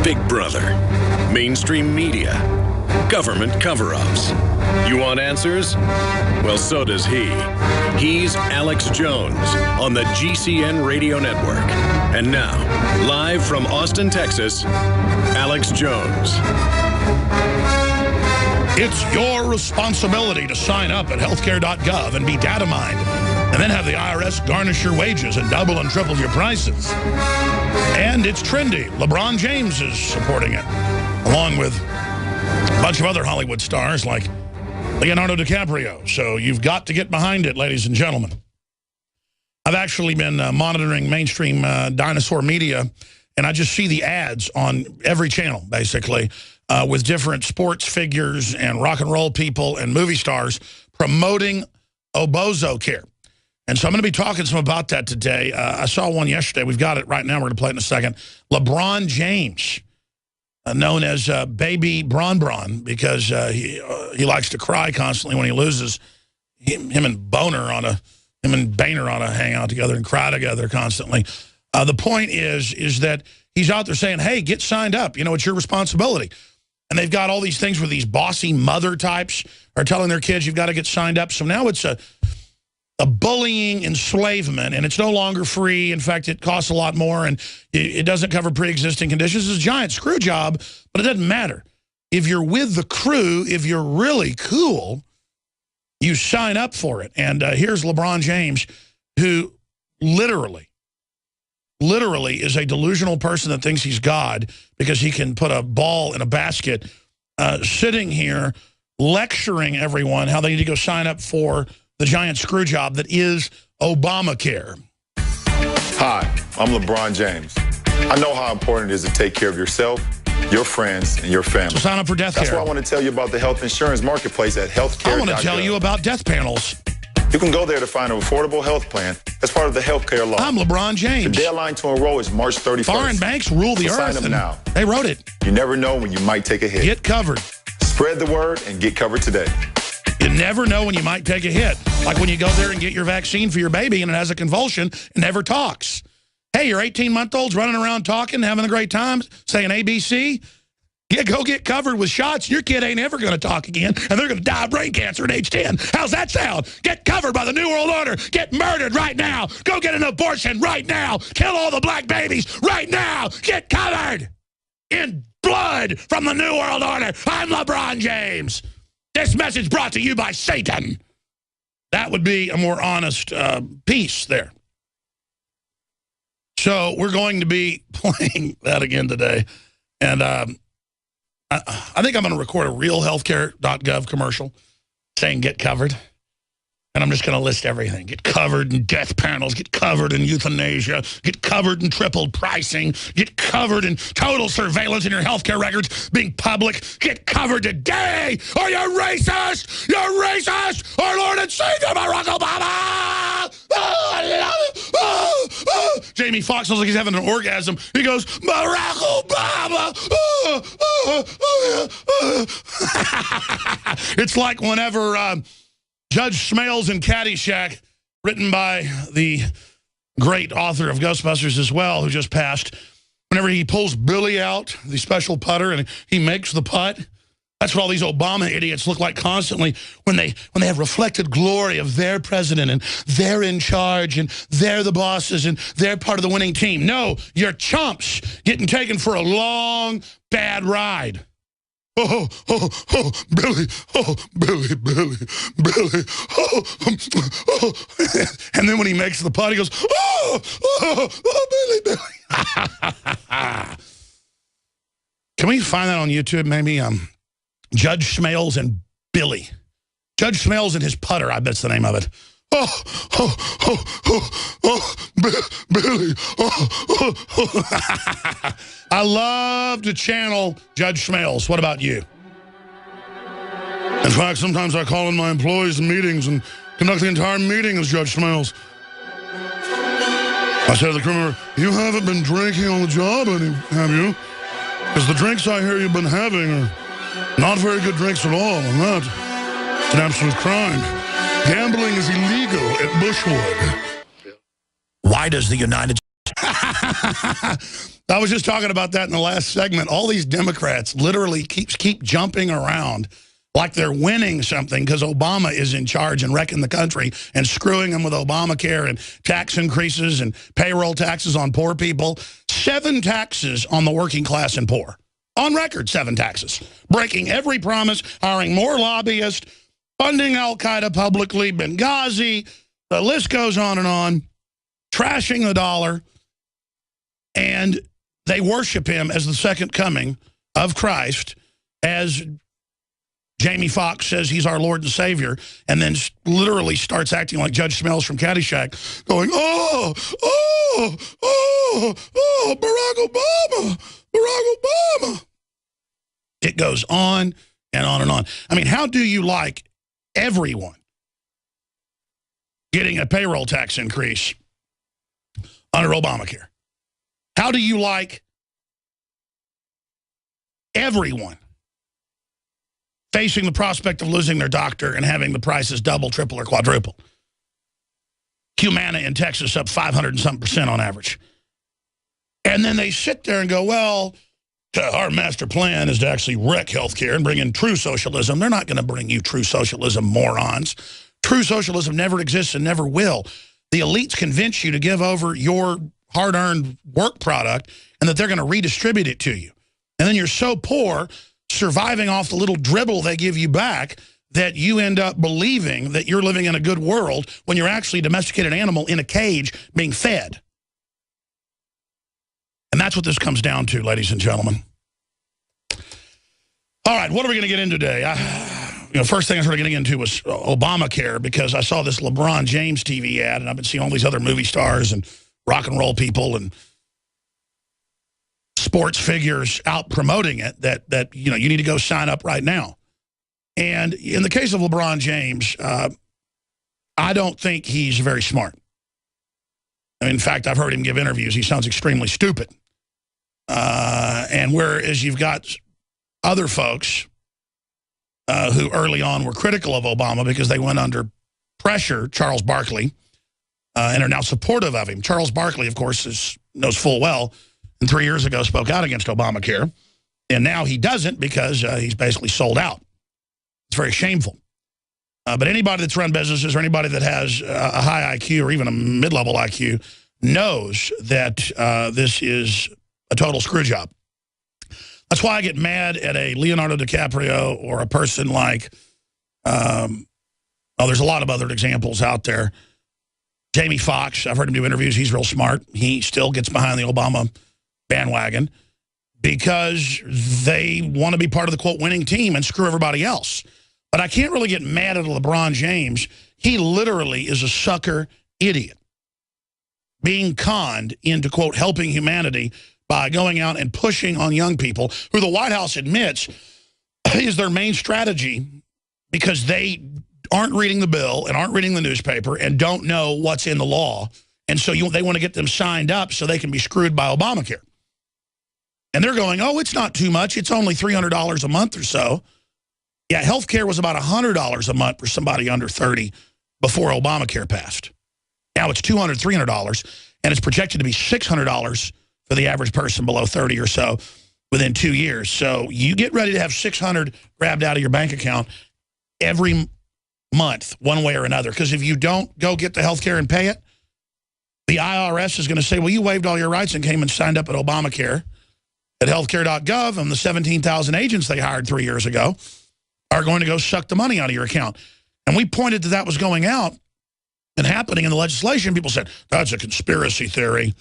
Big Brother, mainstream media, government cover-ups. You want answers? Well, so does he. He's Alex Jones on the GCN Radio Network. And now, live from Austin, Texas, Alex Jones. It's your responsibility to sign up at healthcare.gov and be data mined, and then have the IRS garnish your wages and double and triple your prices. And it's trendy. LeBron James is supporting it, along with a bunch of other Hollywood stars like Leonardo DiCaprio. So you've got to get behind it, ladies and gentlemen. I've actually been monitoring mainstream dinosaur media, and I just see the ads on every channel, basically, with different sports figures and rock and roll people and movie stars promoting Obozo care. And so I'm going to be talking to some about that today. I saw one yesterday. We've got it right now. We're going to play it in a second. LeBron James, known as Baby Bron Bron, because he likes to cry constantly when he loses. Him and Boehner ought to hang out together and cry together constantly. The point is that he's out there saying, hey, get signed up. You know, it's your responsibility. And they've got all these things where these bossy mother types are telling their kids, you've got to get signed up. So now it's a bullying enslavement, and it's no longer free. In fact, it costs a lot more, and it doesn't cover pre-existing conditions. It's a giant screw job, but it doesn't matter. If you're with the crew, if you're really cool, you sign up for it. And here's LeBron James, who literally is a delusional person that thinks he's God because he can put a ball in a basket, sitting here lecturing everyone how they need to go sign up for the giant screw job that is Obamacare. Hi, I'm LeBron James. I know how important it is to take care of yourself, your friends, and your family. So sign up for death care. That's why I want to tell you about the health insurance marketplace at healthcare.gov. I want to tell you about death panels. You can go there to find an affordable health plan as part of the healthcare law. I'm LeBron James. The deadline to enroll is March 31st. Foreign banks rule the earth. Sign up now. They wrote it. You never know when you might take a hit. Get covered. Spread the word and get covered today. You never know when you might take a hit. Like when you go there and get your vaccine for your baby and it has a convulsion and never talks. Hey, your 18-month-old's running around talking, having a great time, saying ABC. Go get covered with shots. Your kid ain't ever going to talk again, and they're going to die of brain cancer at age 10. How's that sound? Get covered by the New World Order. Get murdered right now. Go get an abortion right now. Kill all the black babies right now. Get covered in blood from the New World Order. I'm LeBron James. This message brought to you by Satan. That would be a more honest piece there. So we're going to be playing that again today. And I think I'm going to record a real healthcare.gov commercial saying get covered. And I'm just going to list everything. Get covered in death panels. Get covered in euthanasia. Get covered in tripled pricing. Get covered in total surveillance in your healthcare records being public. Get covered today, or you're racist! You're racist! Our Lord and Savior, Barack Obama! Oh, I love it! Oh, oh. Jamie Foxx looks like he's having an orgasm. He goes, Barack Obama! Oh, oh, oh, oh. It's like whenever Judge Smales in Caddyshack, written by the great author of Ghostbusters as well, who just passed, whenever he pulls Billy out, the special putter, and he makes the putt. That's what all these Obama idiots look like constantly when they have reflected glory of their president and they're in charge and they're the bosses and they're part of the winning team. No, you're chumps getting taken for a long, bad ride. Oh, oh, oh, Billy, oh, Billy, oh, oh. And then when he makes the putt, he goes, oh, oh, oh, Billy. Can we find that on YouTube, maybe? Judge Smales and Billy. Judge Smales and his putter, I bet's the name of it. Oh, oh, oh, oh, oh, Billy. Oh, oh, oh. I love to channel Judge Smales. What about you? In fact, sometimes I call in my employees in meetings and conduct the entire meeting as Judge Smales. I said to the crew member, you haven't been drinking on the job, have you? Because the drinks I hear you've been having are not very good drinks at all, and that's an absolute crime. Gambling is illegal at Bushwood. Why does the United States... I was just talking about that in the last segment. All these Democrats literally keep jumping around like they're winning something because Obama is in charge and wrecking the country and screwing them with Obamacare and tax increases and payroll taxes on poor people. 7 taxes on the working class and poor. On record, 7 taxes. Breaking every promise, hiring more lobbyists, funding al-Qaeda publicly, Benghazi, the list goes on, trashing the dollar, and they worship him as the second coming of Christ, as Jamie Foxx says he's our Lord and Savior, and then literally starts acting like Judge Smells from Caddyshack, going, oh, Barack Obama. It goes on and on and on. I mean, how do you like everyone getting a payroll tax increase under Obamacare? How do you like everyone facing the prospect of losing their doctor and having the prices double, triple, or quadruple? Humana in Texas up 500 and something% on average. And then they sit there and go, well, our master plan is to actually wreck healthcare and bring in true socialism. They're not going to bring you true socialism, morons. True socialism never exists and never will. The elites convince you to give over your hard-earned work product and that they're going to redistribute it to you. And then you're so poor, surviving off the little dribble they give you back, that you end up believing that you're living in a good world when you're actually a domesticated animal in a cage being fed. And that's what this comes down to, ladies and gentlemen. All right, what are we going to get into today? First thing I started getting into was Obamacare, because I saw this LeBron James TV ad, and I've been seeing all these other movie stars and rock and roll people and sports figures out promoting it, that you need to go sign up right now. And in the case of LeBron James, I don't think he's very smart. In fact, I've heard him give interviews. He sounds extremely stupid. And whereas you've got other folks who early on were critical of Obama because they went under pressure, Charles Barkley, and are now supportive of him. Charles Barkley, of course, knows full well, and 3 years ago spoke out against Obamacare. And now he doesn't because he's basically sold out. It's very shameful. But anybody that's run businesses or anybody that has a high IQ or even a mid-level IQ knows that this is a total screw job. That's why I get mad at a Leonardo DiCaprio or a person like, there's a lot of other examples out there. Jamie Foxx, I've heard him do interviews. He's real smart. He still gets behind the Obama bandwagon because they want to be part of the, quote, winning team and screw everybody else. But I can't really get mad at LeBron James. He literally is a sucker idiot being conned into, quote, helping humanity by going out and pushing on young people who the White House admits is their main strategy because they aren't reading the bill and aren't reading the newspaper and don't know what's in the law. And so they want to get them signed up so they can be screwed by Obamacare. And they're going, oh, it's not too much. It's only $300 a month or so. Yeah, health care was about $100 a month for somebody under 30 before Obamacare passed. Now it's $200, $300, and it's projected to be $600 for the average person below 30 or so within 2 years. So you get ready to have $600 grabbed out of your bank account every month, one way or another. Because if you don't go get the health care and pay it, the IRS is going to say, well, you waived all your rights and came and signed up at Obamacare at healthcare.gov, and the 17,000 agents they hired 3 years ago are going to go suck the money out of your account. And we pointed that was going out and happening in the legislation. People said, that's a conspiracy theory.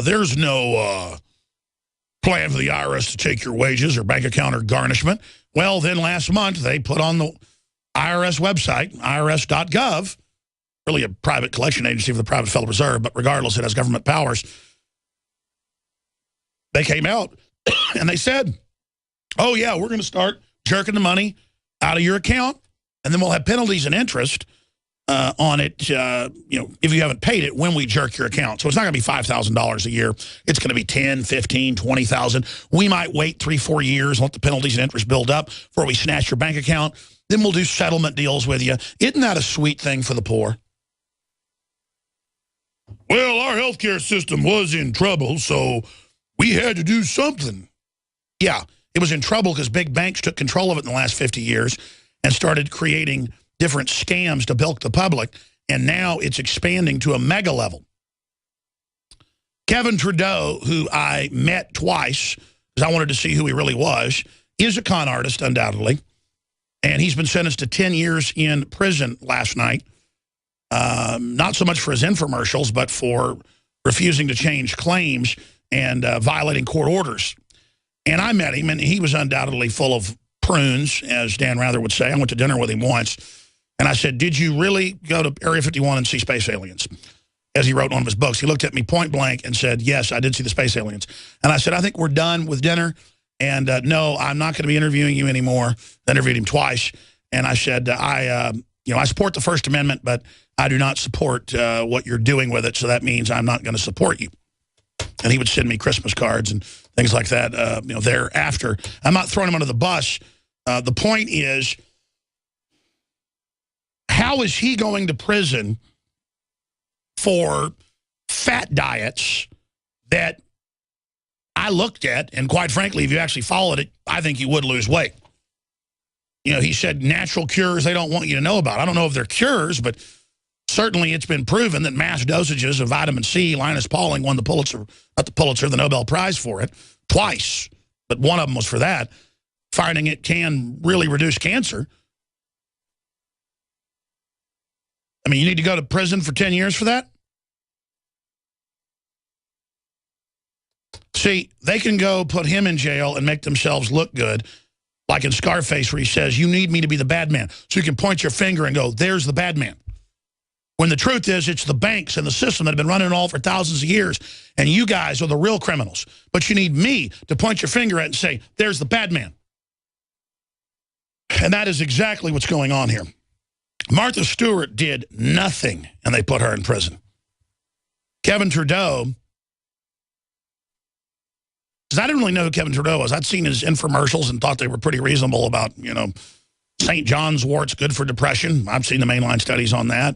There's no plan for the IRS to take your wages or bank account or garnishment. Well, then last month, they put on the IRS website, irs.gov, really a private collection agency for the private Federal Reserve, but regardless, it has government powers. They came out and they said, oh, yeah, we're going to start jerking the money out of your account, and then we'll have penalties and interest on it, if you haven't paid it when we jerk your account. So it's not going to be $5,000 a year. It's going to be $10,000, $15,000, $20,000. We might wait 3-4 years and let the penalties and interest build up before we snatch your bank account. Then we'll do settlement deals with you. Isn't that a sweet thing for the poor? Well, our healthcare system was in trouble, so we had to do something. Yeah, it was in trouble because big banks took control of it in the last 50 years and started creating different scams to bilk the public, and now it's expanding to a mega level. Kevin Trudeau, who I met twice because I wanted to see who he really was, is a con artist, undoubtedly, and he's been sentenced to 10 years in prison last night. Not so much for his infomercials, but for refusing to change claims and violating court orders. And I met him, and he was undoubtedly full of prunes, as Dan Rather would say. I went to dinner with him once, and I said, did you really go to Area 51 and see space aliens? As he wrote in one of his books. He looked at me point blank and said, yes, I did see the space aliens. And I said, I think we're done with dinner, and no, I'm not going to be interviewing you anymore. I interviewed him twice, and I said, I support the First Amendment, but I do not support what you're doing with it, so that means I'm not going to support you. And he would send me Christmas cards and things like that, thereafter. I'm not throwing him under the bus. The point is, how is he going to prison for fat diets that I looked at, and quite frankly, if you actually followed it, I think you would lose weight. You know, he said natural cures they don't want you to know about. I don't know if they're cures, but certainly it's been proven that mass dosages of vitamin C, Linus Pauling won the Pulitzer, not the Pulitzer, the Nobel Prize for it, twice, but one of them was for that, finding it can really reduce cancer. I mean, you need to go to prison for 10 years for that? See, they can go put him in jail and make themselves look good, like in Scarface where he says, you need me to be the bad man. So you can point your finger and go, there's the bad man. When the truth is, it's the banks and the system that have been running it all for thousands of years, and you guys are the real criminals. But you need me to point your finger at and say, there's the bad man. And that is exactly what's going on here. Martha Stewart did nothing, and they put her in prison. Kevin Trudeau, because I didn't really know who Kevin Trudeau was. I'd seen his infomercials and thought they were pretty reasonable about, St. John's wort's good for depression. I've seen the mainline studies on that.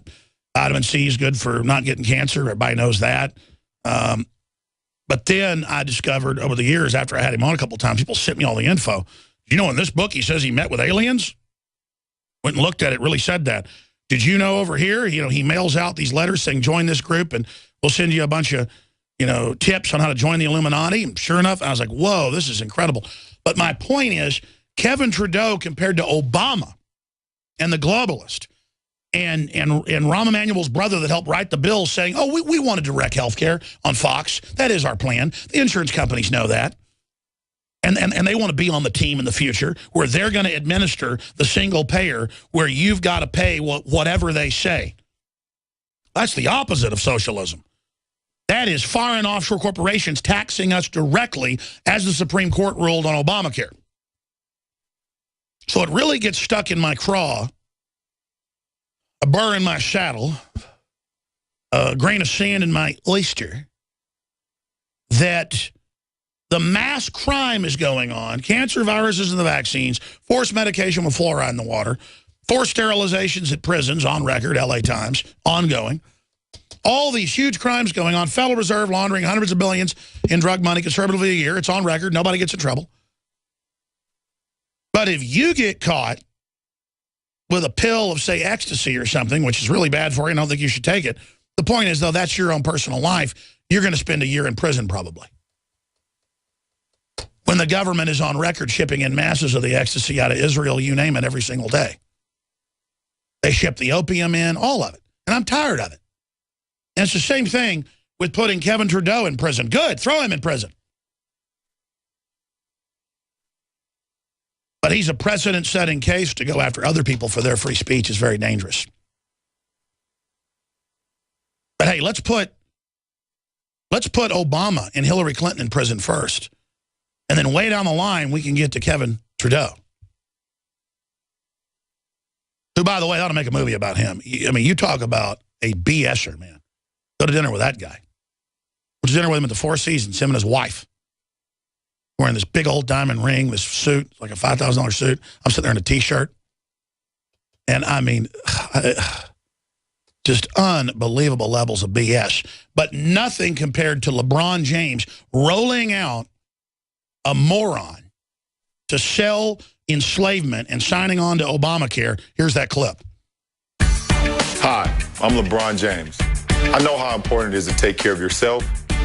Vitamin C is good for not getting cancer. Everybody knows that. But then I discovered over the years, after I had him on a couple of times, people sent me all the info. In this book, he says he met with aliens? Went and looked at it, really said that. Did you know over here, he mails out these letters saying, join this group, and we'll send you a bunch of, tips on how to join the Illuminati. And sure enough, I was like, whoa, this is incredible. But my point is, Kevin Trudeau compared to Obama and the globalist and Rahm Emanuel's brother that helped write the bill saying, oh, we want to direct health care on Fox. That is our plan. The insurance companies know that. And they want to be on the team in the future where they're going to administer the single payer where you've got to pay whatever they say. That's the opposite of socialism. That is foreign offshore corporations taxing us directly as the Supreme Court ruled on Obamacare. So it really gets stuck in my craw, a burr in my saddle, a grain of sand in my oyster, that the mass crime is going on, cancer, viruses, and the vaccines, forced medication with fluoride in the water, forced sterilizations at prisons, on record, LA Times, ongoing. All these huge crimes going on, Federal Reserve laundering hundreds of billions in drug money conservatively a year. It's on record. Nobody gets in trouble. But if you get caught with a pill of, say, ecstasy or something, which is really bad for you, I don't think you should take it. The point is, though, that's your own personal life. You're going to spend a year in prison probably. When the government is on record shipping in masses of the ecstasy out of Israel, you name it, every single day. They ship the opium in, all of it. And I'm tired of it. And it's the same thing with putting Kevin Trudeau in prison. Good, throw him in prison. But he's a precedent-setting case to go after other people for their free speech is very dangerous. But hey, let's put Obama and Hillary Clinton in prison first. And then way down the line, we can get to Kevin Trudeau. Who, by the way, I ought to make a movie about him. I mean, you talk about a BSer, man. Go to dinner with that guy. Went to dinner with him at the Four Seasons, him and his wife. Wearing this big old diamond ring, this suit, like a $5,000 suit. I'm sitting there in a T-shirt. And I mean, Just unbelievable levels of BS. But nothing compared to LeBron James rolling out a moron to sell enslavement and signing on to Obamacare. Here's that clip. Hi, I'm LeBron James. I know how important it is to take care of yourself,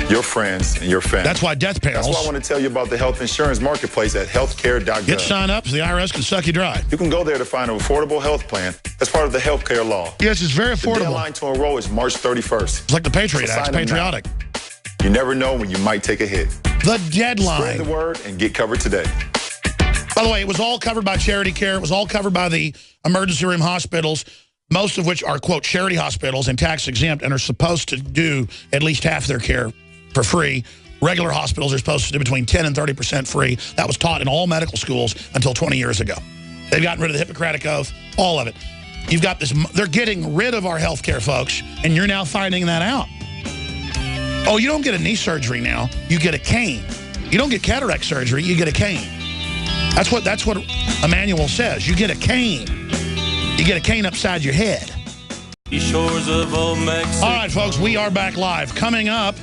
your friends, and your family. That's why death panels. That's why I want to tell you about the health insurance marketplace at healthcare.gov. Get signed up so the IRS can suck you dry. You can go there to find an affordable health plan as part of the healthcare law. Yes, it's very affordable. The deadline to enroll is March 31st. It's like the Patriot Act, it's patriotic. You never know when you might take a hit. The deadline. Spread the word and get covered today. By the way, it was all covered by Charity Care. It was all covered by the emergency room hospitals, most of which are, quote, charity hospitals and tax exempt and are supposed to do at least half their care for free. Regular hospitals are supposed to do between 10 and 30% free. That was taught in all medical schools until 20 years ago. They've gotten rid of the Hippocratic Oath, all of it. You've got this, they're getting rid of our health care, folks, and you're now finding that out. Oh, you don't get a knee surgery now, you get a cane. You don't get cataract surgery, you get a cane. That's what a manual says. You get a cane. You get a cane upside your head. All right, folks, we are back live. Coming up,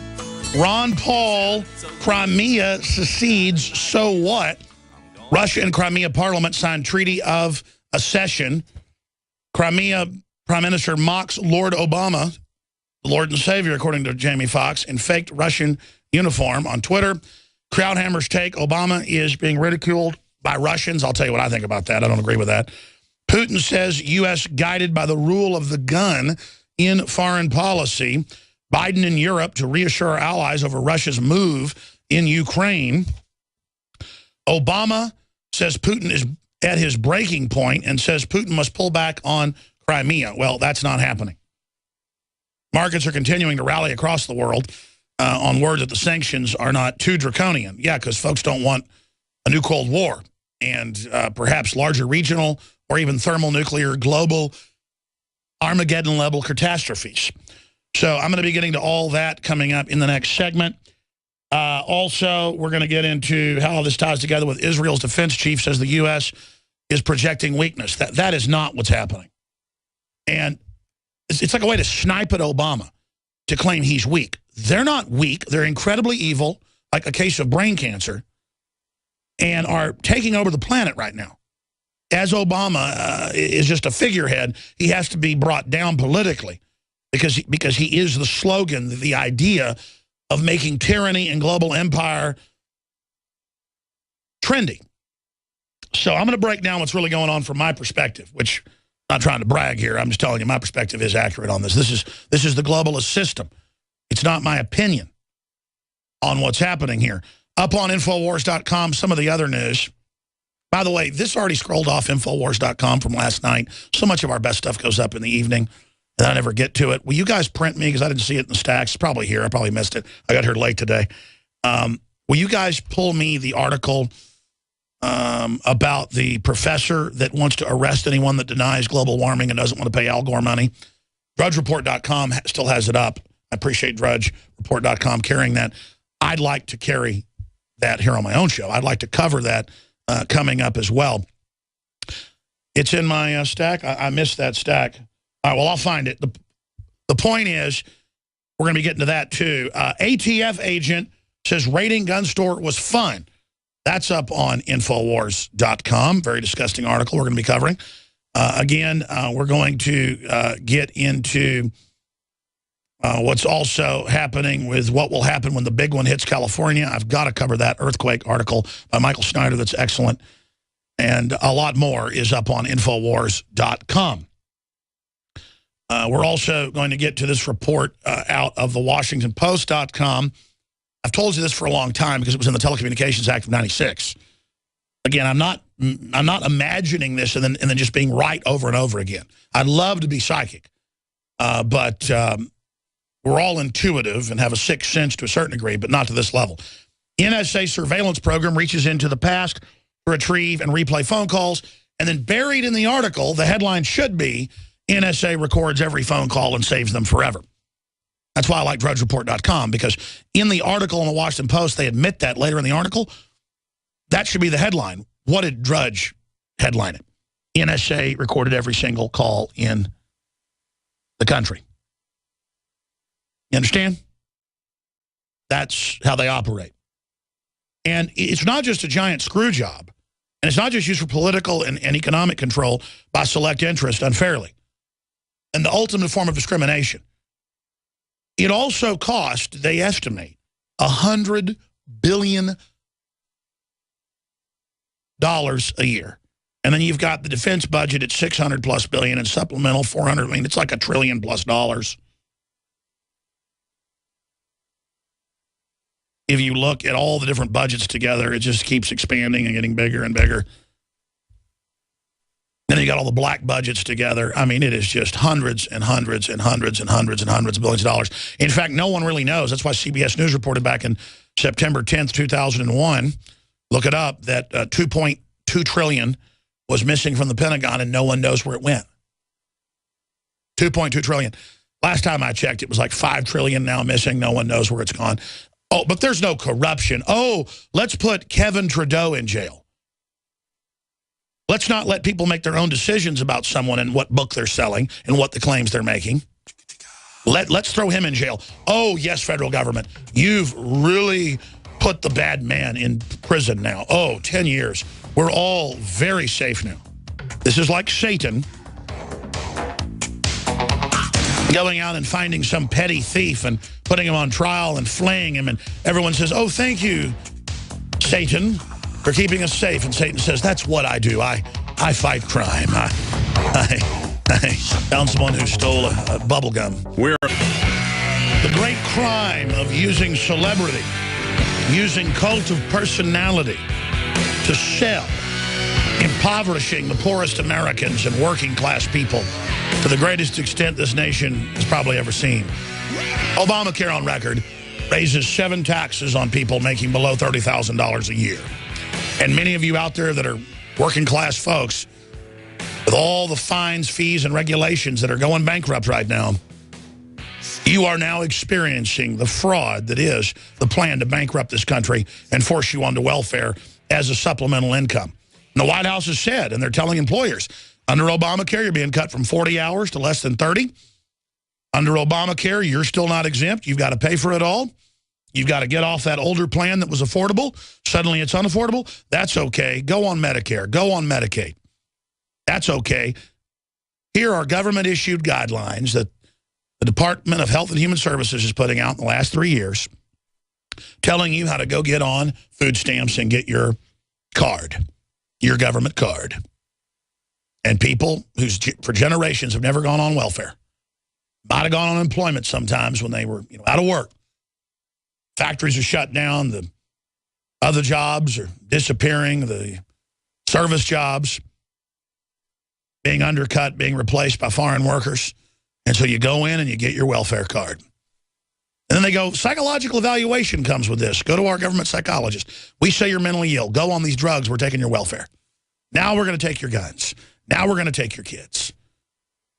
Ron Paul, Crimea secedes, so what? Russia and Crimea Parliament signed Treaty of Accession. Crimea Prime Minister mocks Lord Obama, the Lord and Savior, according to Jamie Foxx, in faked Russian uniform on Twitter. Crowdhammer's take, Obama is being ridiculed by Russians. I'll tell you what I think about that. I don't agree with that. Putin says U.S. guided by the rule of the gun in foreign policy. Biden in Europe to reassure our allies over Russia's move in Ukraine. Obama says Putin is at his breaking point and says Putin must pull back on Crimea. Well, that's not happening. Markets are continuing to rally across the world on word that the sanctions are not too draconian. Yeah, because folks don't want a new Cold War and perhaps larger regional or even thermonuclear global Armageddon-level catastrophes. So I'm going to be getting to all that coming up in the next segment. Also, we're going to get into how all this ties together with Israel's defense chief says the U.S. is projecting weakness. That is not what's happening. And it's like a way to snipe at Obama to claim he's weak. They're not weak. They're incredibly evil, like a case of brain cancer, and are taking over the planet right now. As Obama is just a figurehead, he has to be brought down politically because he is the slogan, the idea of making tyranny and global empire trendy. So I'm going to break down what's really going on from my perspective, which I'm not trying to brag here. I'm just telling you my perspective is accurate on this. This is the globalist system. It's not my opinion on what's happening here. Up on Infowars.com, some of the other news. By the way, this already scrolled off Infowars.com from last night. So much of our best stuff goes up in the evening, and I never get to it. Will you guys print me? Because I didn't see it in the stacks. It's probably here. I probably missed it. I got here late today. Will you guys pull me the article about the professor that wants to arrest anyone that denies global warming and doesn't want to pay Al Gore money? DrudgeReport.com still has it up. I appreciate DrudgeReport.com carrying that. I'd like to carry that here on my own show. I'd like to cover that coming up as well. It's in my stack. I missed that stack. All right, well, I'll find it. The point is, we're going to be getting to that too. ATF agent says raiding gun store was fun. That's up on Infowars.com. Very disgusting article we're going to be covering. Again, we're going to get into what's also happening with what will happen when the big one hits California. I've got to cover that earthquake article by Michael Snyder that's excellent. And a lot more is up on Infowars.com. We're also going to get to this report out of the WashingtonPost.com. I've told you this for a long time because it was in the Telecommunications Act of '96. Again, I'm not imagining this and then just being right over and over again. I'd love to be psychic, but we're all intuitive and have a sixth sense to a certain degree, but not to this level. NSA surveillance program reaches into the past to retrieve and replay phone calls, and then buried in the article, the headline should be, NSA records every phone call and saves them forever. That's why I like DrudgeReport.com, because in the article in the Washington Post, they admit that later in the article. That should be the headline. What did Drudge headline it? NSA recorded every single call in the country. You understand? That's how they operate. And it's not just a giant screw job. And it's not just used for political and economic control by select interest unfairly. And the ultimate form of discrimination. It also cost, they estimate, $100 billion a year. And then you've got the defense budget at $600+ billion and supplemental $400. I mean, it's like $1 trillion+. If you look at all the different budgets together, it just keeps expanding and getting bigger and bigger. Then you got all the black budgets together. I mean, it is just hundreds and hundreds and hundreds and hundreds and hundreds of billions of dollars. In fact, no one really knows. That's why CBS News reported back in September 10th, 2001, look it up, that $2.2 trillion was missing from the Pentagon, and no one knows where it went. $2.2 trillion. Last time I checked, it was like $5 trillion now missing. No one knows where it's gone. Oh, but there's no corruption. Oh, let's put Kevin Trudeau in jail. Let's not let people make their own decisions about someone and what book they're selling and what the claims they're making. Let's throw him in jail. Oh, yes, federal government. You've really put the bad man in prison now. Oh, 10 years. We're all very safe now. This is like Satan going out and finding some petty thief and putting him on trial and flaying him. And everyone says, oh, thank you, Satan, for keeping us safe. And Satan says, that's what I do. I fight crime. I found someone who stole a bubble gum. The great crime of using celebrity, using cult of personality to sell, impoverishing the poorest Americans and working class people to the greatest extent this nation has probably ever seen. Obamacare on record raises 7 taxes on people making below $30,000 a year. And many of you out there that are working class folks, with all the fines, fees, and regulations that are going bankrupt right now, you are now experiencing the fraud that is the plan to bankrupt this country and force you onto welfare as a supplemental income. And the White House has said, and they're telling employers, under Obamacare, you're being cut from 40 hours to less than 30. Under Obamacare, you're still not exempt. You've got to pay for it all. You've got to get off that older plan that was affordable. Suddenly it's unaffordable. That's okay. Go on Medicare. Go on Medicaid. That's okay. Here are government-issued guidelines that the Department of Health and Human Services is putting out in the last 3 years, telling you how to go get on food stamps and get your card, your government card. And people who for generations have never gone on welfare, might have gone on unemployment sometimes when they were out of work. Factories are shut down. The other jobs are disappearing. The service jobs being undercut, being replaced by foreign workers. And so you go in and you get your welfare card. And then they go, psychological evaluation comes with this. Go to our government psychologist. We say you're mentally ill. Go on these drugs. We're taking your welfare. Now we're going to take your guns. Now we're going to take your kids.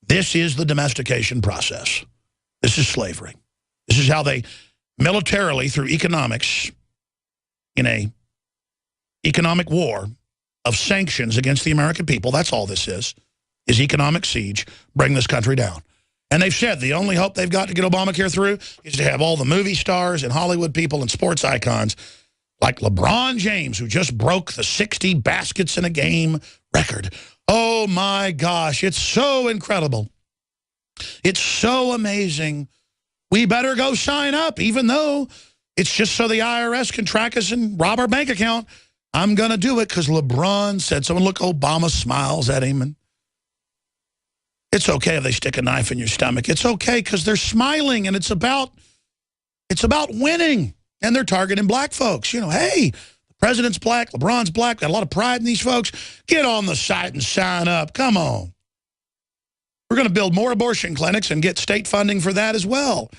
This is the domestication process. This is slavery. This is how they militarily, through economics, in a economic war of sanctions against the American people, that's all this is economic siege, bring this country down. And they've said the only hope they've got to get Obamacare through is to have all the movie stars and Hollywood people and sports icons like LeBron James, who just broke the 60 baskets in a game record. Oh, my gosh, it's so incredible. It's so amazing. We better go sign up, even though it's just so the IRS can track us and rob our bank account. I'm going to do it because LeBron said so. And look, Obama smiles at him. And it's okay if they stick a knife in your stomach. It's okay because they're smiling, and it's about winning. And they're targeting black folks. Hey, the president's black, LeBron's black, got a lot of pride in these folks. Get on the site and sign up. Come on. We're going to build more abortion clinics and get state funding for that as well.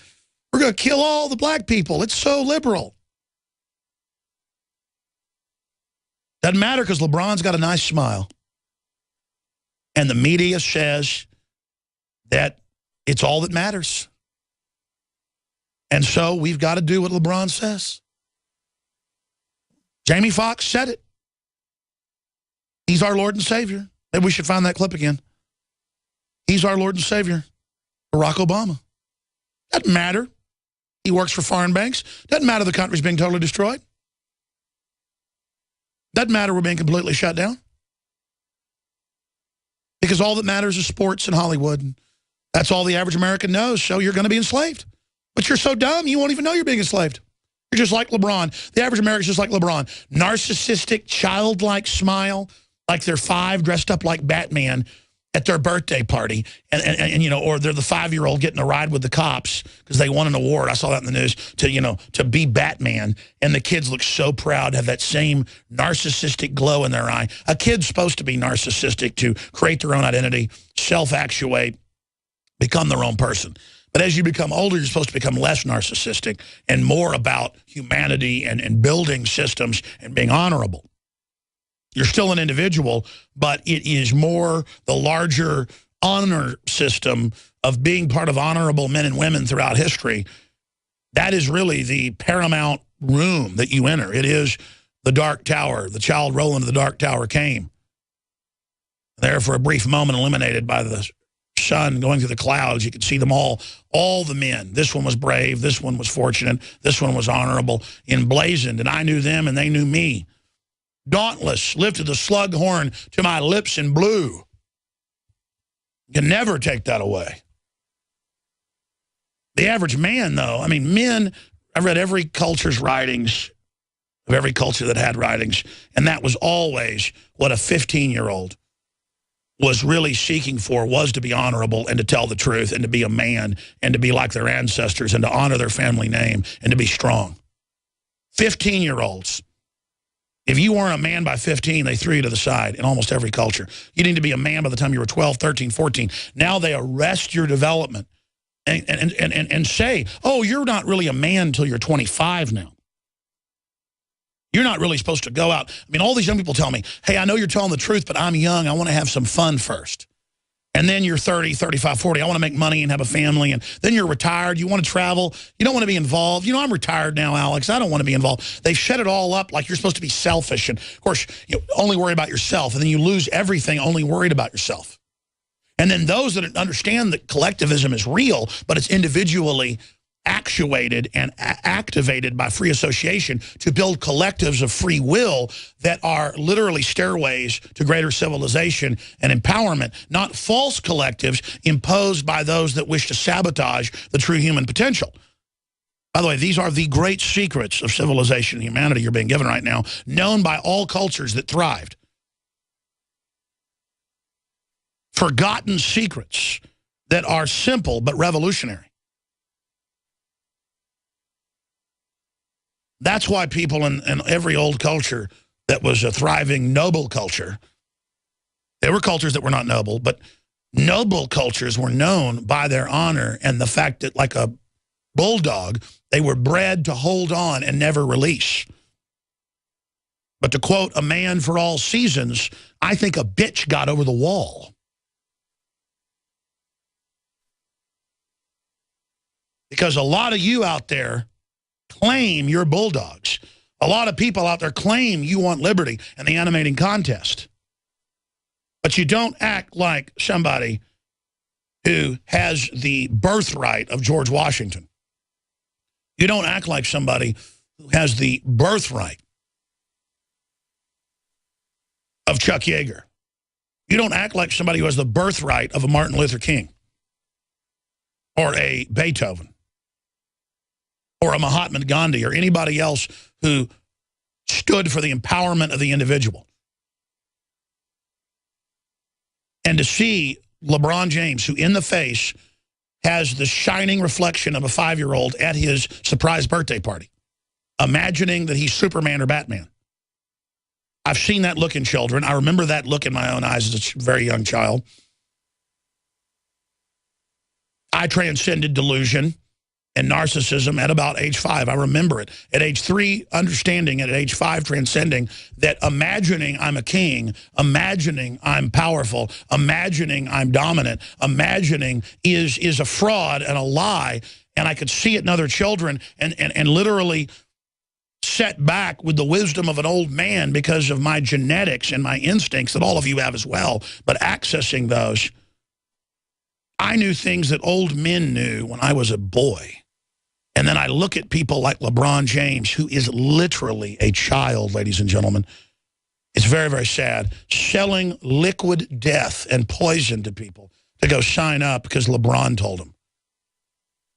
We're going to kill all the black people. It's so liberal. Doesn't matter because LeBron's got a nice smile. And the media says that it's all that matters. And so we've got to do what LeBron says. Jamie Foxx said it. He's our Lord and Savior. Maybe we should find that clip again. He's our Lord and Savior, Barack Obama. Doesn't matter He works for foreign banks. Doesn't matter the country's being totally destroyed. Doesn't matter we're being completely shut down. Because all that matters is sports and Hollywood. And that's all the average American knows, so you're going to be enslaved. But you're so dumb, you won't even know you're being enslaved. You're just like LeBron. The average American's just like LeBron. Narcissistic, childlike smile, like they're 5 dressed up like Batman at their birthday party. And you know, or they're the 5-year-old getting a ride with the cops because they won an award. I saw that in the news to, you know, to be Batman. And the kids look so proud, have that same narcissistic glow in their eye. A kid's supposed to be narcissistic to create their own identity, self-actuate, become their own person. But as you become older, you're supposed to become less narcissistic and more about humanity and building systems and being honorable. You're still an individual, but it is more the larger honor system of being part of honorable men and women throughout history. That is really the paramount room that you enter. It is the Dark Tower. The child roll into the Dark Tower came. There for a brief moment, illuminated by the sun going through the clouds. You could see them all the men. This one was brave. This one was fortunate. This one was honorable, emblazoned. And I knew them and they knew me. Dauntless, lifted the slug horn to my lips and blew. You can never take that away. The average man, though, I mean, men, I've read every culture's writings, of every culture that had writings, and that was always what a 15-year-old was really seeking for, was to be honorable and to tell the truth and to be a man and to be like their ancestors and to honor their family name and to be strong. 15-year-olds. If you weren't a man by 15, they threw you to the side in almost every culture. You need to be a man by the time you were 12, 13, 14. Now they arrest your development and say, oh, you're not really a man until you're 25 now. You're not really supposed to go out. I mean, all these young people tell me, hey, I know you're telling the truth, but I'm young. I want to have some fun first. And then you're 30, 35, 40. I want to make money and have a family. And then you're retired. You want to travel. You don't want to be involved. You know, I'm retired now, Alex. I don't want to be involved. They've set it all up like you're supposed to be selfish. And, of course, you only worry about yourself. And then you lose everything only worried about yourself. And then those that understand that collectivism is real, but it's individually actuated and activated by free association to build collectives of free will that are literally stairways to greater civilization and empowerment, not false collectives imposed by those that wish to sabotage the true human potential. By the way, these are the great secrets of civilization and humanity you're being given right now, known by all cultures that thrived. Forgotten secrets that are simple but revolutionary. That's why people in every old culture that was a thriving, noble culture, there were cultures that were not noble, but noble cultures were known by their honor and the fact that, like a bulldog, they were bred to hold on and never release. But to quote a man for all seasons, I think a bitch got over the wall. Because a lot of you out there claim you're bulldogs. A lot of people out there claim you want liberty and the animating contest. But you don't act like somebody who has the birthright of George Washington. You don't act like somebody who has the birthright of Chuck Yeager. You don't act like somebody who has the birthright of a Martin Luther King or a Beethoven or a Mahatma Gandhi or anybody else who stood for the empowerment of the individual. And to see LeBron James, who in the face has the shining reflection of a 5-year-old at his surprise birthday party, imagining that he's Superman or Batman. I've seen that look in children. I remember that look in my own eyes as a very young child. I transcended delusion and narcissism at about age 5. I remember it. At age 3, understanding it. At age 5, transcending that, imagining I'm a king, imagining I'm powerful, imagining I'm dominant, imagining is a fraud and a lie. And I could see it in other children and literally set back with the wisdom of an old man because of my genetics and my instincts that all of you have as well. But accessing those, I knew things that old men knew when I was a boy. And then I look at people like LeBron James, who is literally a child, ladies and gentlemen. It's very, very sad. Selling liquid death and poison to people to go sign up because LeBron told them.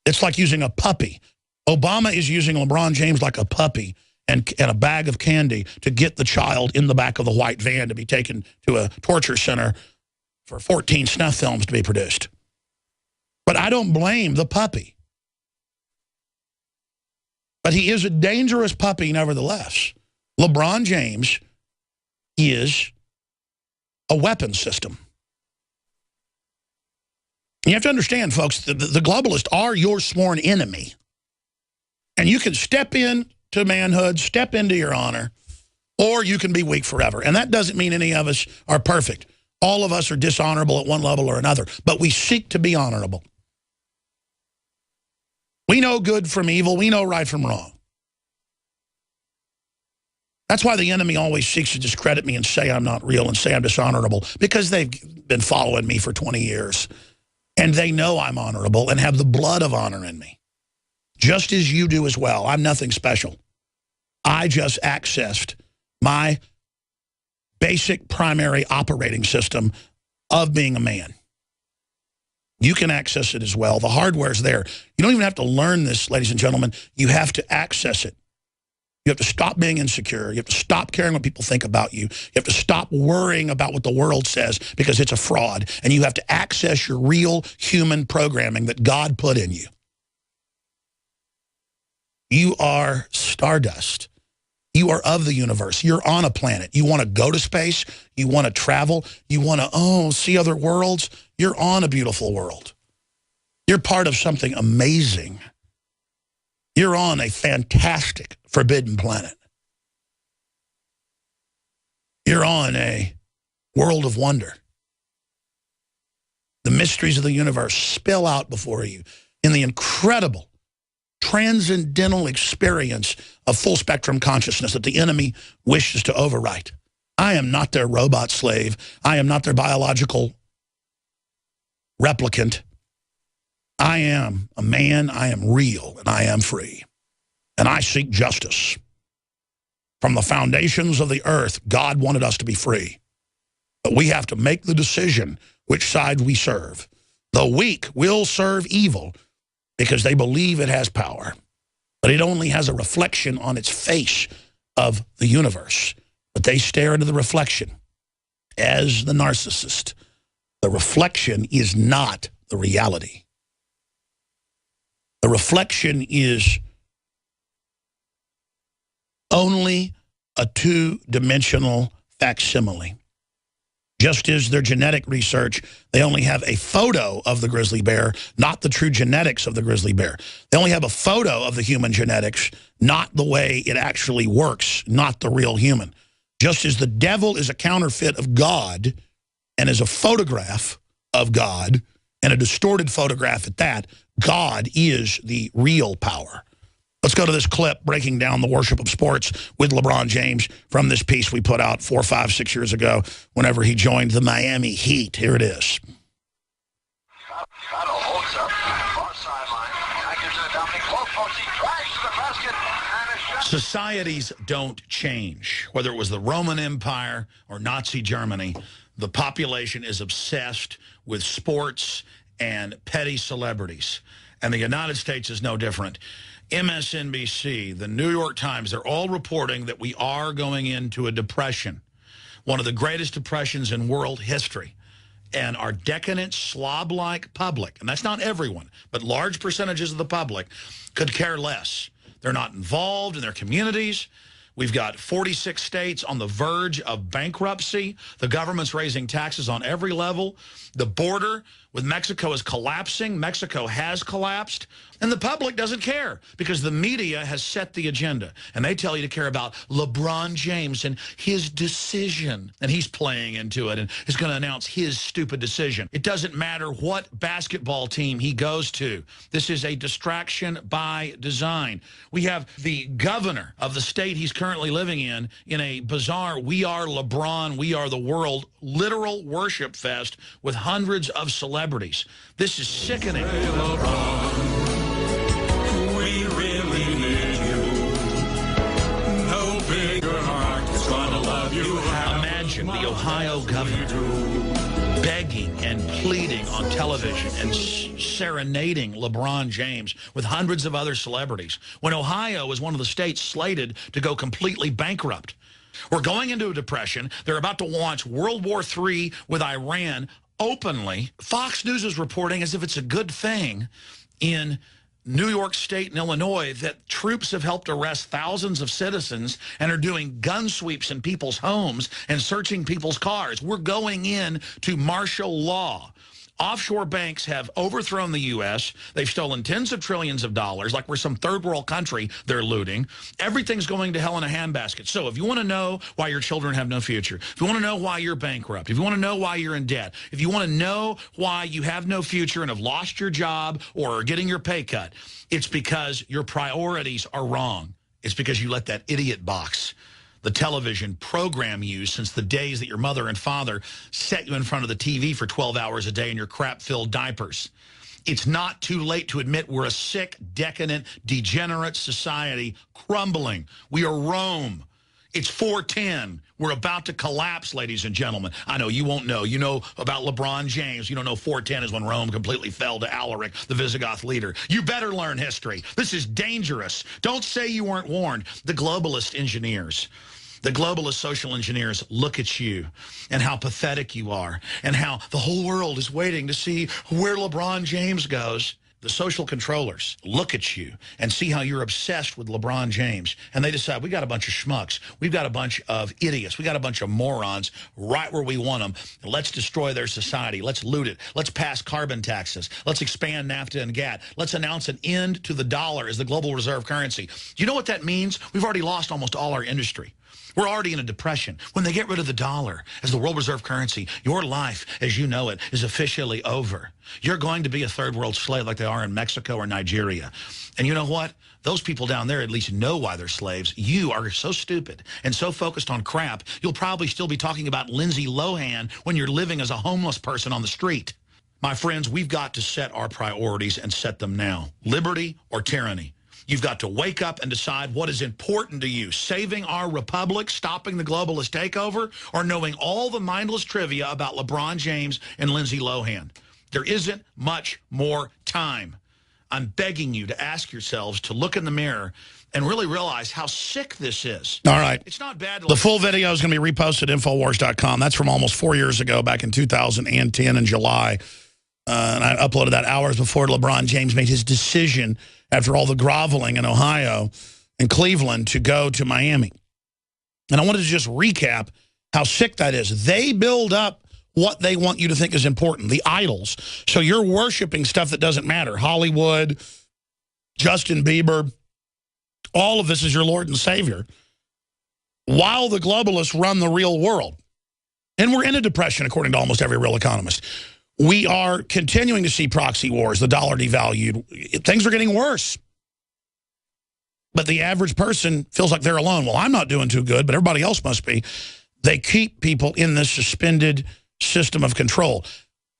It's like using a puppy. Obama is using LeBron James like a puppy and a bag of candy to get the child in the back of the white van to be taken to a torture center for 14 snuff films to be produced. But I don't blame the puppy. But he is a dangerous puppy nevertheless. LeBron James is a weapon system. You have to understand, folks, the globalists are your sworn enemy. And you can step into manhood, step into your honor, or you can be weak forever. And that doesn't mean any of us are perfect. All of us are dishonorable at one level or another, but we seek to be honorable. We know good from evil. We know right from wrong. That's why the enemy always seeks to discredit me and say I'm not real and say I'm dishonorable, because they've been following me for 20 years. And they know I'm honorable and have the blood of honor in me, just as you do as well. I'm nothing special. I just accessed my basic primary operating system of being a man. You can access it as well. The hardware's there. You don't even have to learn this, ladies and gentlemen. You have to access it. You have to stop being insecure. You have to stop caring what people think about you. You have to stop worrying about what the world says because it's a fraud. And you have to access your real human programming that God put in you. You are stardust. You are of the universe. You're on a planet. You want to go to space. You want to travel. You want to, see other worlds. You're on a beautiful world. You're part of something amazing. You're on a fantastic, forbidden planet. You're on a world of wonder. The mysteries of the universe spill out before you in the incredible, transcendental experience of full spectrum consciousness that the enemy wishes to overwrite. I am not their robot slave. I am not their biological replicant. I am a man, I am real, and I am free. And I seek justice. From the foundations of the earth, God wanted us to be free. But we have to make the decision which side we serve. The weak will serve evil because they believe it has power. But it only has a reflection on its face of the universe. But they stare into the reflection as the narcissist. The reflection is not the reality. The reflection is only a two-dimensional facsimile. Just as their genetic research, they only have a photo of the grizzly bear, not the true genetics of the grizzly bear. They only have a photo of the human genetics, not the way it actually works, not the real human. Just as the devil is a counterfeit of God and is a photograph of God, and a distorted photograph at that, God is the real power. Let's go to this clip breaking down the worship of sports with LeBron James from this piece we put out 4, 5, 6 years ago whenever he joined the Miami Heat. Here it is. Societies don't change. Whether it was the Roman Empire or Nazi Germany, the population is obsessed with sports and petty celebrities. And the United States is no different. MSNBC, the New York Times, they're all reporting that we are going into a depression, one of the greatest depressions in world history. And our decadent, slob-like public, and that's not everyone, but large percentages of the public could care less. They're not involved in their communities. We've got 46 states on the verge of bankruptcy. The government's raising taxes on every level. The border with Mexico is collapsing. Mexico has collapsed. And the public doesn't care because the media has set the agenda. And they tell you to care about LeBron James and his decision. And he's playing into it and is going to announce his stupid decision. It doesn't matter what basketball team he goes to. This is a distraction by design. We have the governor of the state he's currently living in a bizarre "We Are LeBron, We Are the World" literal worship fest with hundreds of celebrities. This is sickening. We Ohio governor begging and pleading on television and serenading LeBron James with hundreds of other celebrities when Ohio is one of the states slated to go completely bankrupt. We're going into a depression. They're about to launch World War III with Iran openly. Fox News is reporting as if it's a good thing in New York State and Illinois that troops have helped arrest thousands of citizens and are doing gun sweeps in people's homes and searching people's cars. We're going in to martial law. Offshore banks have overthrown the U.S. They've stolen tens of trillions of dollars, like we're some third world country they're looting. Everything's going to hell in a handbasket. So if you want to know why your children have no future, if you want to know why you're bankrupt, if you want to know why you're in debt, if you want to know why you have no future and have lost your job or are getting your pay cut, it's because your priorities are wrong. It's because you let that idiot box, the television, program you since the days that your mother and father set you in front of the TV for 12 hours a day in your crap-filled diapers. It's not too late to admit we're a sick, decadent, degenerate society crumbling. We are Rome. It's 410. We're about to collapse, ladies and gentlemen. I know you won't know. You know about LeBron James. You don't know 410 is when Rome completely fell to Alaric, the Visigoth leader. You better learn history. This is dangerous. Don't say you weren't warned. The globalist engineers, the globalist social engineers look at you and how pathetic you are and how the whole world is waiting to see where LeBron James goes. The social controllers look at you and see how you're obsessed with LeBron James, and they decide we got a bunch of schmucks. We've got a bunch of idiots. We got a bunch of morons right where we want them. Let's destroy their society. Let's loot it. Let's pass carbon taxes. Let's expand NAFTA and GATT. Let's announce an end to the dollar as the global reserve currency. Do you know what that means? We've already lost almost all our industry. We're already in a depression. When they get rid of the dollar as the world reserve currency, your life, as you know it, is officially over. You're going to be a third world slave like they are in Mexico or Nigeria. And you know what? Those people down there at least know why they're slaves. You are so stupid and so focused on crap, you'll probably still be talking about Lindsay Lohan when you're living as a homeless person on the street. My friends, we've got to set our priorities and set them now. Liberty or tyranny. You've got to wake up and decide what is important to you. Saving our republic, stopping the globalist takeover, or knowing all the mindless trivia about LeBron James and Lindsay Lohan. There isn't much more time. I'm begging you to ask yourselves to look in the mirror and really realize how sick this is. All right. It's not bad. The full video is going to be reposted at Infowars.com. That's from almost 4 years ago, back in 2010 in July. And I uploaded that hours before LeBron James made his decision after all the groveling in Ohio and Cleveland to go to Miami. And I wanted to just recap how sick that is. They build up what they want you to think is important, the idols. So you're worshiping stuff that doesn't matter. Hollywood, Justin Bieber, all of this is your Lord and Savior, while the globalists run the real world. And we're in a depression, according to almost every real economist. We are continuing to see proxy wars, the dollar devalued. Things are getting worse. But the average person feels like they're alone. Well, I'm not doing too good, but everybody else must be. They keep people in this suspended system of control.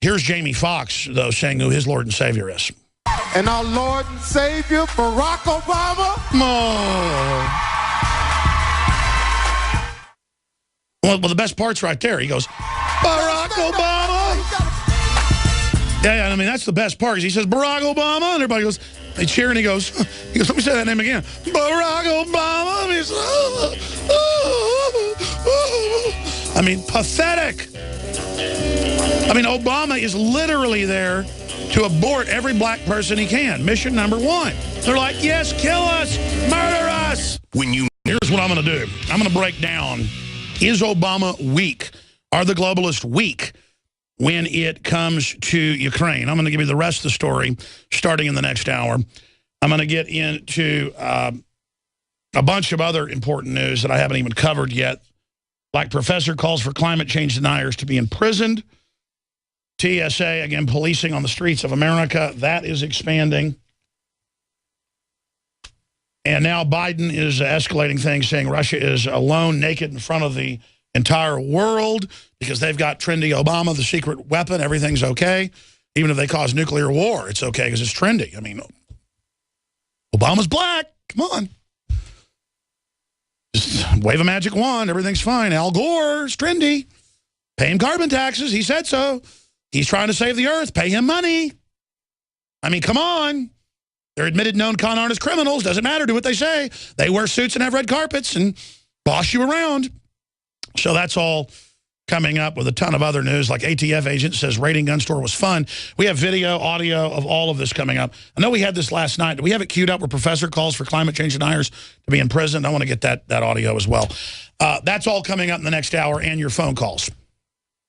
Here's Jamie Foxx, though, saying who his Lord and Savior is. And our Lord and Savior, Barack Obama. Well, the best part's right there. He goes, Barack Obama. Yeah, I mean, that's the best part. He says, Barack Obama, and everybody goes, they cheer, and he goes, let me say that name again. Barack Obama. And he's, I mean, pathetic. I mean, Obama is literally there to abort every black person he can. Mission number one. They're like, yes, kill us, murder us. Here's what I'm going to do. I'm going to break down, is Obama weak? Are the globalists weak when it comes to Ukraine? I'm going to give you the rest of the story starting in the next hour. I'm going to get into a bunch of other important news that I haven't even covered yet. Like professor calls for climate change deniers to be imprisoned. TSA, again, policing on the streets of America. That is expanding. And now Biden is escalating things, saying Russia is alone, naked in front of the entire world because they've got trendy Obama, the secret weapon. Everything's okay. Even if they cause nuclear war, it's okay because it's trendy. I mean, Obama's black. Come on. Just wave a magic wand. Everything's fine. Al Gore is trendy. Pay him carbon taxes. He said so. He's trying to save the earth. Pay him money. I mean, come on. They're admitted known con artist criminals. Doesn't matter. Do what they say. They wear suits and have red carpets and boss you around. So that's all coming up with a ton of other news. Like ATF agent says raiding gun store was fun. We have video, audio of all of this coming up. I know we had this last night. Do we have it queued up where Professor calls for climate change deniers to be imprisoned? I want to get that audio as well. That's all coming up in the next hour, and your phone calls.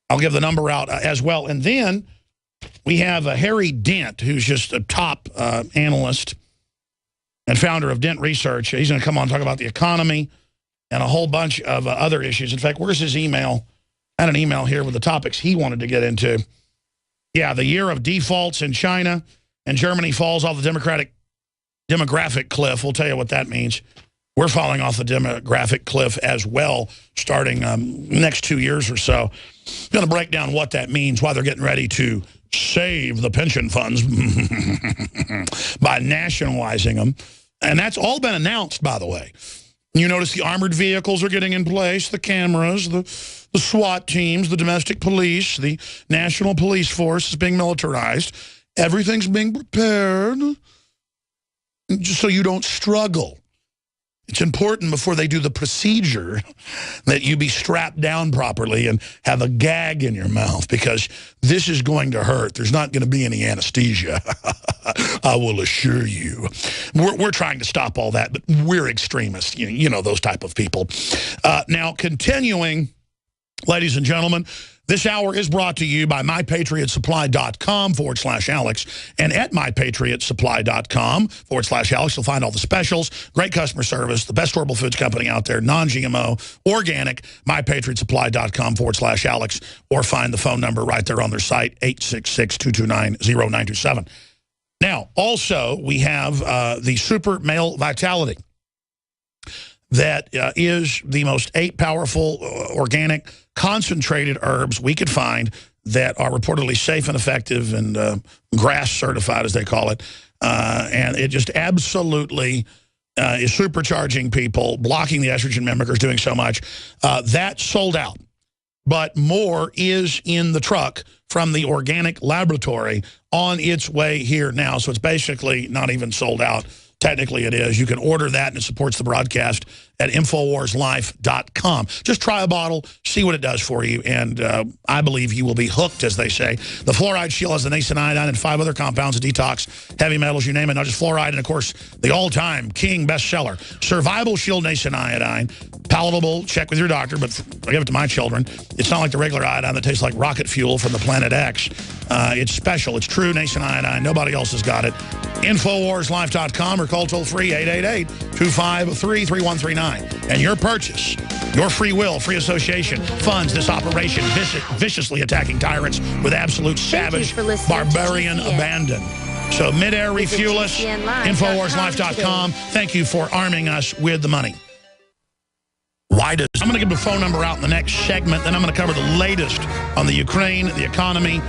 I'll give the number out as well. And then we have Harry Dent, who's just a top analyst and founder of Dent Research. He's going to come on and talk about the economy and a whole bunch of other issues. In fact, where's his email? I had an email here with the topics he wanted to get into. Yeah, the year of defaults in China, and Germany falls off the demographic cliff. We'll tell you what that means. We're falling off the demographic cliff as well, starting next 2 years or so. I'm going to break down what that means, why they're getting ready to save the pension funds by nationalizing them. And that's all been announced, by the way. You notice the armored vehicles are getting in place, the cameras, the SWAT teams, the domestic police, the National Police Force is being militarized. Everything's being prepared just so you don't struggle. It's important before they do the procedure that you be strapped down properly and have a gag in your mouth, because this is going to hurt. There's not going to be any anesthesia. I will assure you. We're trying to stop all that, but we're extremists. You know those type of people. Now, continuing, ladies and gentlemen, this hour is brought to you by mypatriotsupply.com/Alex. And at mypatriotsupply.com/Alex, you'll find all the specials, great customer service, the best storable foods company out there, non-GMO, organic, mypatriotsupply.com/Alex, or find the phone number right there on their site, 866-229-0927. Now, also, we have the Super Male Vitality. That is the most 8 powerful organic concentrated herbs we could find that are reportedly safe and effective and GRAS certified, as they call it. And it just absolutely is supercharging people, blocking the estrogen mimickers, doing so much. That sold out. But more is in the truck from the organic laboratory on its way here now. So it's basically not even sold out. Technically it is. You can order that, and it supports the broadcast at InfoWarsLife.com. Just try a bottle, see what it does for you, and I believe you will be hooked, as they say. The fluoride shield has the nascent iodine and 5 other compounds to detox heavy metals, you name it, not just fluoride. And, of course, the all-time king bestseller, Survival Shield Nascent Iodine. Palatable, check with your doctor, but I give it to my children. It's not like the regular iodine that tastes like rocket fuel from the Planet X. It's special. It's true nascent iodine. Nobody else has got it. InfoWarsLife.com or call toll-free 888-253-3139. And your purchase, your free will, free association, funds this operation viciously attacking tyrants with absolute savage, barbarian abandon. So mid-air refuel us, InfoWarsLife.com. Thank you for arming us with the money. I'm going to give the phone number out in the next segment. Then I'm going to cover the latest on the Ukraine, the economy.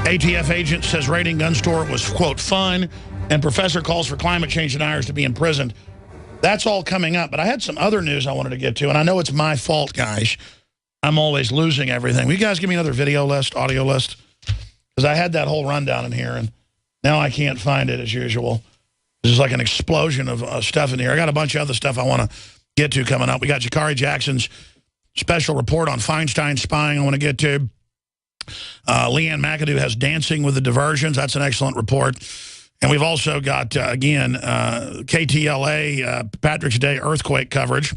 ATF agent says raiding gun store was, quote, fun. And professor calls for climate change deniers to be imprisoned. That's all coming up. But I had some other news I wanted to get to. And I know it's my fault, guys. I'm always losing everything. Will you guys give me another video list, audio list? Because I had that whole rundown in here, and now I can't find it as usual. There's like an explosion of stuff in here. I got a bunch of other stuff I want to get to coming up. We got Jakari Jackson's special report on Feinstein spying I want to get to. Leanne McAdoo has Dancing with the Diversions. That's an excellent report. And we've also got, again, KTLA, Patrick's Day earthquake coverage.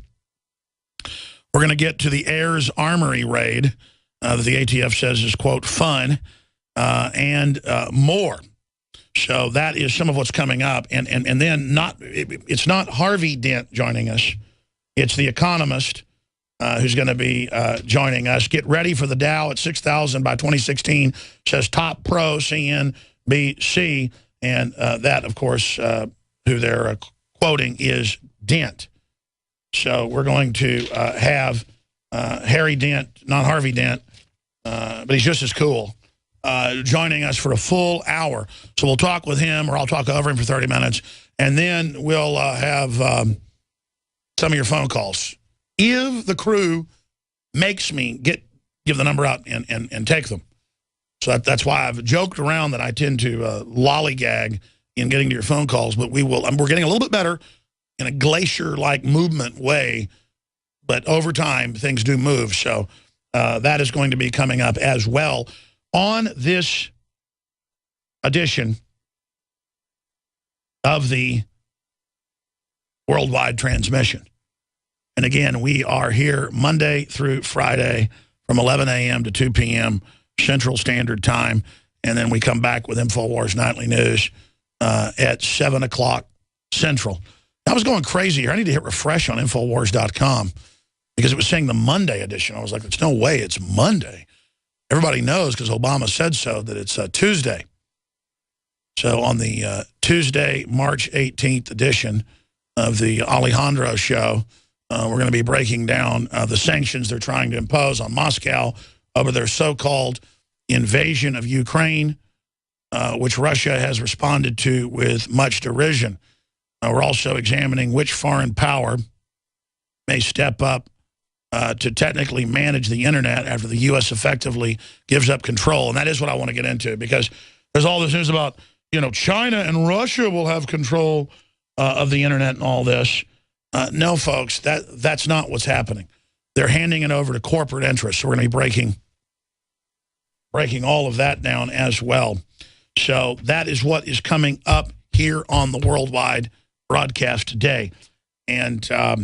We're going to get to the Ayers Armory raid that the ATF says is, quote, fun, and more. So that is some of what's coming up. And then it's not Harvey Dent joining us. It's the economist who's going to be joining us. Get ready for the Dow at 6,000 by 2016, says top pro CNBC. And that, of course, who they're quoting is Dent. So we're going to have Harry Dent, not Harvey Dent, but he's just as cool, joining us for a full hour. So we'll talk with him, or I'll talk over him for 30 minutes, and then we'll have some of your phone calls. If the crew makes me get give the number out and take them. So that's why I've joked around that I tend to lollygag in getting to your phone calls, but we're getting a little bit better in a glacier-like movement way, but over time, things do move. So that is going to be coming up as well on this edition of the worldwide transmission. And again, we are here Monday through Friday from 11 a.m. to 2 p.m. Central Standard Time. And then we come back with InfoWars Nightly News at 7 o'clock Central. I was going crazy here. I need to hit refresh on InfoWars.com because it was saying the Monday edition. I was like, there's no way it's Monday. Everybody knows because Obama said so that it's Tuesday. So on the Tuesday, March 18th edition of the Alejandro Show, we're going to be breaking down the sanctions they're trying to impose on Moscow over their so-called invasion of Ukraine, which Russia has responded to with much derision. We're also examining which foreign power may step up to technically manage the internet after the U.S. effectively gives up control. And that is what I want to get into because there's all this news about, China and Russia will have control of the internet and all this. No, folks, that's not what's happening. They're handing it over to corporate interests. So we're going to be breaking all of that down as well. So that is what is coming up here on the worldwide broadcast today. And I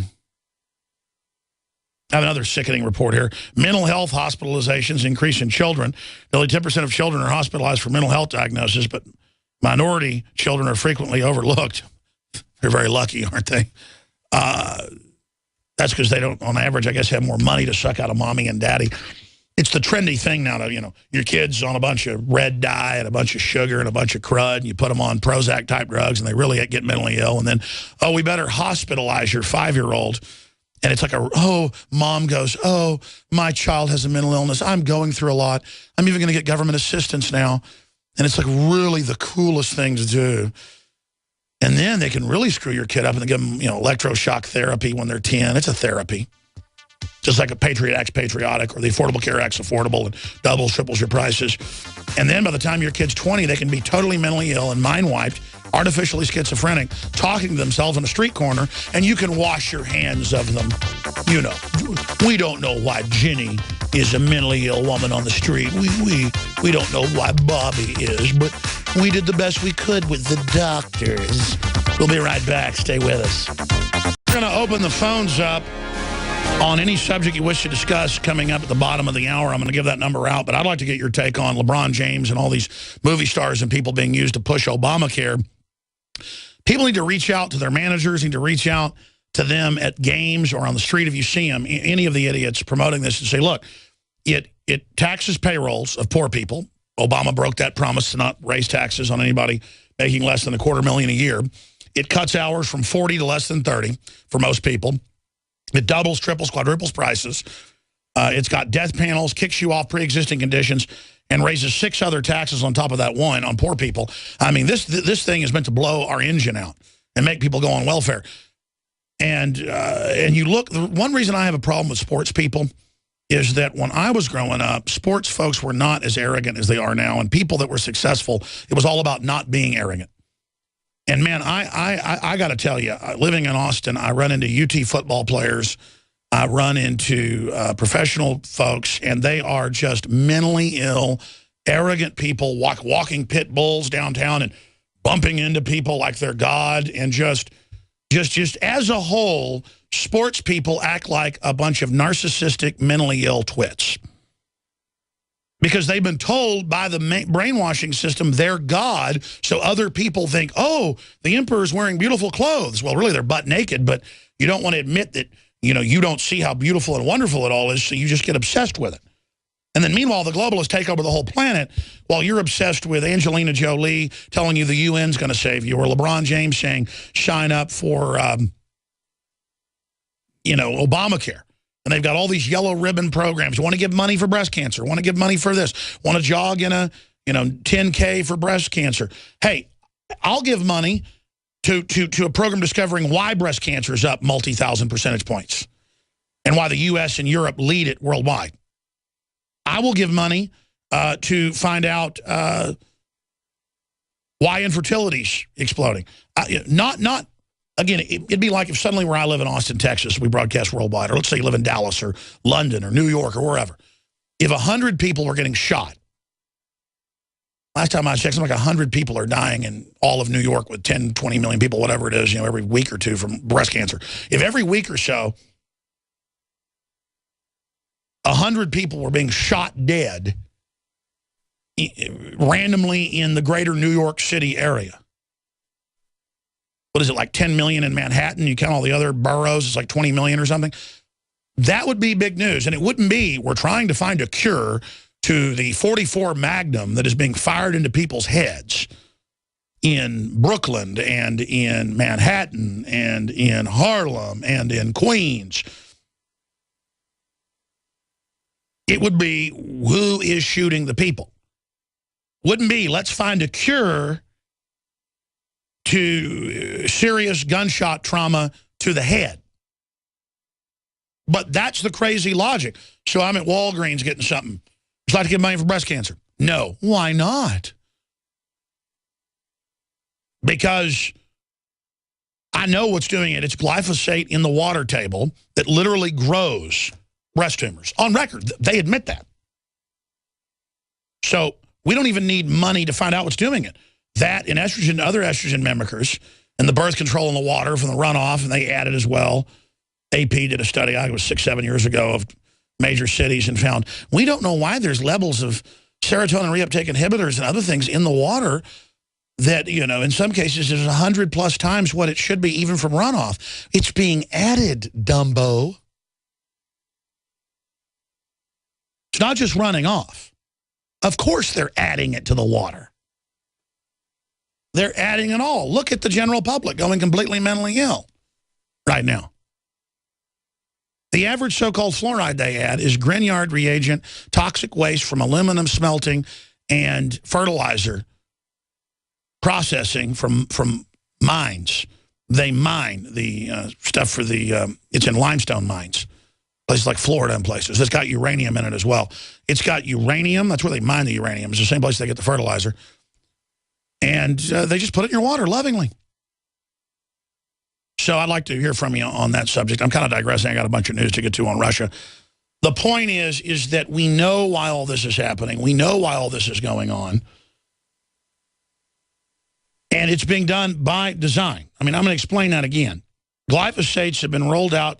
have another sickening report here. Mental health hospitalizations increase in children. Nearly 10% of children are hospitalized for mental health diagnosis, but minority children are frequently overlooked. They're very lucky, aren't they? That's because they don't, on average, I guess, have more money to suck out of mommy and daddy. It's the trendy thing now to, your kid's on a bunch of red dye and a bunch of sugar and a bunch of crud, and you put them on Prozac-type drugs, and they really get mentally ill. And then, oh, we better hospitalize your 5-year-old. And it's like mom goes, oh, my child has a mental illness. I'm going through a lot. I'm even going to get government assistance now. And it's like really the coolest thing to do. And then they can really screw your kid up and give them, electroshock therapy when they're 10. It's a therapy. Just like a Patriot Act's patriotic or the Affordable Care Act's affordable and doubles, triples your prices. And then by the time your kid's 20, they can be totally mentally ill and mind-wiped, artificially schizophrenic, talking to themselves on a street corner, and you can wash your hands of them. We don't know why Jenny is a mentally ill woman on the street. We don't know why Bobby is, but we did the best we could with the doctors. We'll be right back. Stay with us. We're going to open the phones up on any subject you wish to discuss coming up at the bottom of the hour. I'm going to give that number out, but I'd like to get your take on LeBron James and all these movie stars and people being used to push Obamacare. People need to reach out to their managers, need to reach out to them at games or on the street if you see them, any of the idiots promoting this, and say, look, it taxes payrolls of poor people. Obama broke that promise to not raise taxes on anybody making less than $250,000 a year. It cuts hours from 40 to less than 30 for most people. It doubles, triples, quadruples prices. It's got death panels, kicks you off pre-existing conditions, and raises 6 other taxes on top of that one on poor people. I mean, this thing is meant to blow our engine out and make people go on welfare. And you look, one reason I have a problem with sports people is that when I was growing up, sports folks were not as arrogant as they are now, and people that were successful, it was all about not being arrogant. And, man, I got to tell you, living in Austin, I run into UT football players. I run into professional folks, and they are just mentally ill, arrogant people walking pit bulls downtown and bumping into people like they're God. And just as a whole, sports people act like a bunch of narcissistic, mentally ill twits. Because they've been told by the brainwashing system they're God, so other people think, oh, the emperor's wearing beautiful clothes. Well, really, they're butt naked, but you don't want to admit that, you don't see how beautiful and wonderful it all is, so you just get obsessed with it. And then, meanwhile, the globalists take over the whole planet while you're obsessed with Angelina Jolie telling you the UN's going to save you, or LeBron James saying, sign up for, Obamacare. And they've got all these yellow ribbon programs. Want to give money for breast cancer. Want to give money for this. Want to jog in a, 10K for breast cancer. Hey, I'll give money to a program discovering why breast cancer is up multi-thousand percentage points and why the U.S. and Europe lead it worldwide. I will give money to find out why infertility's exploding. Again, it'd be like if suddenly where I live in Austin, Texas, we broadcast worldwide, or let's say you live in Dallas or London or New York or wherever. If 100 people were getting shot, last time I checked, something like 100 people are dying in all of New York with 10, 20 million people, whatever it is, every week or two from breast cancer. If every week or so, 100 people were being shot dead randomly in the greater New York City area. What is it, like 10 million in Manhattan? You count all the other boroughs, it's like 20 million or something. That would be big news. And it wouldn't be, we're trying to find a cure to the 44 Magnum that is being fired into people's heads in Brooklyn and in Manhattan and in Harlem and in Queens. It would be, who is shooting the people? Wouldn't be, let's find a cure to serious gunshot trauma to the head. But that's the crazy logic. So I'm at Walgreens getting something. Would you like to give money for breast cancer? No. Why not? Because I know what's doing it. It's glyphosate in the water table that literally grows breast tumors. On record, they admit that. So we don't even need money to find out what's doing it. That and estrogen and other estrogen mimickers and the birth control in the water from the runoff, and they added as well. AP did a study, I think it was 6, 7 years ago, of major cities and found we don't know why there's levels of serotonin reuptake inhibitors and other things in the water that, in some cases is 100+ times what it should be even from runoff. It's being added, Dumbo. It's not just running off. Of course they're adding it to the water. They're adding it all. Look at the general public going completely mentally ill right now. The average so-called fluoride they add is Grignard reagent, toxic waste from aluminum smelting, and fertilizer processing from mines. They mine the stuff for the, it's in limestone mines. Places like Florida and places. It's got uranium in it as well. It's got uranium. That's where they mine the uranium. It's the same place they get the fertilizer. And they just put it in your water lovingly. So I'd like to hear from you on that subject. I'm kind of digressing. I got a bunch of news to get to on Russia. The point is that we know why all this is happening. We know why all this is going on. And it's being done by design. I mean, I'm going to explain that again. Glyphosates have been rolled out,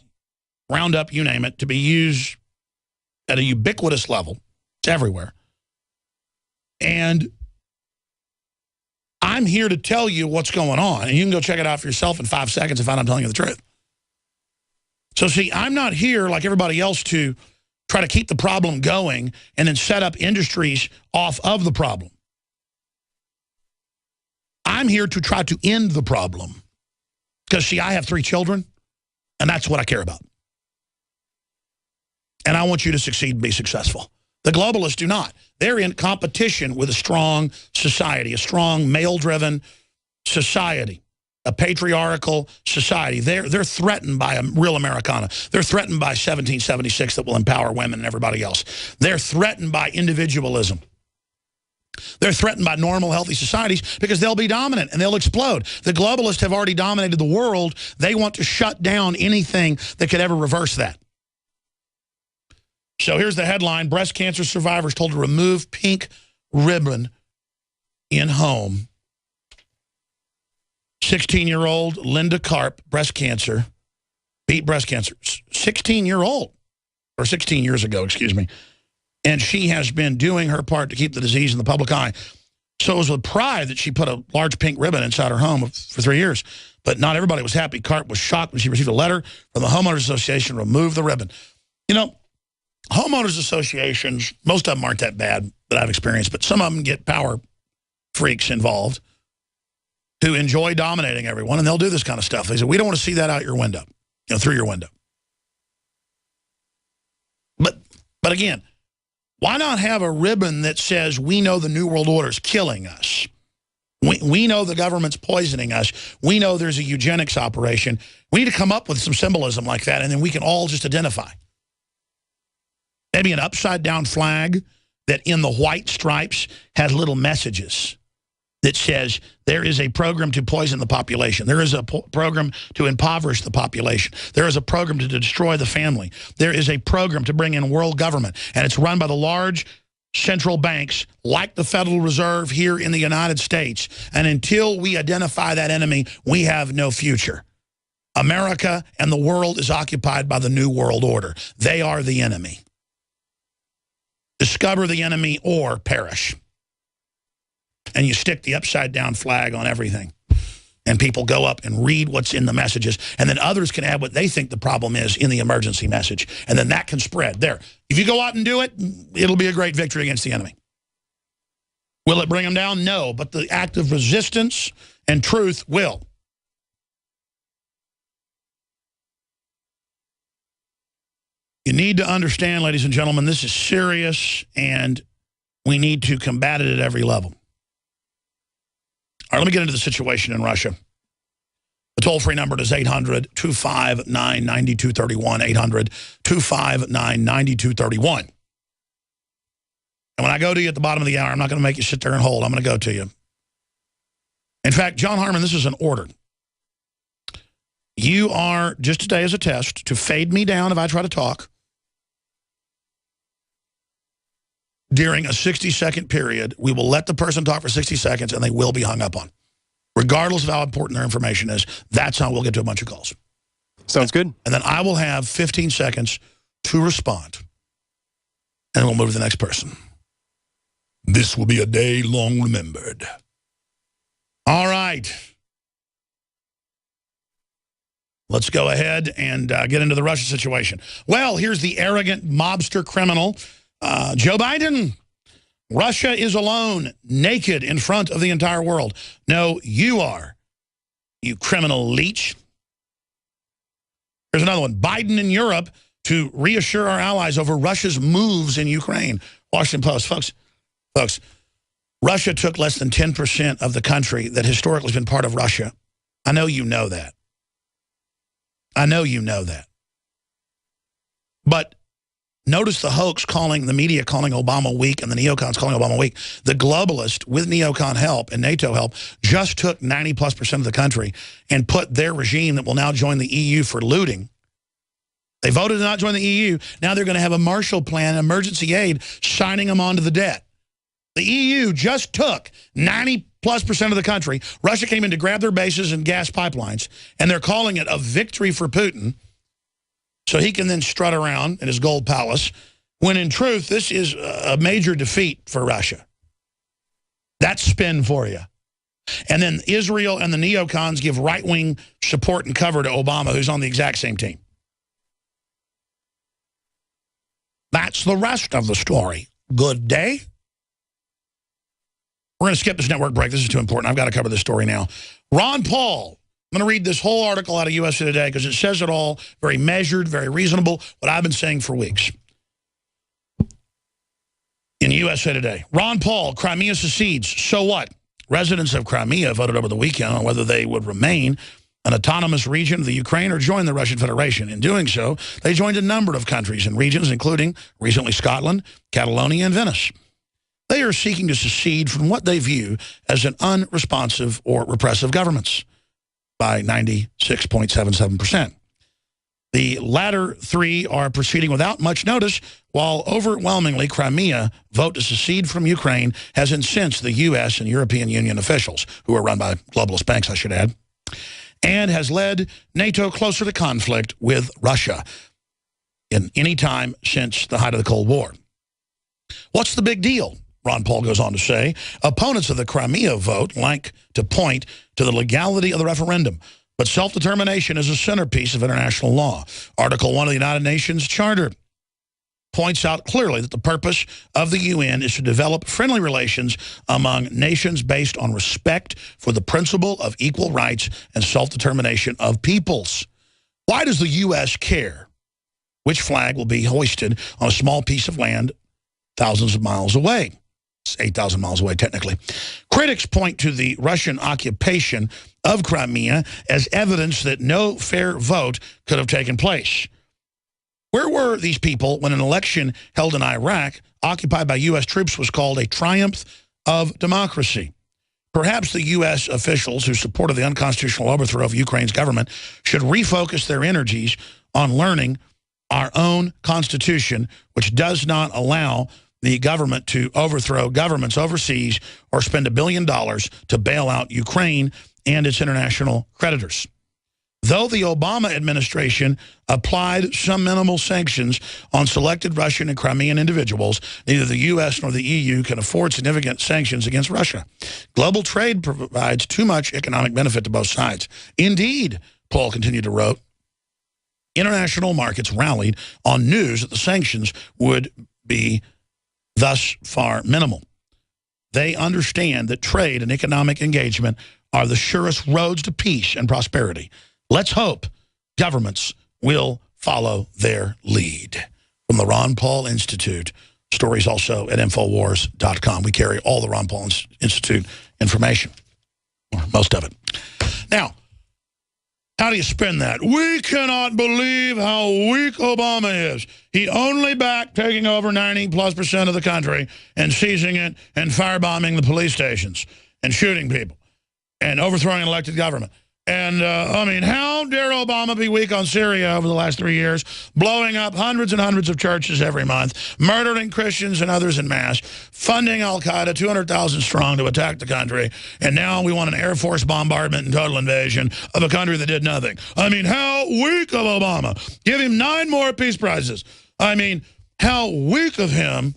Roundup, you name it, to be used at a ubiquitous level. It's everywhere. And I'm here to tell you what's going on, and you can go check it out for yourself in 5 seconds if I'm not telling you the truth. So see, I'm not here like everybody else to try to keep the problem going and then set up industries off of the problem. I'm here to try to end the problem. Because, see, I have 3 children, and that's what I care about. And I want you to succeed and be successful. The globalists do not. They're in competition with a strong society, a strong male-driven society, a patriarchal society. They're threatened by a real Americana. They're threatened by 1776 that will empower women and everybody else. They're threatened by individualism. They're threatened by normal, healthy societies because they'll be dominant and they'll explode. The globalists have already dominated the world. They want to shut down anything that could ever reverse that. So here's the headline. Breast cancer survivors told to remove pink ribbon in home. 16-year-old Linda Karp, breast cancer, beat breast cancer. 16-year-old, or 16 years ago, excuse me. And she has been doing her part to keep the disease in the public eye. So it was with pride that she put a large pink ribbon inside her home for 3 years. But not everybody was happy. Karp was shocked when she received a letter from the Homeowners Association to remove the ribbon. Homeowners associations, most of them aren't that bad that I've experienced, but some of them get power freaks involved who enjoy dominating everyone, and they'll do this kind of stuff. They say, we don't want to see that out your window, through your window. But again, why not have a ribbon that says, we know the New World Order is killing us. We know the government's poisoning us. We know there's a eugenics operation. We need to come up with some symbolism like that, and then we can all just identify. Maybe an upside-down flag that in the white stripes has little messages that says there is a program to poison the population. There is a program to impoverish the population. There is a program to destroy the family. There is a program to bring in world government, and it's run by the large central banks like the Federal Reserve here in the United States. And until we identify that enemy, we have no future. America and the world is occupied by the New World Order. They are the enemy. Discover the enemy or perish. And you stick the upside-down flag on everything. And people go up and read what's in the messages. And then others can add what they think the problem is in the emergency message. And then that can spread. There. If you go out and do it, it'll be a great victory against the enemy. Will it bring them down? No. But the act of resistance and truth will. You need to understand, ladies and gentlemen, this is serious, and we need to combat it at every level. All right, let me get into the situation in Russia. The toll-free number is 800-259-9231, 800-259-9231. And when I go to you at the bottom of the hour, I'm not going to make you sit there and hold. I'm going to go to you. In fact, John Harmon, this is an order. You are, just today as a test, to fade me down if I try to talk during a 60-second period. We will let the person talk for 60 seconds, and they will be hung up on. Regardless of how important their information is, that's how we'll get to a bunch of calls. Sounds good. And then I will have 15 seconds to respond. And we'll move to the next person. This will be a day long remembered. All right. Let's go ahead and get into the Russia situation. Well, here's the arrogant mobster criminal, Joe Biden. Russia is alone, naked in front of the entire world. No, you are, you criminal leech. Here's another one. Biden in Europe to reassure our allies over Russia's moves in Ukraine. Washington Post. Folks, Russia took less than 10% of the country that historically has been part of Russia. I know you know that. I know you know that. But notice the hoax calling, the media calling Obama weak and the neocons calling Obama weak. The globalists, with neocon help and NATO help, just took 90+% of the country and put their regime that will now join the EU for looting. They voted to not join the EU. Now they're going to have a Marshall Plan, emergency aid, signing them onto the debt. The EU just took 90+% of the country. Russia came in to grab their bases and gas pipelines, and they're calling it a victory for Putin, so he can then strut around in his gold palace, when in truth, this is a major defeat for Russia. That's spin for you. And then Israel and the neocons give right-wing support and cover to Obama, who's on the exact same team. That's the rest of the story. Good day. We're going to skip this network break. This is too important. I've got to cover this story now. Ron Paul. I'm going to read this whole article out of USA Today because it says it all, very measured, very reasonable, what I've been saying for weeks. In USA Today, Ron Paul, Crimea secedes. So what? Residents of Crimea voted over the weekend on whether they would remain an autonomous region of the Ukraine or join the Russian Federation. In doing so, they joined a number of countries and regions, including recently Scotland, Catalonia, and Venice. They are seeking to secede from what they view as an unresponsive or repressive governments by 96.77%. The latter three are proceeding without much notice, while overwhelmingly Crimea vote to secede from Ukraine has incensed the U.S. and European Union officials, who are run by globalist banks, I should add, and has led NATO closer to conflict with Russia in any time since the height of the Cold War. What's the big deal? Ron Paul goes on to say, opponents of the Crimea vote like to point to the legality of the referendum, but self-determination is a centerpiece of international law. Article 1 of the United Nations Charter points out clearly that the purpose of the UN is to develop friendly relations among nations based on respect for the principle of equal rights and self-determination of peoples. Why does the U.S. care which flag will be hoisted on a small piece of land thousands of miles away? 8,000 miles away, technically. Critics point to the Russian occupation of Crimea as evidence that no fair vote could have taken place. Where were these people when an election held in Iraq, occupied by U.S. troops, was called a triumph of democracy? Perhaps the U.S. officials who supported the unconstitutional overthrow of Ukraine's government should refocus their energies on learning our own constitution, which does not allow the government to overthrow governments overseas or spend $1 billion to bail out Ukraine and its international creditors. Though the Obama administration applied some minimal sanctions on selected Russian and Crimean individuals, neither the U.S. nor the EU can afford significant sanctions against Russia. Global trade provides too much economic benefit to both sides. Indeed, Paul continued to write, international markets rallied on news that the sanctions would be thus far minimal. They understand that trade and economic engagement are the surest roads to peace and prosperity. Let's hope governments will follow their lead. From the Ron Paul Institute, stories also at Infowars.com. We carry all the Ron Paul Institute information, or most of it. Now, how do you spin that? We cannot believe how weak Obama is. He only backed taking over 90+% of the country and seizing it and firebombing the police stations and shooting people and overthrowing an elected government. And, I mean, how dare Obama be weak on Syria over the last 3 years, blowing up hundreds and hundreds of churches every month, murdering Christians and others en masse, funding al-Qaeda 200,000 strong to attack the country, and now we want an Air Force bombardment and total invasion of a country that did nothing. I mean, how weak of Obama. Give him 9 more peace prizes. I mean, how weak of him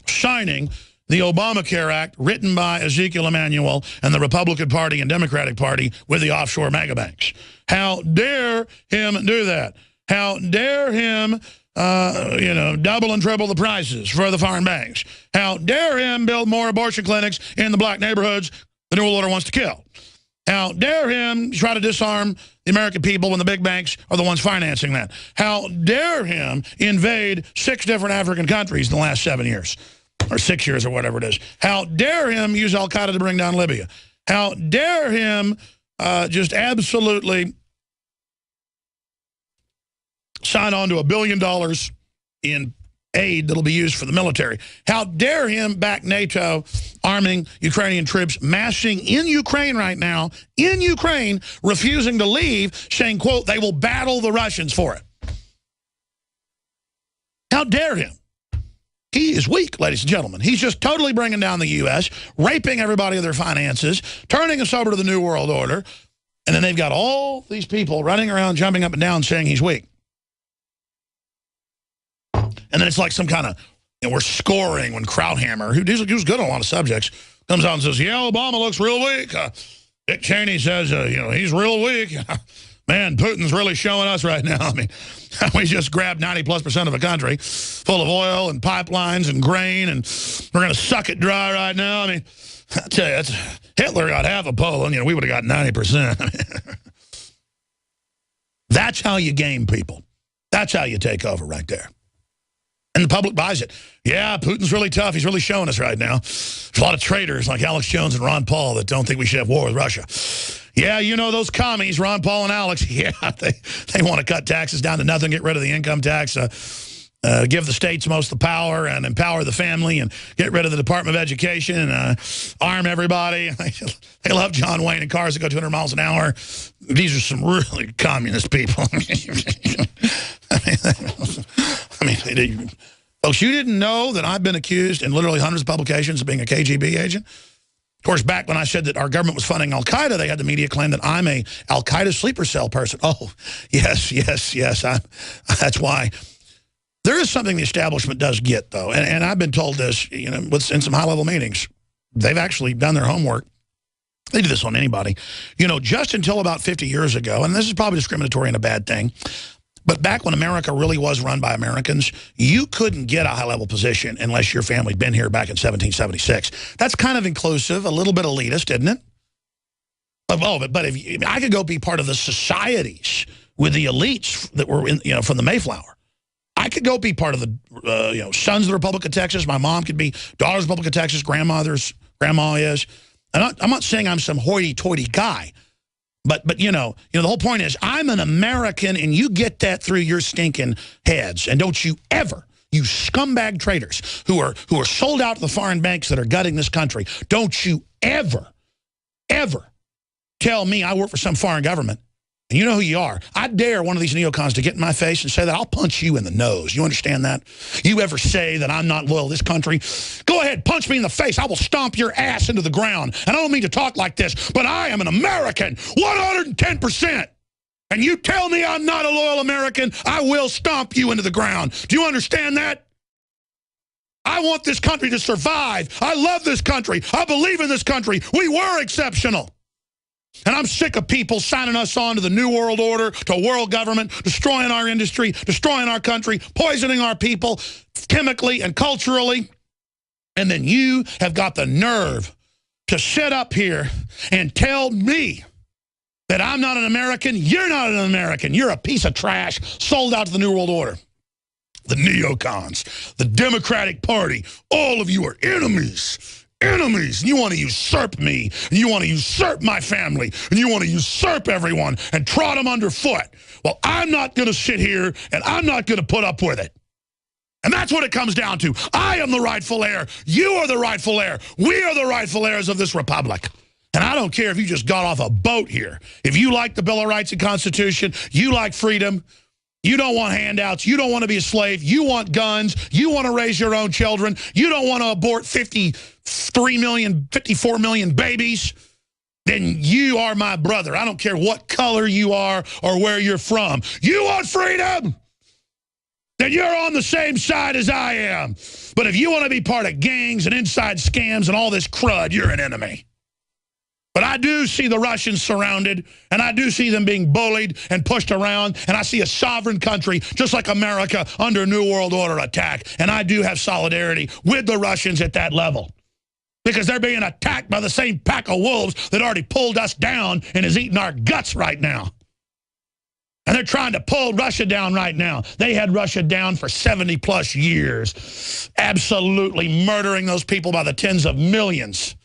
signing the Obamacare Act, written by Ezekiel Emanuel and the Republican Party and Democratic Party with the offshore megabanks. How dare him do that? How dare him, double and triple the prices for the foreign banks? How dare him build more abortion clinics in the black neighborhoods the New World Order wants to kill? How dare him try to disarm the American people when the big banks are the ones financing that? How dare him invade 6 different African countries in the last 7 years? Or 6 years or whatever it is. How dare him use al-Qaeda to bring down Libya? How dare him just absolutely sign on to $1 billion in aid that'll be used for the military? How dare him back NATO, arming Ukrainian troops, massing in Ukraine right now, in Ukraine, refusing to leave, saying, quote, they will battle the Russians for it. How dare him? He is weak, ladies and gentlemen. He's just totally bringing down the U.S., raping everybody of their finances, turning us over to the New World Order, and then they've got all these people running around, jumping up and down, saying he's weak. And then it's like some kind of, we're scoring when Krauthammer, who's good on a lot of subjects, comes out and says, yeah, Obama looks real weak. Dick Cheney says, he's real weak. Man, Putin's really showing us right now. I mean, we just grabbed 90+% of a country full of oil and pipelines and grain, and we're going to suck it dry right now. I mean, I tell you, Hitler got half of Poland. We would have got 90%. That's how you game people. That's how you take over right there. And the public buys it. Yeah, Putin's really tough. He's really showing us right now. There's a lot of traitors like Alex Jones and Ron Paul that don't think we should have war with Russia. Yeah, those commies, Ron Paul and Alex, yeah, they want to cut taxes down to nothing, get rid of the income tax, give the states most of the power and empower the family and get rid of the Department of Education and arm everybody. They love John Wayne and cars that go 200 miles an hour. These are some really communist people. Folks, you didn't know that I've been accused in literally hundreds of publications of being a KGB agent? Of course, back when I said that our government was funding al-Qaeda, they had the media claim that I'm a al-Qaeda sleeper cell person. Oh, yes, that's why. There is something the establishment does get, though, and I've been told this, in some high-level meetings. They've actually done their homework. They do this on anybody. Just until about 50 years ago, and this is probably discriminatory and a bad thing, but back when America really was run by Americans, you couldn't get a high-level position unless your family had been here back in 1776. That's kind of inclusive, a little bit elitist, isn't it? But if I could go be part of the societies with the elites that were in, from the Mayflower. I could go be part of the, Sons of the Republic of Texas. My mom could be Daughters of the Republic of Texas. Grandma is. I'm not saying I'm some hoity-toity guy. But you know, the whole point is I'm an American, and you get that through your stinking heads. And don't you ever, you scumbag traitors who are sold out to the foreign banks that are gutting this country, don't you ever tell me I work for some foreign government. And you know who you are. I dare one of these neocons to get in my face and say that I'll punch you in the nose. You understand that? You ever say that I'm not loyal to this country? Go ahead, punch me in the face. I will stomp your ass into the ground. And I don't mean to talk like this, but I am an American, 110%. And you tell me I'm not a loyal American, I will stomp you into the ground. Do you understand that? I want this country to survive. I love this country. I believe in this country. We were exceptional. And I'm sick of people signing us on to the New World Order, to world government, destroying our industry, destroying our country, poisoning our people chemically and culturally. And then you have got the nerve to sit up here and tell me that I'm not an American. You're not an American. You're a piece of trash sold out to the New World Order. The neocons, the Democratic Party, all of you are enemies. Enemies, and you want to usurp me, and you want to usurp my family, and you want to usurp everyone and trot them underfoot. Well, I'm not going to sit here, and I'm not going to put up with it. And that's what it comes down to. I am the rightful heir. You are the rightful heir. We are the rightful heirs of this republic. And I don't care if you just got off a boat here. If you like the Bill of Rights and Constitution, you like freedom, you don't want handouts, you don't want to be a slave, you want guns, you want to raise your own children, you don't want to abort 53 million, 54 million babies, then you are my brother. I don't care what color you are or where you're from. You want freedom? Then you're on the same side as I am. But if you want to be part of gangs and inside scams and all this crud, you're an enemy. But I do see the Russians surrounded, and I do see them being bullied and pushed around, and I see a sovereign country, just like America, under New World Order attack. And I do have solidarity with the Russians at that level, because they're being attacked by the same pack of wolves that already pulled us down and is eating our guts right now. And they're trying to pull Russia down right now. They had Russia down for 70-plus years, absolutely murdering those people by the tens of millions.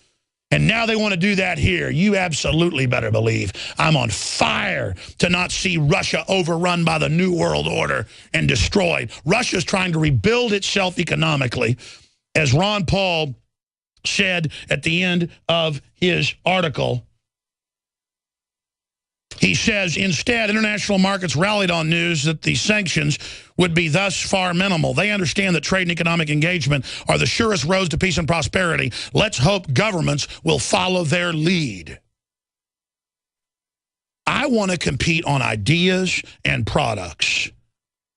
And now they want to do that here. You absolutely better believe I'm on fire to not see Russia overrun by the New World Order and destroyed. Russia's trying to rebuild itself economically. As Ron Paul said at the end of his article, he says, instead, international markets rallied on news that the sanctions would be thus far minimal. They understand that trade and economic engagement are the surest roads to peace and prosperity. Let's hope governments will follow their lead. I want to compete on ideas and products.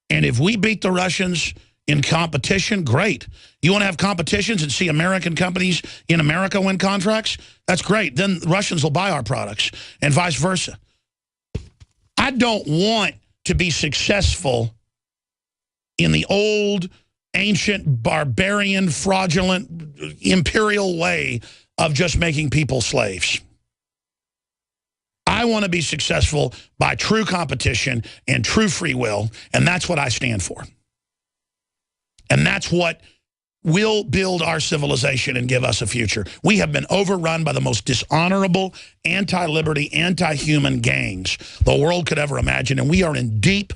And if we beat the Russians in competition, great. You want to have competitions and see American companies in America win contracts? That's great. Then Russians will buy our products and vice versa. I don't want to be successful in the old, ancient, barbarian, fraudulent, imperial way of just making people slaves. I want to be successful by true competition and true free will, and that's what I stand for. And that's what will build our civilization and give us a future. We have been overrun by the most dishonorable, anti-liberty, anti-human gangs the world could ever imagine, and we are in deep,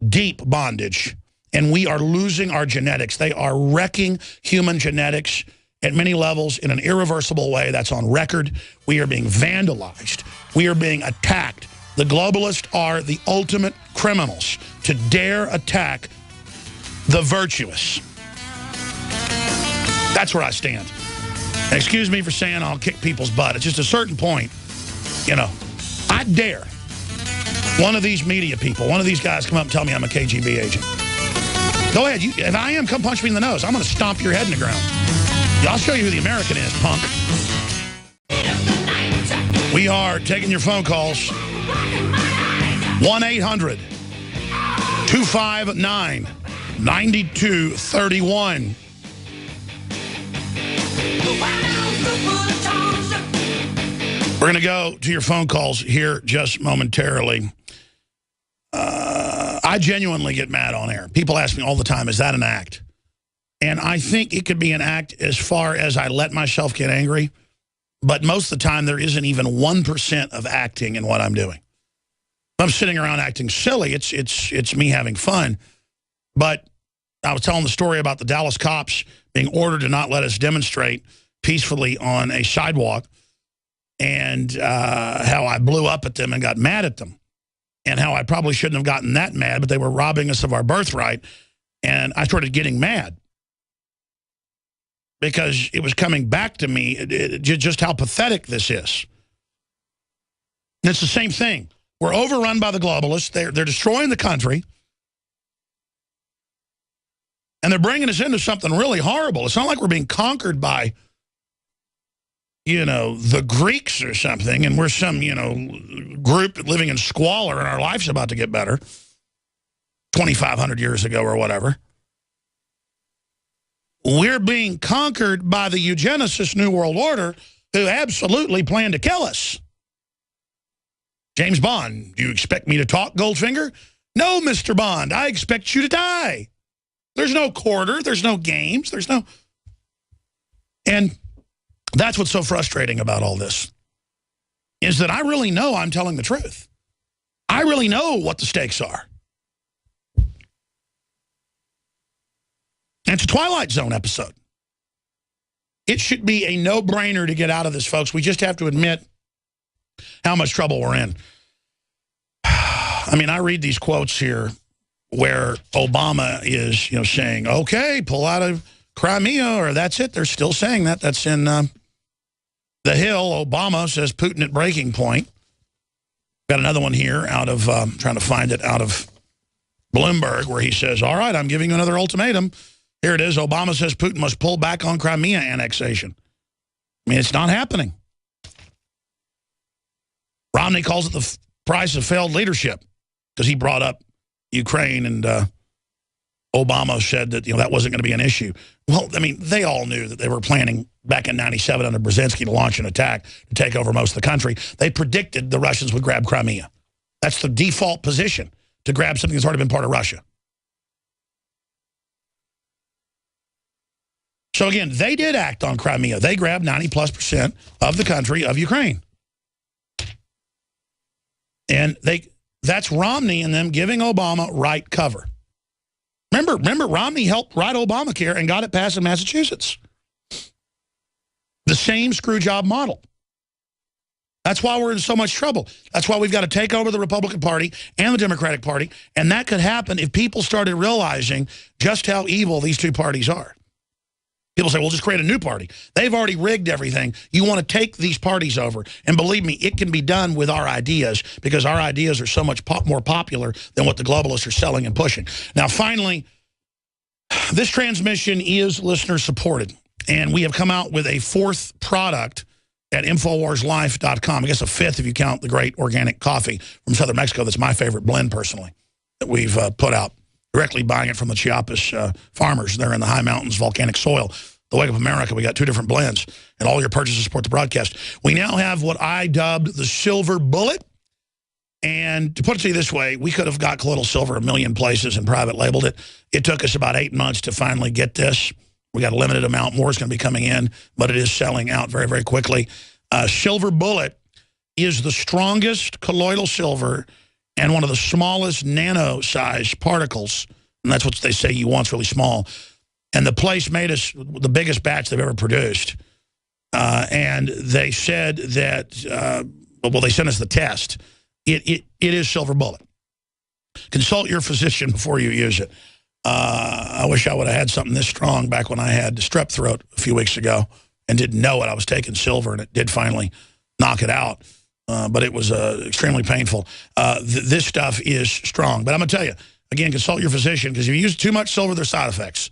deep bondage, and we are losing our genetics. They are wrecking human genetics at many levels in an irreversible way. That's on record. We are being vandalized. We are being attacked. The globalists are the ultimate criminals to dare attack the virtuous. That's where I stand. And excuse me for saying I'll kick people's butt. It's just a certain point, you know, I dare one of these media people, one of these guys come up and tell me I'm a KGB agent. Go ahead. If I am, come punch me in the nose. I'm going to stomp your head in the ground. I'll show you who the American is, punk. We are taking your phone calls. 1-800-259-9231. We're going to go to your phone calls here just momentarily. I genuinely get mad on air. People ask me all the time, is that an act? And I think it could be an act as far as I let myself get angry. But most of the time, there isn't even 1% of acting in what I'm doing. If I'm sitting around acting silly, it's me having fun. But I was telling the story about the Dallas cops being ordered to not let us demonstrate peacefully on a sidewalk, and how I blew up at them and got mad at them, and how I probably shouldn't have gotten that mad, but they were robbing us of our birthright, and I started getting mad because it was coming back to me just how pathetic this is. And it's the same thing. We're overrun by the globalists. They're destroying the country. And they're bringing us into something really horrible. It's not like we're being conquered by, you know, the Greeks or something, and we're some, you know, group living in squalor and our life's about to get better 2,500 years ago or whatever. We're being conquered by the eugenicist New World Order, who absolutely plan to kill us. James Bond, do you expect me to talk, Goldfinger? No, Mr. Bond, I expect you to die. There's no quarter, there's no games, there's no... And that's what's so frustrating about all this, is that I really know I'm telling the truth. I really know what the stakes are. And it's a Twilight Zone episode. It should be a no-brainer to get out of this, folks. We just have to admit how much trouble we're in. I mean, I read these quotes here where Obama is, you know, saying, okay, pull out of Crimea, or that's it. They're still saying that. That's in The Hill. Obama says Putin at breaking point. Got another one here out of, trying to find it, out of Bloomberg, where he says, all right, I'm giving you another ultimatum. Here it is. Obama says Putin must pull back on Crimea annexation. I mean, it's not happening. Romney calls it the price of failed leadership because he brought up Ukraine, and Obama said that, you know, that wasn't going to be an issue. Well, I mean, they all knew that they were planning back in '97 under Brzezinski to launch an attack to take over most of the country. They predicted the Russians would grab Crimea. That's the default position, to grab something that's already been part of Russia. So again, they did act on Crimea. They grabbed 90+% of the country of Ukraine. And that's Romney and them giving Obama right cover. Remember, Romney helped write Obamacare and got it passed in Massachusetts. The same screw job model. That's why we're in so much trouble. That's why we've got to take over the Republican Party and the Democratic Party. And that could happen if people started realizing just how evil these two parties are. People say, well, just create a new party. They've already rigged everything. You want to take these parties over. And believe me, it can be done with our ideas, because our ideas are so much more popular than what the globalists are selling and pushing. Now, finally, this transmission is listener-supported. And we have come out with a fourth product at InfoWarsLife.com. I guess a fifth if you count the great organic coffee from southern Mexico. That's my favorite blend, personally, that we've put out. Directly buying it from the Chiapas farmers. They're in the high mountains, volcanic soil. The Wake Up America, we got 2 different blends, and all your purchases support the broadcast. We now have what I dubbed the Silver Bullet. And to put it to you this way, we could have got colloidal silver a million places and private labeled it. It took us about 8 months to finally get this. We got a limited amount. More is going to be coming in, but it is selling out very, very quickly. Silver Bullet is the strongest colloidal silver and one of the smallest nano-sized particles, and that's what they say you want's really small. And the place made us the biggest batch they've ever produced. And they said that, well, they sent us the test. It is Silver Bullet. Consult your physician before you use it. I wish I would have had something this strong back when I had strep throat a few weeks ago and didn't know it. I was taking silver, and it did finally knock it out. But it was extremely painful. This stuff is strong. But I'm going to tell you, again, consult your physician, because if you use too much silver, there's side effects.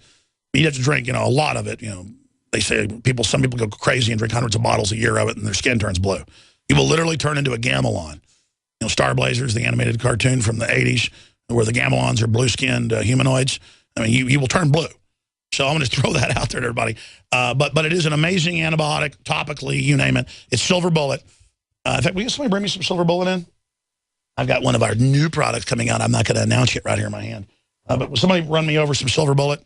You'd have to drink, you know, a lot of it. You know, they say some people go crazy and drink hundreds of bottles a year of it, and their skin turns blue. You will literally turn into a gamelon. You know, Star Blazers, the animated cartoon from the 80s, where the gamelons are blue-skinned humanoids. I mean, you will turn blue. So I'm going to throw that out there to everybody. But it is an amazing antibiotic, topically, you name it. It's Silver Bullet. In fact, will somebody bring me some Silver Bullet in? I've got one of our new products coming out. I'm not going to announce it right here in my hand. But will somebody run me over some Silver Bullet?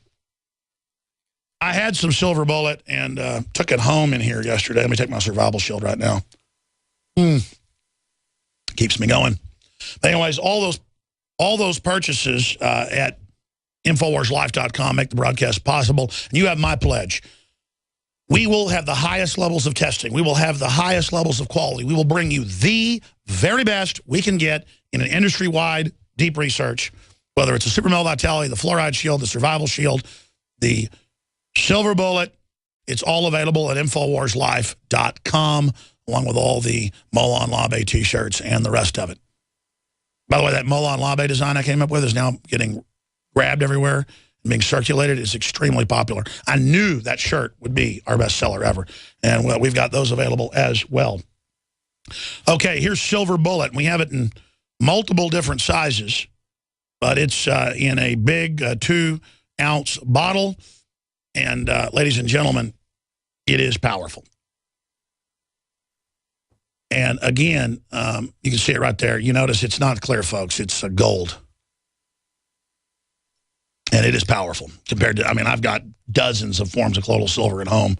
I had some silver bullet and took it home in here yesterday. Let me take my survival shield right now. Keeps me going. But anyways, all those purchases at InfoWarsLife.com make the broadcast possible. And you have my pledge. We will have the highest levels of testing. We will have the highest levels of quality. We will bring you the very best we can get in an industry-wide deep research, whether it's a super male vitality, the fluoride shield, the survival shield, the silver bullet. It's all available at InfoWarsLife.com, along with all the Molon Labe T-shirts and the rest of it. By the way, that Molon Labe design I came up with is now getting grabbed everywhere and being circulated. It's extremely popular. I knew that shirt would be our best seller ever. And well, we've got those available as well. Okay, here's Silver Bullet. We have it in multiple different sizes, but it's in a big 2-ounce bottle. And ladies and gentlemen, it is powerful. And again, you can see it right there. You notice it's not clear, folks. It's gold. And it is powerful compared to, I mean, I've got dozens of forms of colloidal silver at home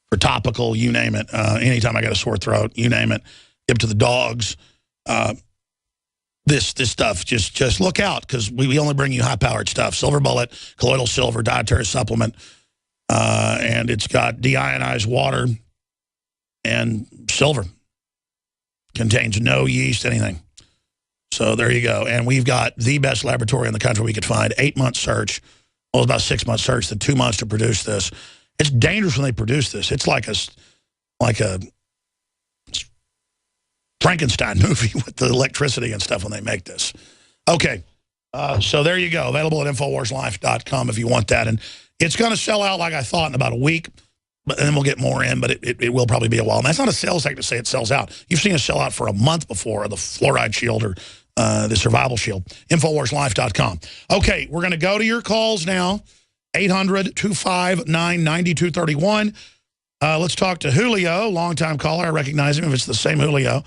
for topical, you name it. Anytime I got a sore throat, you name it. Give to the dogs. This stuff, just look out, because we only bring you high-powered stuff. Silver Bullet, colloidal silver, dietary supplement. And it's got deionized water and silver. Contains no yeast, anything. So there you go. And we've got the best laboratory in the country we could find. 8-month search. Well, it was about 6-month search, then 2 months to produce this. It's dangerous when they produce this. It's like a Frankenstein movie with the electricity and stuff when they make this. Okay. So there you go. Available at InfoWarsLife.com if you want that. And it's going to sell out like I thought in about a week. But then we'll get more in, but it will probably be a while. And that's not a sales tactic to say it sells out. You've seen us sell out for a month before, the fluoride shield or the survival shield. InfoWarsLife.com. Okay, we're going to go to your calls now. 800-259-9231. Let's talk to Julio, longtime caller. I recognize him if it's the same Julio.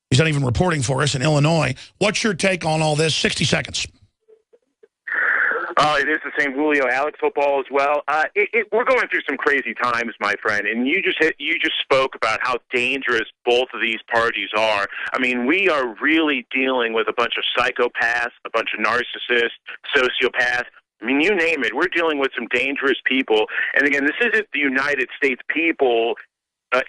He's not even reporting for us in Illinois. What's your take on all this? 60 seconds. It is the same Julio. Alex football as well. We're going through some crazy times, my friend, and you just spoke about how dangerous both of these parties are. I mean, we are really dealing with a bunch of psychopaths, a bunch of narcissists, sociopaths. I mean, you name it. We're dealing with some dangerous people. And again, this isn't the United States people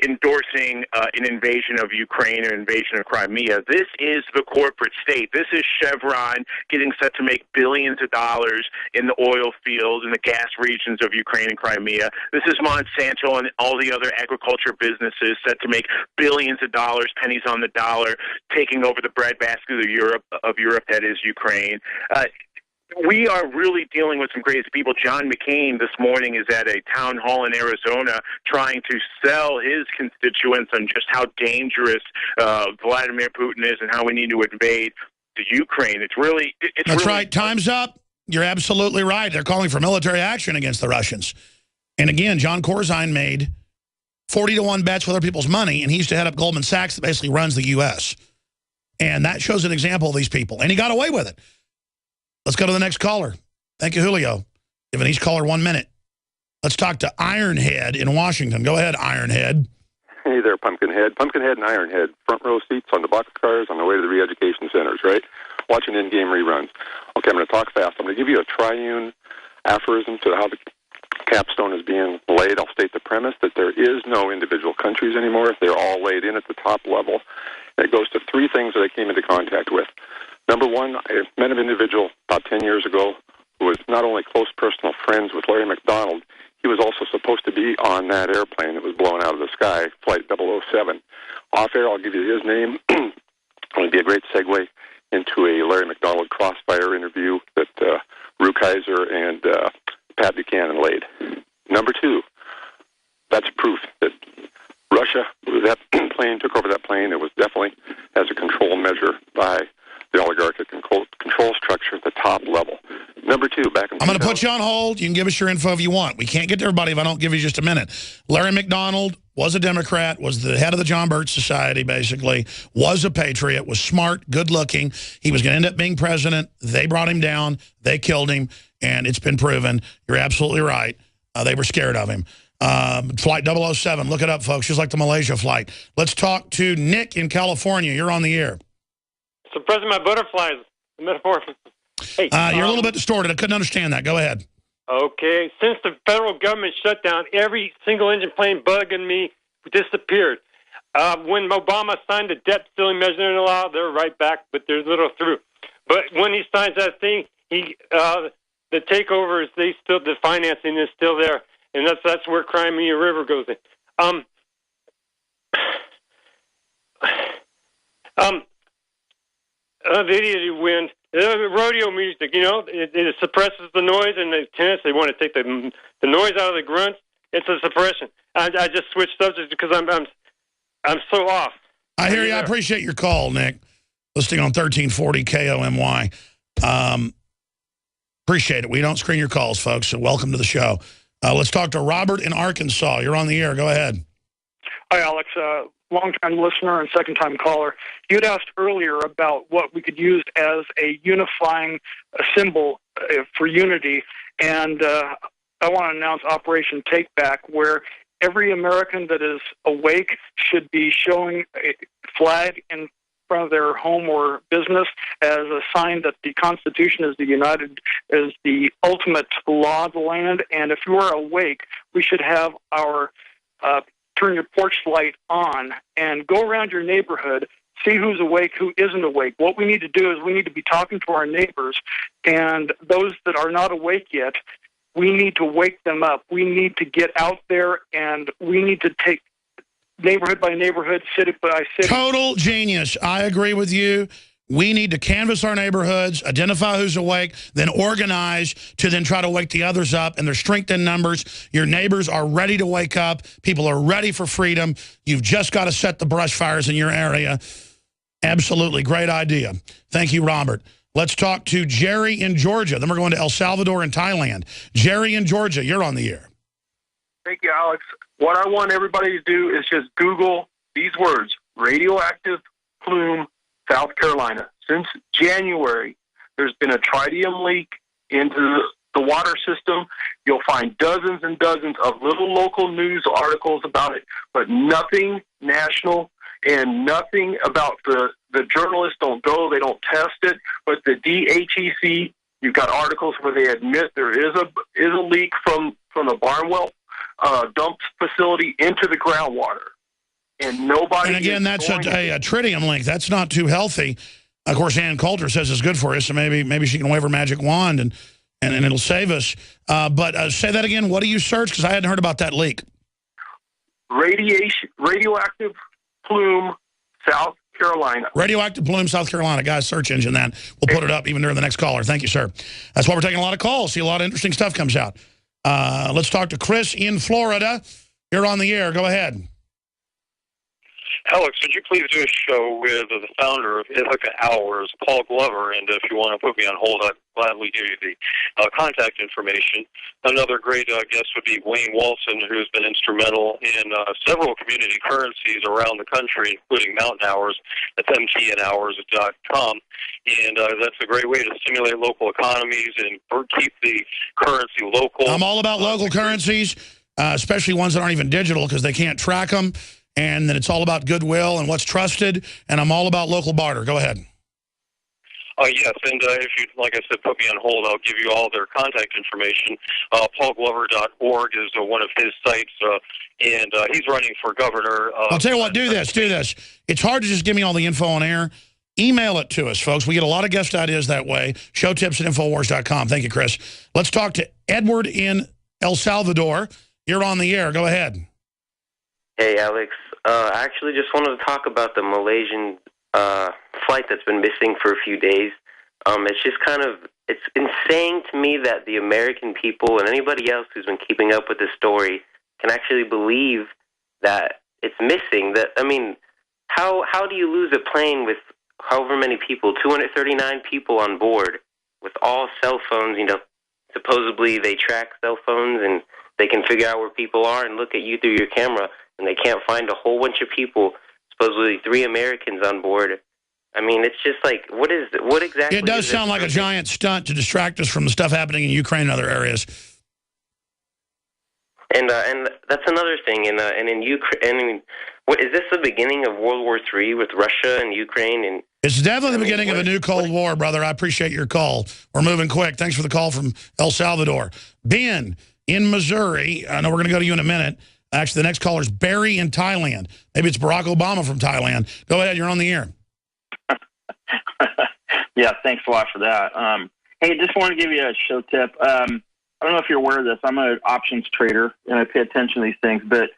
endorsing an invasion of Ukraine or invasion of Crimea. This is the corporate state. This is Chevron getting set to make billions of dollars in the oil fields and the gas regions of Ukraine and Crimea. This is Monsanto and all the other agriculture businesses set to make billions of dollars, pennies on the dollar, taking over the breadbasket of Europe that is Ukraine. We are really dealing with some crazy people. John McCain this morning is at a town hall in Arizona trying to sell his constituents on just how dangerous Vladimir Putin is and how we need to invade the Ukraine. That's right. Time's up. You're absolutely right. They're calling for military action against the Russians. And again, John Corzine made 40-to-1 bets with other people's money, and he used to head up Goldman Sachs that basically runs the U.S. And that shows an example of these people. And he got away with it. Let's go to the next caller. Thank you, Julio. Giving each caller 1 minute. Let's talk to Ironhead in Washington. Go ahead, Ironhead. Hey there, Pumpkinhead. Pumpkinhead and Ironhead. Front row seats on the boxcars on the way to the re-education centers, right? Watching in-game reruns. Okay, I'm going to talk fast. I'm going to give you a triune aphorism to how the capstone is being laid. I'll state the premise that there is no individual countries anymore. They're all laid in at the top level. And it goes to 3 things that I came into contact with. Number one, I met an individual about 10 years ago who was not only close personal friends with Larry McDonald, he was also supposed to be on that airplane that was blown out of the sky, Flight 007. Off air, I'll give you his name. It would be a great segue into a Larry McDonald crossfire interview that Rukeyser and Pat Buchanan laid. Number 2, that's proof that Russia, that plane, took over that plane. It was definitely as a control measure by the oligarchic control structure at the top level. Number 2, back in... I'm going to put you on hold. You can give us your info if you want. We can't get to everybody if I don't give you just a minute. Larry McDonald was a Democrat, was the head of the John Birch Society, basically, was a patriot, was smart, good-looking. He was going to end up being president. They brought him down. They killed him, and it's been proven. You're absolutely right. They were scared of him. Flight 007, look it up, folks, just like the Malaysia flight. Let's talk to Nick in California. You're on the air. Suppressing my butterflies, the metaphor. Hey, you're a little bit distorted. I couldn't understand that. Go ahead. Okay. Since the federal government shut down, every single engine plane bugging me disappeared. When Obama signed the debt ceiling measuring law, they're right back, but there's little through. But when he signs that thing, the takeover is the financing is still there, and that's where Crimea River goes in. The idiot wind, rodeo music, it suppresses the noise, and the tenants, they want to take the noise out of the grunts. It's a suppression. I just switched subjects because I'm so off. I hear you. I appreciate your call, Nick. Listening on 1340 KOMY. Appreciate it. We don't screen your calls, folks, so welcome to the show. Let's talk to Robert in Arkansas. You're on the air. Go ahead. Hi, Alex. Long-time listener and second-time caller. You'd asked earlier about what we could use as a unifying symbol for unity, and I want to announce Operation Take Back, where every American that is awake should be showing a flag in front of their home or business as a sign that the Constitution is the ultimate law of the land. And if you are awake, we should have our turn your porch light on and go around your neighborhood, see who's awake, who isn't awake. What we need to do is we need to be talking to our neighbors, and those that are not awake yet, we need to wake them up. We need to get out there, and we need to take neighborhood by neighborhood, city by city. Total genius. I agree with you. We need to canvass our neighborhoods, identify who's awake, then organize to then try to wake the others up. And there's strength in numbers. Your neighbors are ready to wake up. People are ready for freedom. You've just got to set the brush fires in your area. Absolutely. Great idea. Thank you, Robert. Let's talk to Jerry in Georgia. Then we're going to El Salvador and Thailand. Jerry in Georgia, you're on the air. Thank you, Alex. What I want everybody to do is just Google these words, radioactive plume, South Carolina. Since January, there's been a tritium leak into the water system. You'll find dozens and dozens of little local news articles about it, but nothing national and nothing about the journalists don't go, they don't test it. But the DHEC, you've got articles where they admit there is a leak from the Barnwell dump facility into the groundwater. And nobody. And again, that's a tritium link. That's not too healthy. Of course, Ann Coulter says it's good for us, so maybe she can wave her magic wand and it'll save us. But say that again. What do you search? Because I hadn't heard about that leak. Radioactive plume, South Carolina. Radioactive plume, South Carolina. Guys, search engine that. We'll put it up even during the next caller. Thank you, sir. That's why we're taking a lot of calls. See, a lot of interesting stuff comes out. Let's talk to Chris in Florida. You're on the air. Go ahead. Alex, would you please do a show with the founder of Ithaca Hours, Paul Glover, and if you want to put me on hold, I'd gladly give you the contact information. Another great guest would be Wayne Walton, who's been instrumental in several community currencies around the country, including Mountain Hours. That's mtnhours.com. And that's a great way to stimulate local economies and keep the currency local. I'm all about local currencies, especially ones that aren't even digital because they can't track them. And then it's all about goodwill and what's trusted. And I'm all about local barter. Go ahead. Yes, and if you'd, like I said, put me on hold, I'll give you all their contact information. PaulGlover.org is one of his sites, and he's running for governor. I'll tell you what, do this. It's hard to just give me all the info on air. Email it to us, folks. We get a lot of guest ideas that way. Showtips@Infowars.com. Thank you, Chris. Let's talk to Edward in El Salvador. You're on the air. Go ahead. Hey, Alex. I actually just wanted to talk about the Malaysian flight that's been missing for a few days. It's insane to me that the American people and anybody else who's been keeping up with this story can actually believe that it's missing. How do you lose a plane with however many people, 239 people on board, with all cell phones? Supposedly they track cell phones and they can figure out where people are and look at you through your camera, and they can't find a whole bunch of people, supposedly 3 Americans on board. It's just like, what exactly? It does sound like a giant stunt to distract us from the stuff happening in Ukraine and other areas. It It does sound like a giant stunt to distract us from the stuff happening in Ukraine and other areas. And that's another thing. And in Ukraine, what is this the beginning of World War III with Russia and Ukraine? And it's definitely the beginning of a new Cold War, brother. I appreciate your call. We're moving quick. Thanks for the call from El Salvador. Ben in Missouri. I know we're going to go to you in a minute. Actually, the next caller is Barry in Thailand. Maybe it's Barack Obama from Thailand. Go ahead. You're on the air. Yeah, thanks a lot for that. Hey, just want to give you a show tip. I don't know if you're aware of this. I'm an options trader, and I pay attention to these things. But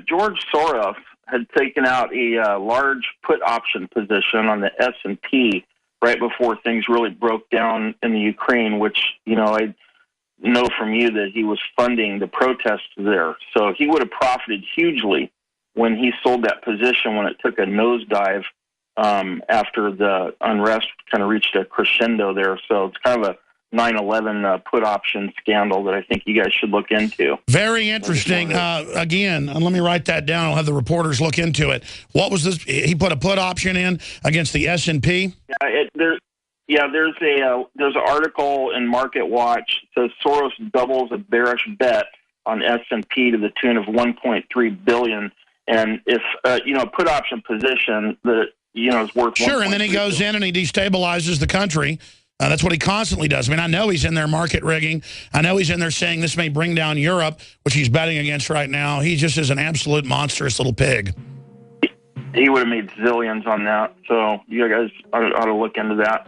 George Soros had taken out a large put option position on the S&P right before things really broke down in the Ukraine, which, you know, I know from you that he was funding the protests there. So he would have profited hugely when he sold that position when it took a nosedive after the unrest kind of reached a crescendo there. So it's kind of a 9/11 put option scandal that I think you guys should look into. Very interesting. Again, let me write that down. I'll have the reporters look into it. What was this? He put a put option in against the S&P? There's an article in Market Watch that says Soros doubles a bearish bet on S&P to the tune of $1.3 billion. And if a put option position that is worth sure, and then he goes in and he destabilizes the country. That's what he constantly does. I mean, I know he's in there market rigging. I know he's in there saying this may bring down Europe, which he's betting against right now. He just is an absolute monstrous little pig. He would have made zillions on that. So you guys ought to look into that.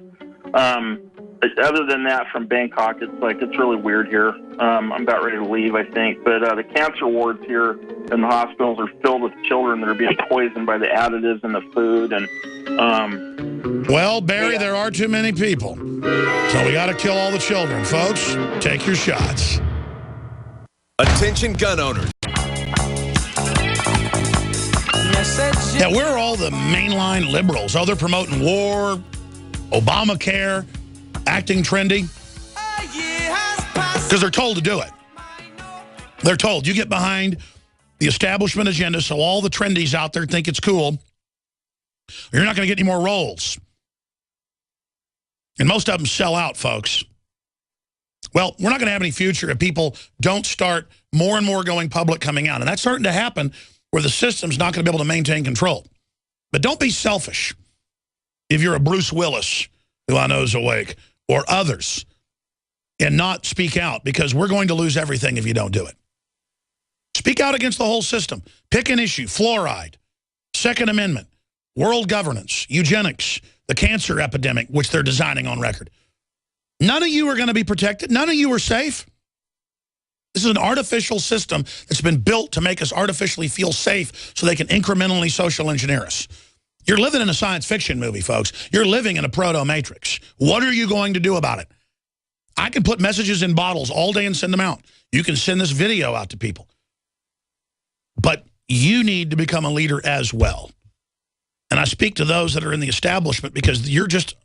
Other than that, from Bangkok, it's really weird here. I'm about ready to leave, I think. But the cancer wards here in the hospitals are filled with children that are being poisoned by the additives in the food. And well, Barry, there are too many people. So we got to kill all the children. Folks, take your shots. Attention gun owners. Yeah, we're all the mainline liberals. Oh, they're promoting war, Obamacare, acting trendy. Because they're told to do it. They're told, you get behind the establishment agenda so all the trendies out there think it's cool. You're not going to get any more roles. And most of them sell out, folks. Well, we're not going to have any future if people don't start more and more going public coming out. And that's starting to happen where the system's not going to be able to maintain control. But don't be selfish if you're a Bruce Willis, who I know is awake, or others, and not speak out, because we're going to lose everything if you don't do it. Speak out against the whole system. Pick an issue: fluoride, Second Amendment, world governance, eugenics, the cancer epidemic, which they're designing on record. None of you are going to be protected. None of you are safe. This is an artificial system that's been built to make us artificially feel safe so they can incrementally social engineer us. You're living in a science fiction movie, folks. You're living in a proto-matrix. What are you going to do about it? I can put messages in bottles all day and send them out. You can send this video out to people. But you need to become a leader as well. And I speak to those that are in the establishment because you're just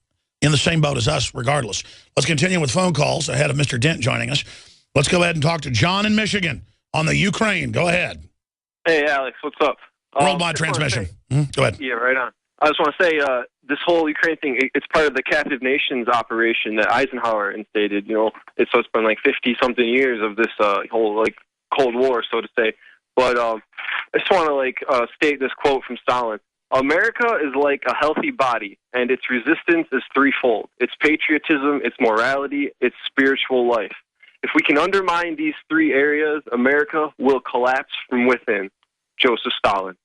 in the same boat as us regardless. Let's continue with phone calls ahead of Mr. Dent joining us. Let's go ahead and talk to John in Michigan on the Ukraine. Go ahead. Hey, Alex, what's up? Worldwide transmission. Go ahead. Yeah, right on. I just want to say this whole Ukraine thing, it's part of the captive nations operation that Eisenhower instated. So it's been like 50-something years of this whole Cold War, so to say. But I just want to state this quote from Stalin. America is like a healthy body, and its resistance is threefold. It's patriotism, it's morality, it's spiritual life. If we can undermine these three areas, America will collapse from within. Joseph Stalin.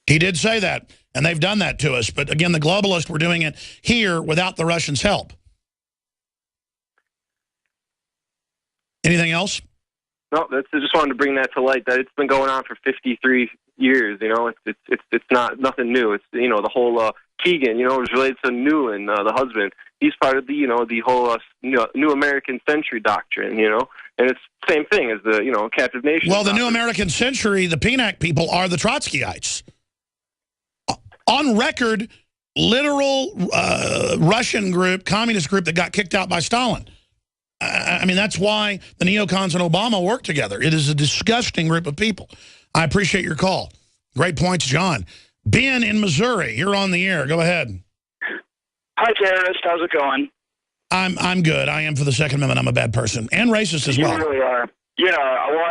He did say that, and they've done that to us. But again, the globalists were doing it here without the Russians' help. Anything else? No, I just wanted to bring that to light, that it's been going on for 53 years. It's not nothing new. It's the whole Keegan. It was related to Newland, the husband. He's part of the whole New American Century doctrine. And it's the same thing as the captive nation. Well, the New American Century, the PNAC people are the Trotskyites. On record, literal Russian group, communist group that got kicked out by Stalin. I mean, that's why the neocons and Obama work together. It is a disgusting group of people. I appreciate your call. Great points, John. Ben in Missouri, you're on the air. Go ahead. Hi, terrorist. How's it going? I'm good. I am for the Second Amendment. I'm a bad person and racist as well. You really are. Yeah, well,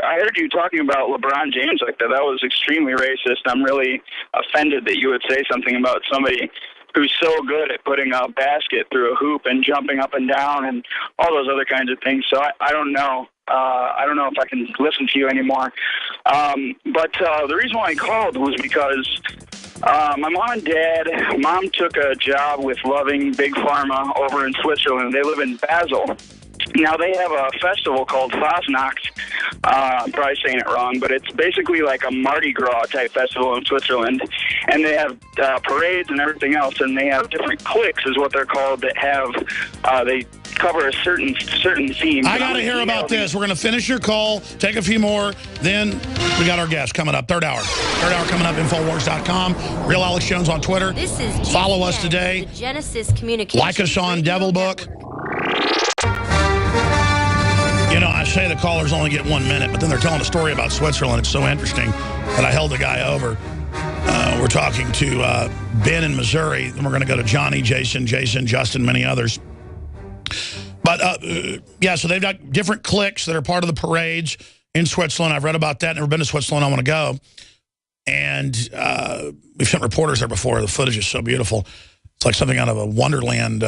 I heard you talking about LeBron James like that. That was extremely racist. I'm really offended that you would say something about somebody who's so good at putting a basket through a hoop and jumping up and down and all those other kinds of things. So I don't know. I don't know if I can listen to you anymore. But the reason why I called was because my mom and dad, mom took a job with Loving Big Pharma over in Switzerland. They live in Basel. Now, they have a festival called Fasnacht. I'm probably saying it wrong, but it's basically like a Mardi Gras type festival in Switzerland. And they have parades and everything else, and they have different cliques is what they're called that have, they cover a certain theme. I got to hear about this. We're going to finish your call, take a few more, then we got our guest coming up, third hour. Third hour coming up, Infowars.com. Real Alex Jones on Twitter. This is GCN, follow us today. The Genesis Communications. Like us on Devil Book. You know, I say the callers only get 1 minute, but then they're telling a story about Switzerland. It's so interesting that I held the guy over. We're talking to Ben in Missouri, and we're going to go to Johnny, Jason, Justin, many others. But, yeah, so they've got different cliques that are part of the parades in Switzerland. I've read about that. Never been to Switzerland. I want to go. And we've sent reporters there before. The footage is so beautiful. It's like something out of a Wonderland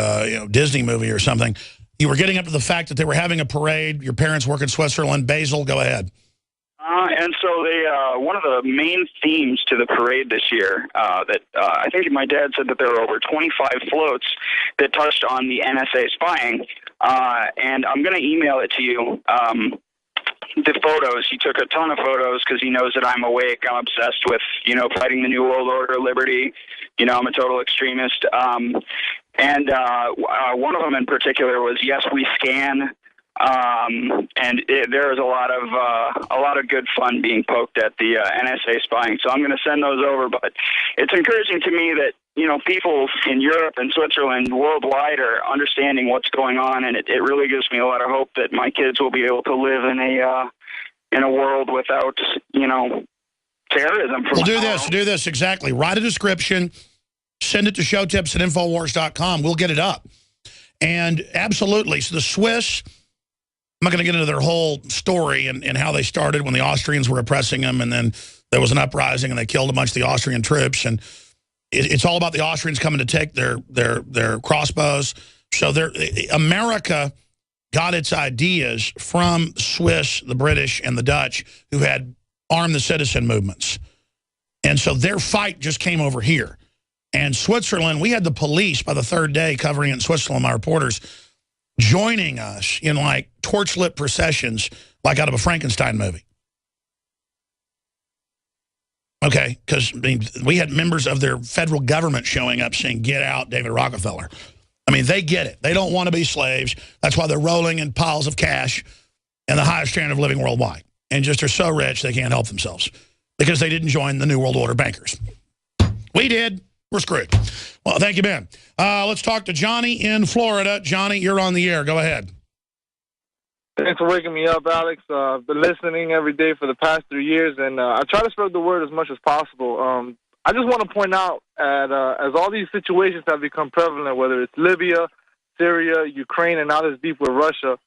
Disney movie or something. You were getting up to the fact that they were having a parade. Your parents work in Switzerland. Basil, go ahead. And so they, one of the main themes to the parade this year, that I think my dad said that there were over 25 floats that touched on the NSA spying. And I'm going to email it to you. The photos, he took a ton of photos because he knows that I'm awake. I'm obsessed with, fighting the New World Order, liberty. I'm a total extremist. And one of them in particular was Yes, We Scan. There is a lot of good fun being poked at the NSA spying. So I'm going to send those over. But it's encouraging to me that people in Europe and Switzerland worldwide are understanding what's going on, and it really gives me a lot of hope that my kids will be able to live in a world without terrorism. We'll do this exactly. Write a description. Send it to showtips at Infowars.com. We'll get it up. And absolutely. So the Swiss, I'm not going to get into their whole story and how they started when the Austrians were oppressing them, and then there was an uprising and they killed a bunch of the Austrian troops. And it's all about the Austrians coming to take their crossbows. So America got its ideas from Swiss, the British, and the Dutch, who had armed the citizen movements. And so their fight just came over here. And Switzerland, we had the police by the third day covering it in Switzerland, my reporters, joining us in like torchlit processions like out of a Frankenstein movie. Okay, because we had members of their federal government showing up saying, "Get out, David Rockefeller." I mean, they get it. They don't want to be slaves. That's why they're rolling in piles of cash and the highest standard of living worldwide. And just are so rich they can't help themselves because they didn't join the New World Order bankers. We did. We're screwed. Well, thank you, Ben. Let's talk to Johnny in Florida. Johnny, you're on the air. Go ahead. Thanks for waking me up, Alex. I've been listening every day for the past 3 years, and I try to spread the word as much as possible. I just want to point out, as all these situations have become prevalent, whether it's Libya, Syria, Ukraine, and now this beef with Russia,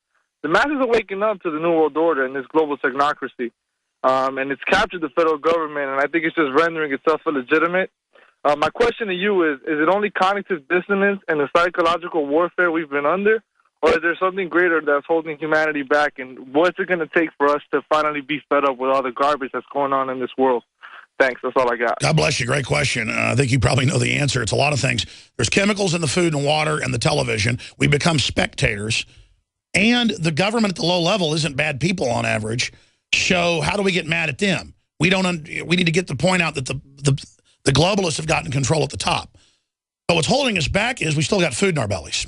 the masses are waking up to the New World Order and this global technocracy. And it's captured the federal government, and I think it's just rendering itself illegitimate. My question to you is it only cognitive dissonance and the psychological warfare we've been under, or is there something greater that's holding humanity back, and what's it going to take for us to finally be fed up with all the garbage that's going on in this world? Thanks. That's all I got. God bless you. Great question. I think you probably know the answer. It's a lot of things. There's chemicals in the food and water and the television. We become spectators, and the government at the low level isn't bad people on average. So how do we get mad at them? We need to get the point out that the globalists have gotten control at the top. But what's holding us back is we still got food in our bellies,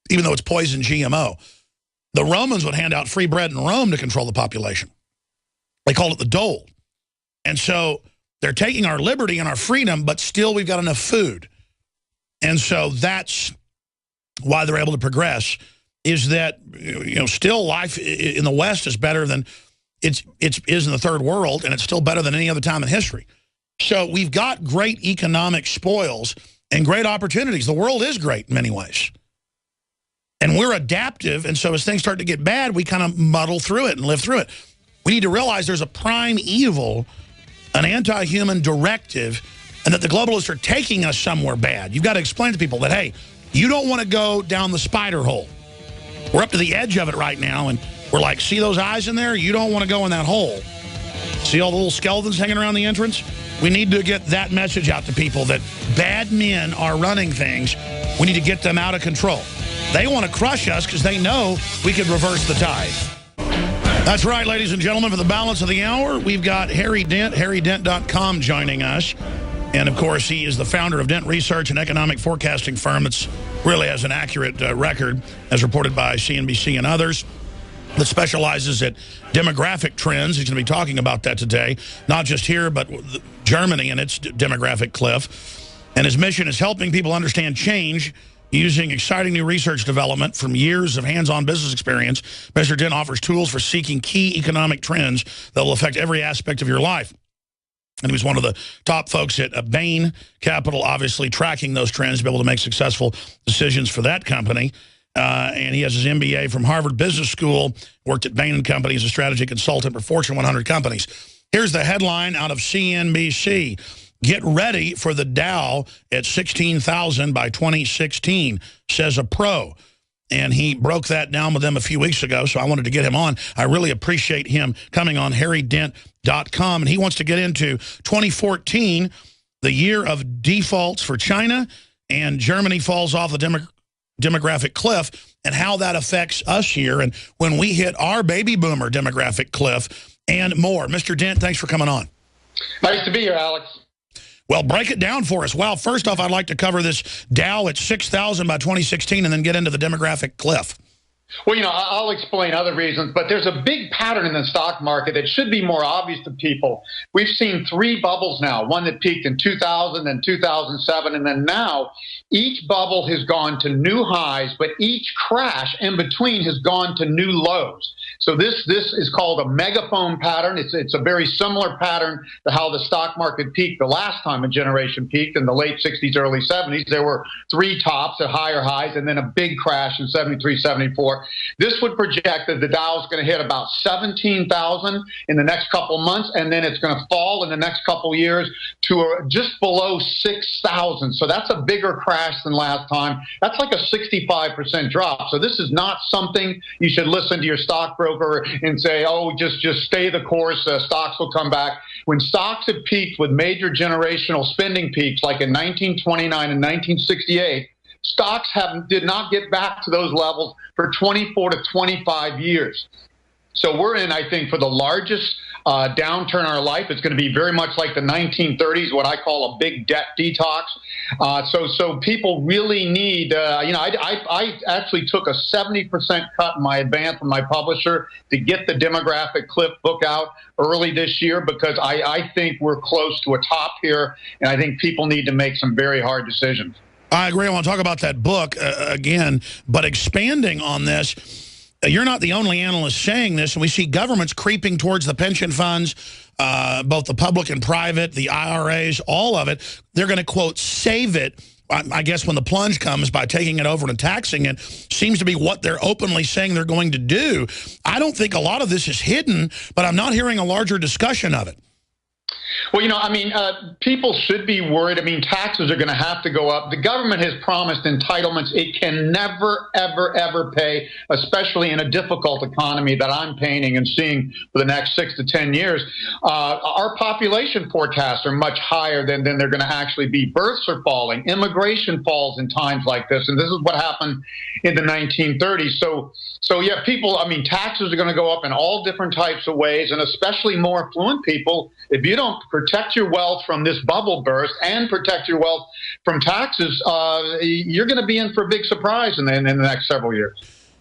even though it's poison GMO. The Romans would hand out free bread in Rome to control the population. They called it the dole. And so they're taking our liberty and our freedom, but still we've got enough food. And so that's why they're able to progress, is that still life in the West is better than it is in the third world, and it's still better than any other time in history. So we've got great economic spoils and great opportunities. The world is great in many ways. And we're adaptive, and so as things start to get bad, we kind of muddle through it and live through it. We need to realize there's a prime evil, an anti-human directive, and that the globalists are taking us somewhere bad. You've got to explain to people that, hey, you don't want to go down the spider hole. We're up to the edge of it right now, and we're like, see those eyes in there? You don't want to go in that hole. See all the little skeletons hanging around the entrance? We need to get that message out to people that bad men are running things. We need to get them out of control. They want to crush us because they know we could reverse the tide. That's right, ladies and gentlemen. For the balance of the hour, we've got Harry Dent, harrydent.com, joining us. And, of course, he is the founder of Dent Research, an economic forecasting firm that really has an accurate record, as reported by CNBC and others, that specializes at demographic trends. He's going to be talking about that today, not just here, but Germany and its demographic cliff. And his mission is helping people understand change using exciting new research development from years of hands-on business experience. Mr. Dent offers tools for seeking key economic trends that will affect every aspect of your life. And he was one of the top folks at Bain Capital, obviously tracking those trends to be able to make successful decisions for that company. And he has his MBA from Harvard Business School, worked at Bain & Company as a strategy consultant for Fortune 100 companies. Here's the headline out of CNBC. Get ready for the Dow at 16,000 by 2016, says a pro. And he broke that down with them a few weeks ago, so I wanted to get him on. I really appreciate him coming on harrydent.com. And he wants to get into 2014, the year of defaults for China, and Germany falls off the demographic cliff, and how that affects us here, and when we hit our baby boomer demographic cliff, and more. Mr. Dent, thanks for coming on. Nice to be here, Alex. Well, break it down for us. Well, first off, I'd like to cover this Dow at 6,000 by 2016 and then get into the demographic cliff. Well, I'll explain other reasons, but there's a big pattern in the stock market that should be more obvious to people. We've seen 3 bubbles now, one that peaked in 2000, then 2007, and then now each bubble has gone to new highs, but each crash in between has gone to new lows. So this is called a megaphone pattern. It's a very similar pattern to how the stock market peaked the last time a generation peaked in the late 60s, early 70s. There were 3 tops at higher highs and then a big crash in 73, 74. This would project that the Dow is going to hit about 17,000 in the next couple months, and then it's going to fall in the next couple years to just below 6,000. So that's a bigger crash than last time. That's like a 65% drop. So this is not something you should listen to your stockbroker and say, oh, just stay the course, stocks will come back. When stocks have peaked with major generational spending peaks like in 1929 and 1968, stocks did not get back to those levels for 24 to 25 years. So we're in, I think, for the largest downturn in our life. It's going to be very much like the 1930s, what I call a big debt detox. So people really need, I actually took a 70% cut in my advance from my publisher to get the Demographic Cliff book out early this year, because I think we're close to a top here, and I think people need to make some very hard decisions. I agree. I want to talk about that book again, but expanding on this, you're not the only analyst saying this, and we see governments creeping towards the pension funds, both the public and private, the IRAs, all of it. They're going to, quote, save it, I guess, when the plunge comes by taking it over and taxing it. Seems to be what they're openly saying they're going to do. I don't think a lot of this is hidden, but I'm not hearing a larger discussion of it. Well, people should be worried. Taxes are going to have to go up. The government has promised entitlements it can never, ever, ever pay, especially in a difficult economy that I'm painting and seeing for the next 6 to 10 years. Our population forecasts are much higher than they're going to actually be. Births are falling. Immigration falls in times like this. And this is what happened in the 1930s. So yeah, people, taxes are going to go up in all different types of ways, and especially more affluent people. If you don't protect your wealth from this bubble burst and protect your wealth from taxes, you're going to be in for a big surprise in the next several years.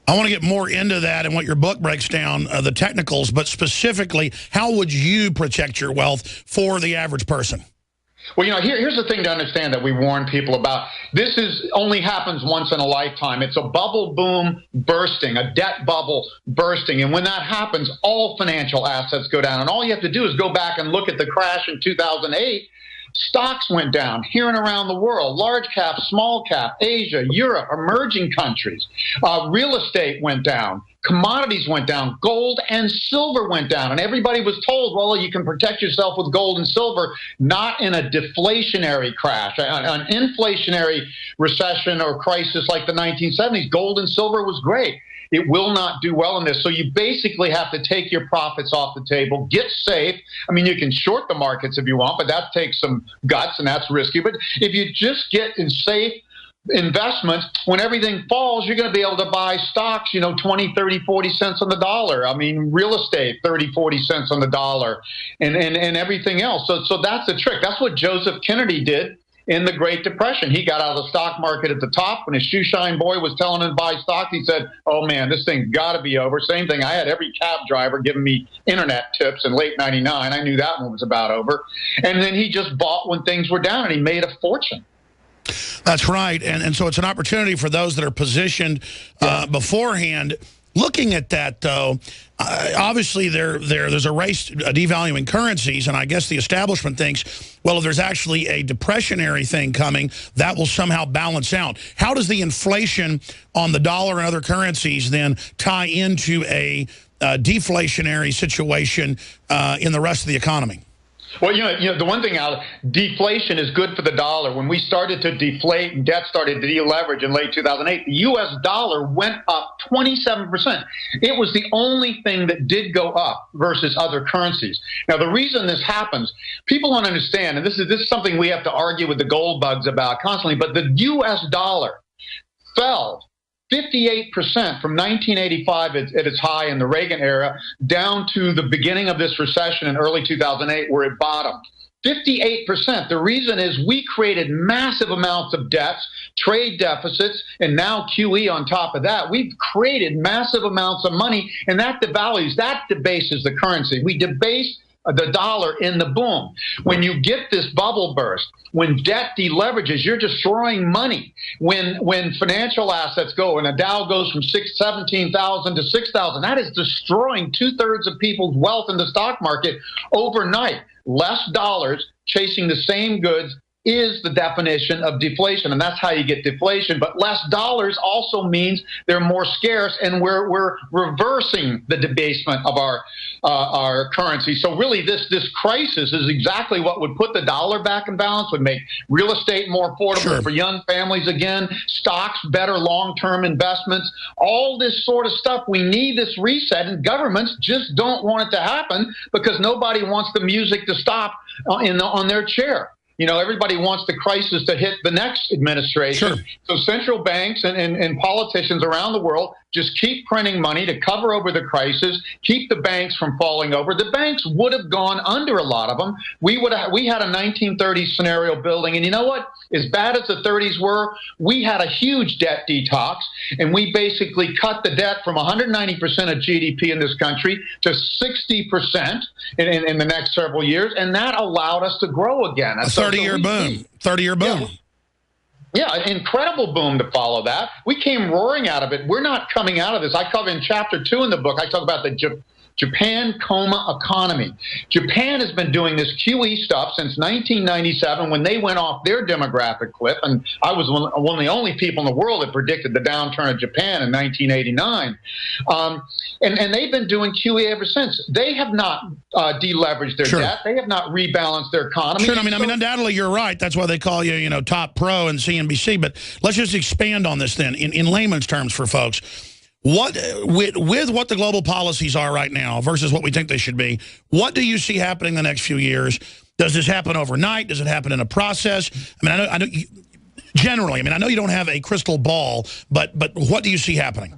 I want to get more into that and what your book breaks down, the technicals, but specifically, how would you protect your wealth for the average person? Well, here's the thing to understand that we warn people about. This only happens once in a lifetime. It's a bubble boom bursting, a debt bubble bursting. And when that happens, all financial assets go down. And all you have to do is go back and look at the crash in 2008. Stocks went down here and around the world, large cap, small cap, Asia, Europe, emerging countries. Real estate went down. Commodities went down. Gold and silver went down. And everybody was told, well, you can protect yourself with gold and silver, not in a deflationary crash, an inflationary recession or crisis like the 1970s. Gold and silver was great. It will not do well in this. So you basically have to take your profits off the table, get safe. I mean, you can short the markets if you want, but that takes some guts and that's risky. But if you just get in safe investments, when everything falls, you're going to be able to buy stocks, 20, 30, 40 cents on the dollar. I mean, real estate, 30, 40 cents on the dollar and everything else. So that's the trick. That's what Joseph Kennedy did in the Great Depression. He got out of the stock market at the top. When his shoeshine boy was telling him to buy stock, he said, oh, man, this thing's got to be over. Same thing. I had every cab driver giving me internet tips in late 99. I knew that one was about over. And then he just bought when things were down, and he made a fortune. That's right. And so it's an opportunity for those that are positioned beforehand. Looking at that, though, obviously there's a race devaluing currencies, and I guess the establishment thinks, well, if there's actually a depressionary thing coming, that will somehow balance out. How does the inflation on the dollar and other currencies then tie into a deflationary situation in the rest of the economy? Well, the one thing, Alex, deflation is good for the dollar. When we started to deflate and debt started to deleverage in late 2008, the U.S. dollar went up 27%. It was the only thing that did go up versus other currencies. Now, the reason this happens, people don't understand, and this is something we have to argue with the gold bugs about constantly, but the U.S. dollar fell 58% from 1985 at its high in the Reagan era down to the beginning of this recession in early 2008 where it bottomed. 58%. The reason is we created massive amounts of debts, trade deficits, and now QE on top of that. We've created massive amounts of money, and that devalues, that debases the currency. We debase the dollar in the boom. When you get this bubble burst, when debt deleverages, you're destroying money. When financial assets go and the Dow goes from 17,000 to 6,000, that is destroying 2/3 of people's wealth in the stock market overnight. Less dollars chasing the same goods is the definition of deflation, and that's how you get deflation. But less dollars also means they're more scarce, and we're reversing the debasement of our currency. So really, this crisis is exactly what would put the dollar back in balance, would make real estate more affordable for young families again, stocks better long-term investments, all this sort of stuff. We need this reset, and governments just don't want it to happen because nobody wants the music to stop on their chair. Everybody wants the crisis to hit the next administration. So central banks and politicians around the world just keep printing money to cover over the crisis, keep the banks from falling over. The banks would have gone under, a lot of them. We had a 1930s scenario building, and you know what? As bad as the 30s were, we had a huge debt detox, and we basically cut the debt from 190% of GDP in this country to 60% in the next several years, and that allowed us to grow again. A 30-year boom. 30-year boom. Yeah, an incredible boom to follow that. We came roaring out of it. We're not coming out of this. I cover in Chapter 2 in the book, I talk about the Japan coma economy. Japan has been doing this QE stuff since 1997 when they went off their demographic cliff, and I was one of the only people in the world that predicted the downturn of Japan in 1989. And they've been doing QE ever since. They have not deleveraged their debt. They have not rebalanced their economy. I mean, undoubtedly you're right. That's why they call you, top pro and CNBC. But let's just expand on this then in layman's terms for folks. With what the global policies are right now versus what we think they should be, what do you see happening in the next few years? Does this happen overnight? Does it happen in a process? I mean, I know generally, I know you don't have a crystal ball, but what do you see happening?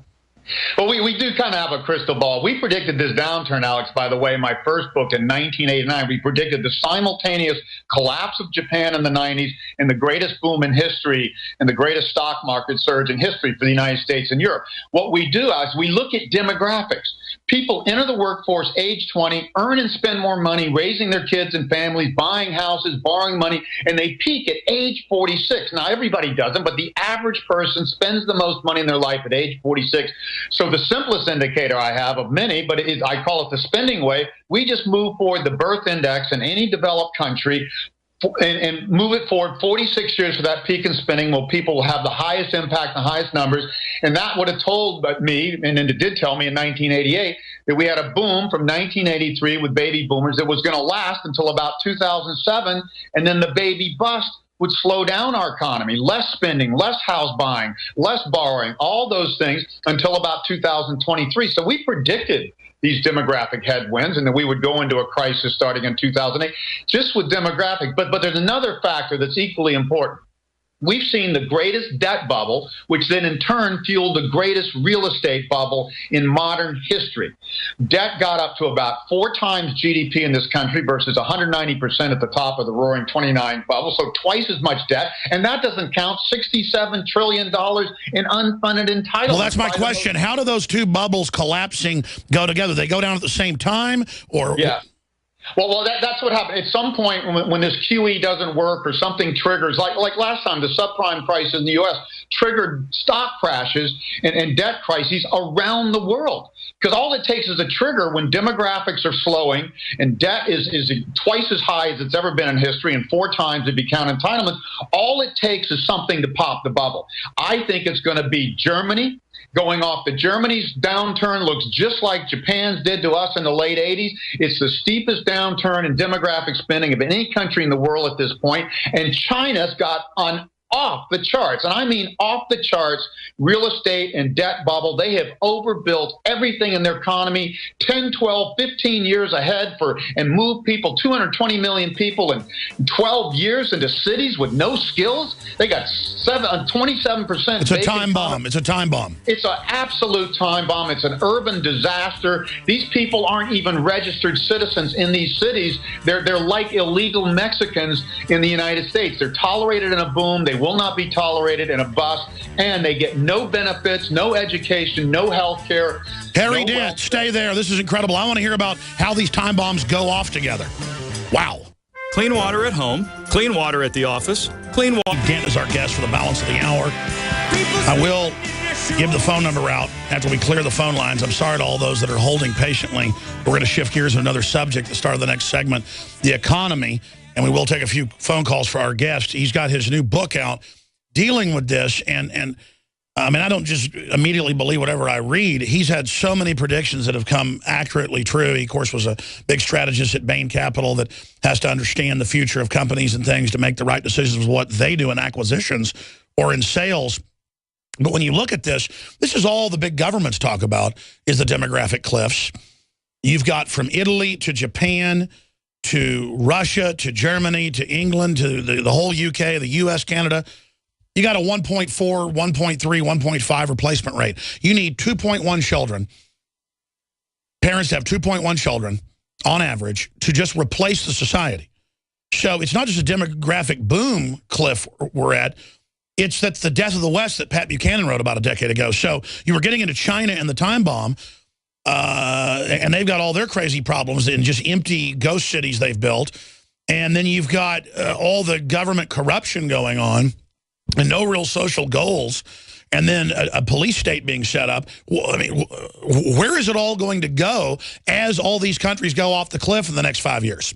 Well, we do kind of have a crystal ball. We predicted this downturn, Alex, by the way, in my first book in 1989. We predicted the simultaneous collapse of Japan in the 90s and the greatest boom in history and the greatest stock market surge in history for the United States and Europe. What we do is we look at demographics. People enter the workforce age 20, earn and spend more money, raising their kids and families, buying houses, borrowing money, and they peak at age 46. Now, everybody doesn't, but the average person spends the most money in their life at age 46. So the simplest indicator I have of many, but I call it the spending wave, we just move forward the birth index in any developed country and move it forward 46 years for that peak in spending, where people will have the highest impact, the highest numbers. And that would have told me, and it did tell me in 1988, that we had a boom from 1983 with baby boomers that was going to last until about 2007, and then the baby bust would slow down our economy, less spending, less house buying, less borrowing, all those things until about 2023. So we predicted these demographic headwinds and that we would go into a crisis starting in 2008, just with demographic. But there's another factor that's equally important. We've seen the greatest debt bubble, which then in turn fueled the greatest real estate bubble in modern history. Debt got up to about 4 times GDP in this country versus 190% at the top of the roaring 29 bubble, so twice as much debt. And that doesn't count $67 trillion in unfunded entitlements. Well, that's my question. How do those two bubbles collapsing go together? They go down at the same time? Or yeah. Well, that's what happened. At some point, when this QE doesn't work or something triggers, like last time, the subprime crisis in the U.S. triggered stock crashes and debt crises around the world. Because all it takes is a trigger when demographics are slowing and debt is twice as high as it's ever been in history and 4 times if you count entitlements. All it takes is something to pop the bubble. I think it's going to be Germany. Going off, Germany's downturn looks just like Japan's did to us in the late 80s. It's the steepest downturn in demographic spending of any country in the world at this point. And China's got on off the charts, and I mean off the charts, real estate and debt bubble. They have overbuilt everything in their economy 10, 12, 15 years ahead and moved people, 220 million people in 12 years into cities with no skills. They got 27%. It's a time bomb. It's a time bomb. It's an absolute time bomb. It's an urban disaster. These people aren't even registered citizens in these cities. They're like illegal Mexicans in the United States. They're tolerated in a boom. They will not be tolerated in a bust, and they get no benefits, no education, no health care. Harry Dent, stay there. This is incredible. I want to hear about how these time bombs go off together. Wow. Clean water at home, clean water at the office, clean water. Dent is our guest for the balance of the hour. I will give the phone number out after we clear the phone lines. I'm sorry to all those that are holding patiently. We're going to shift gears to another subject at the start of the next segment, the economy. And we will take a few phone calls for our guest. He's got his new book out dealing with this. And I mean, I don't just immediately believe whatever I read. He's had so many predictions that have come accurately true. He, of course, was a big strategist at Bain Capital that has to understand the future of companies and things to make the right decisions with what they do in acquisitions or in sales. But when you look at this is all the big governments talk about, is the demographic cliffs. You've got from Italy to Japan to Russia, to Germany, to England, to the whole UK, the US, Canada. You got a 1.4, 1.3, 1.5 replacement rate. You need 2.1 children. Parents have 2.1 children on average to just replace the society. So it's not just a demographic boom cliff we're at. It's that the death of the West that Pat Buchanan wrote about a decade ago. So you were getting into China and the time bomb. And they've got all their crazy problems in just empty ghost cities they've built. And then you've got all the government corruption going on and no real social goals. And then a police state being set up. Well, I mean, where is it all going to go as all these countries go off the cliff in the next 5 years?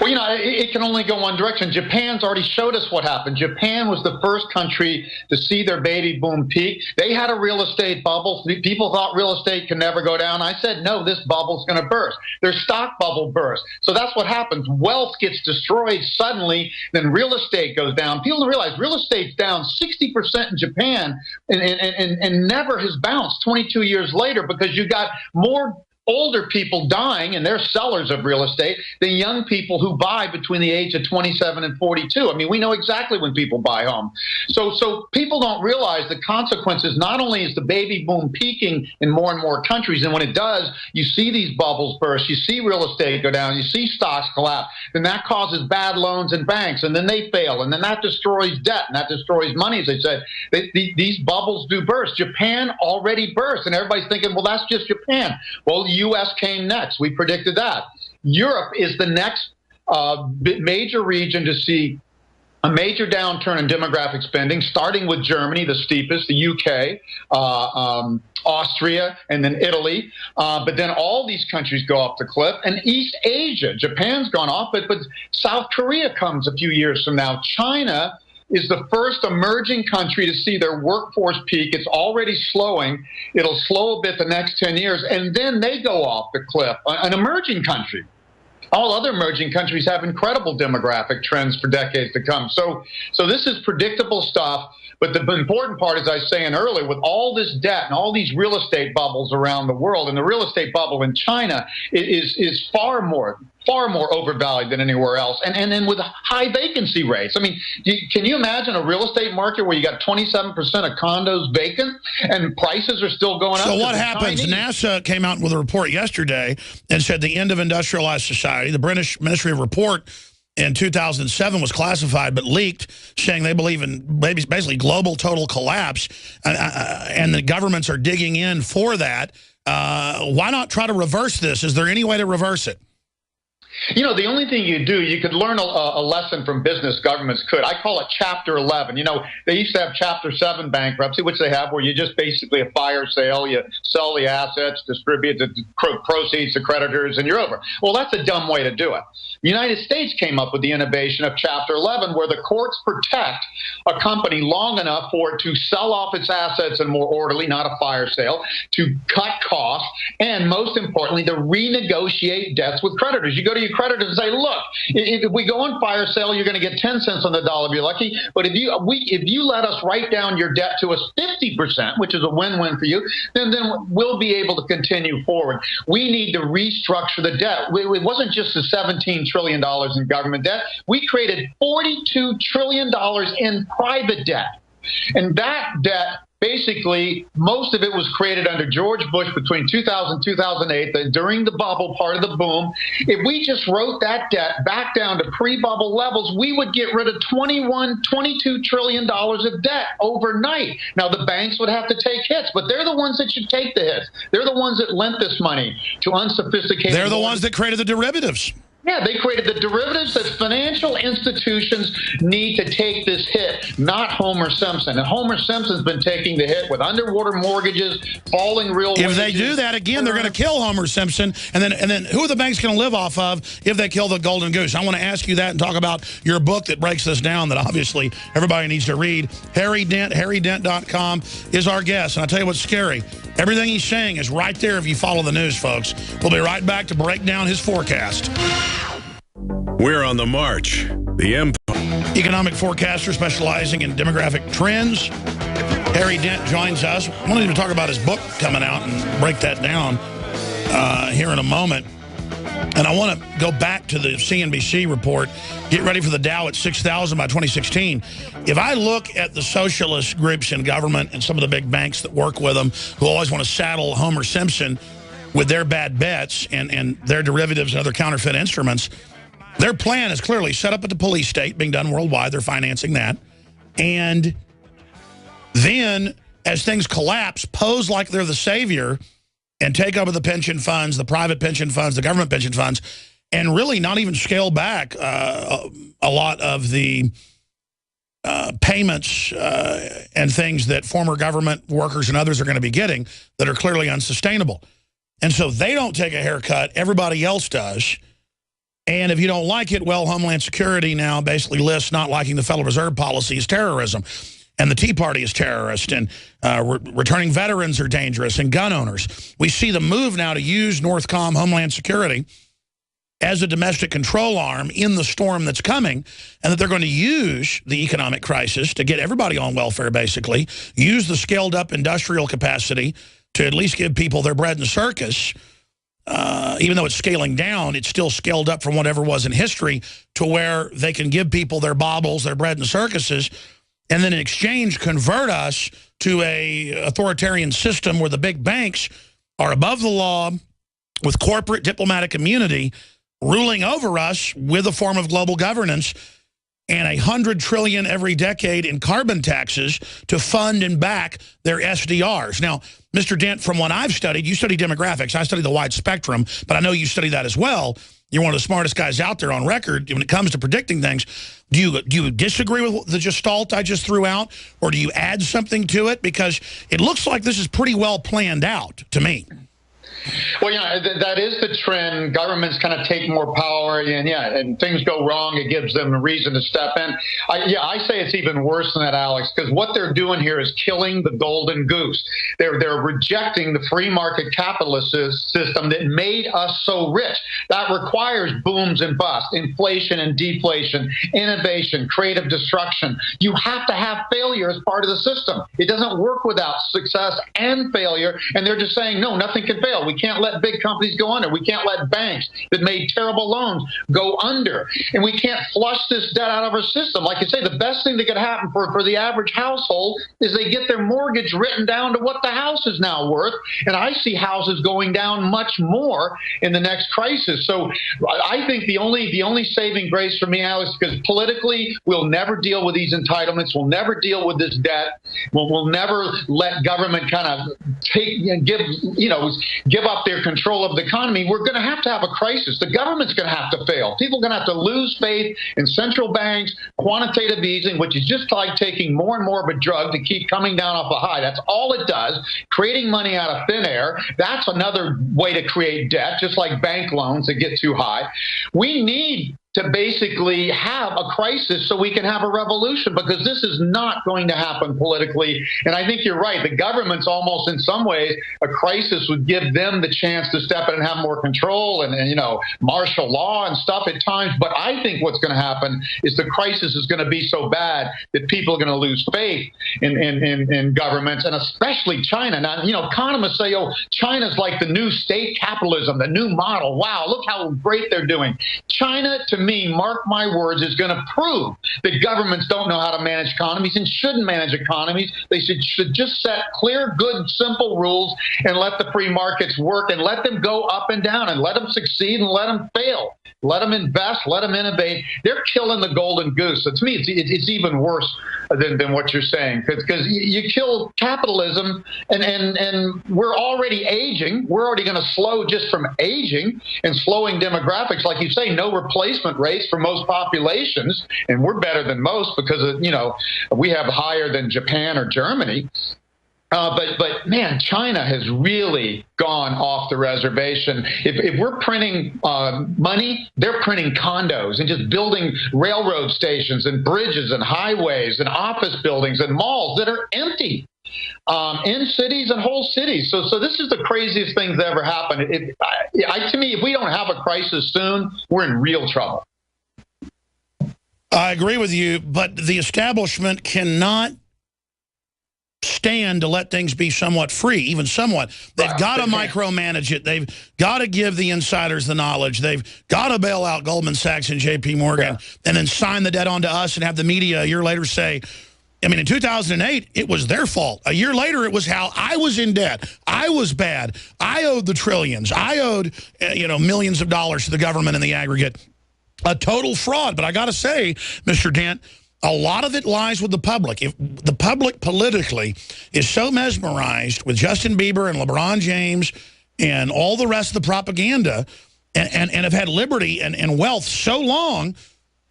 Well, you know, it can only go one direction. Japan's already showed us what happened. Japan was the first country to see their baby boom peak. They had a real estate bubble. People thought real estate can never go down. I said, no, this bubble's going to burst. Their stock bubble burst. So that's what happens. Wealth gets destroyed suddenly, then real estate goes down. People don't realize real estate's down 60% in Japan and never has bounced 22 years later because you got more older people dying, and they're sellers of real estate, than young people who buy between the age of 27 and 42. I mean, we know exactly when people buy home. So people don't realize the consequences. Not only is the baby boom peaking in more and more countries, and when it does, you see these bubbles burst, you see real estate go down, you see stocks collapse, then that causes bad loans in banks, and then they fail, and then that destroys debt, and that destroys money, as I said. These bubbles do burst. Japan already burst, and everybody's thinking, well, that's just Japan. Well, the U.S. came next. We predicted that. Europe is the next major region to see a major downturn in demographic spending, starting with Germany, the steepest, the UK, Austria, and then Italy. But then all these countries go off the cliff. And East Asia, Japan's gone off, but South Korea comes a few years from now. China is the first emerging country to see their workforce peak. It's already slowing. It'll slow a bit the next 10 years, and then they go off the cliff. An emerging country. All other emerging countries have incredible demographic trends for decades to come. So this is predictable stuff. But the important part, as I was saying earlier, with all this debt and all these real estate bubbles around the world, and the real estate bubble in China is far more overvalued than anywhere else, and then with high vacancy rates. I mean, can you imagine a real estate market where you got 27% of condos vacant and prices are still going up? So what happens? NASA came out with a report yesterday and said the end of industrialized society. The British Ministry of Report in 2007 was classified but leaked, saying they believe in basically global total collapse, and the governments are digging in for that. Why not try to reverse this? Is there any way to reverse it? You know, the only thing you do, you could learn a lesson from business. Governments could. I call it Chapter 11. You know, they used to have Chapter 7 bankruptcy, which they have, where you just basically a fire sale. You sell the assets, distribute the proceeds to creditors, and you're over. Well, that's a dumb way to do it. The United States came up with the innovation of Chapter 11, where the courts protect a company long enough for it to sell off its assets in more orderly, not a fire sale, to cut costs, and most importantly, to renegotiate debts with creditors. You go to your creditors and say, look, if we go on fire sale, you're going to get 10 cents on the dollar if you're lucky. But if you let us write down your debt to us 50%, which is a win-win for you, then we'll be able to continue forward. We need to restructure the debt. It wasn't just the $17 trillion in government debt. We created $42 trillion in private debt. And that debt, basically, most of it was created under George Bush between 2000 and 2008, during the bubble part of the boom. If we just wrote that debt back down to pre-bubble levels, we would get rid of $22 trillion of debt overnight. Now, the banks would have to take hits, but they're the ones that should take the hits. They're the ones that lent this money to unsophisticated... They're the ones that created the derivatives. Yeah, they created the derivatives that financial institutions need to take this hit, not Homer Simpson. And Homer Simpson's been taking the hit with underwater mortgages, falling real wages. If they do that again, they're going to kill Homer Simpson. And then who are the banks going to live off of if they kill the golden goose? I want to ask you that and talk about your book that breaks this down that obviously everybody needs to read. Harry Dent, harrydent.com is our guest. And I'll tell you what's scary. Everything he's saying is right there if you follow the news, folks. We'll be right back to break down his forecast. We're on the march. The Empire. Economic forecaster specializing in demographic trends. Harry Dent joins us. I wanted him to talk about his book coming out and break that down here in a moment. And I want to go back to the CNBC report. Get ready for the Dow at 6,000 by 2016. If I look at the socialist groups in government and some of the big banks that work with them who always want to saddle Homer Simpson with their bad bets and their derivatives and other counterfeit instruments, their plan is clearly set up at the police state, being done worldwide. They're financing that. And then, as things collapse, pose like they're the savior and take over the pension funds, the private pension funds, the government pension funds, and really not even scale back a lot of the payments and things that former government workers and others are going to be getting that are clearly unsustainable. And so they don't take a haircut. Everybody else does. And if you don't like it, well, Homeland Security now basically lists not liking the Federal Reserve policy as terrorism. And the Tea Party is terrorist. And returning veterans are dangerous, and gun owners. We see the move now to use Northcom Homeland Security as a domestic control arm in the storm that's coming, and that they're going to use the economic crisis to get everybody on welfare, basically, use the scaled-up industrial capacity to at least give people their bread and circus. Even though it's scaling down, it's still scaled up from whatever was in history to where they can give people their baubles, their bread and circuses, and then in exchange convert us to a authoritarian system where the big banks are above the law with corporate diplomatic immunity ruling over us with a form of global governance and $100 trillion every decade in carbon taxes to fund and back their SDRs. Now, Mr. Dent, from what I've studied, you study demographics. I study the wide spectrum, but I know you study that as well. You're one of the smartest guys out there on record when it comes to predicting things. Do you disagree with the gestalt I just threw out, or do you add something to it? Because it looks like this is pretty well planned out to me. Well, yeah, that is the trend. Governments kind of take more power, and things go wrong. It gives them a reason to step in. I say it's even worse than that, Alex, because what they're doing here is killing the golden goose. They're rejecting the free market capitalist system that made us so rich. That requires booms and busts, inflation and deflation, innovation, creative destruction. You have to have failure as part of the system. It doesn't work without success and failure, and they're just saying, no, nothing can fail. We can't let big companies go under. We can't let banks that made terrible loans go under. And we can't flush this debt out of our system. Like you say, the best thing that could happen for the average household is they get their mortgage written down to what the house is now worth. And I see houses going down much more in the next crisis. So I think the only saving grace for me, Alex, because politically we'll never deal with these entitlements. We'll never deal with this debt. We'll never let government kind of give up their control of the economy. We're going to have a crisis. The government's going to have to fail. People are going to have to lose faith in central banks, quantitative easing, which is just like taking more and more of a drug to keep coming down off a high. That's all it does, creating money out of thin air. That's another way to create debt, just like bank loans that get too high. We need to basically have a crisis so we can have a revolution, because this is not going to happen politically. And I think you're right. The government's almost in some ways, a crisis would give them the chance to step in and have more control and martial law and stuff at times. But I think what's going to happen is the crisis is going to be so bad that people are going to lose faith in governments, and especially China. Now, economists say, oh, China's like the new state capitalism, the new model. Wow, look how great they're doing. China, to me, mark my words, is going to prove that governments don't know how to manage economies and shouldn't manage economies. They should just set clear, good, simple rules and let the free markets work and let them go up and down and let them succeed and let them fail. Let them invest, let them innovate. They're killing the golden goose. So to me, it's even worse than what you're saying, because you kill capitalism, and we're already aging. We're already going to slow just from aging and slowing demographics. Like you say, no replacement rates for most populations, and we're better than most because we have higher than Japan or Germany. But man, China has really gone off the reservation. If we're printing money, they're printing condos and just building railroad stations and bridges and highways and office buildings and malls that are empty in cities and whole cities. So this is the craziest thing that ever happened. To me, if we don't have a crisis soon, we're in real trouble. I agree with you, but the establishment cannot stand to let things be somewhat free, even somewhat. They've got to micromanage it. They've got to give the insiders the knowledge. They've got to bail out Goldman Sachs and J.P. Morgan and then sign the debt onto us and have the media a year later say, in 2008, it was their fault. A year later, it was how I was in debt. I was bad. I owed the trillions. I owed, millions of dollars to the government in the aggregate. A total fraud. But I got to say, Mr. Dent, a lot of it lies with the public. If the public politically is so mesmerized with Justin Bieber and LeBron James and all the rest of the propaganda and have had liberty and wealth so long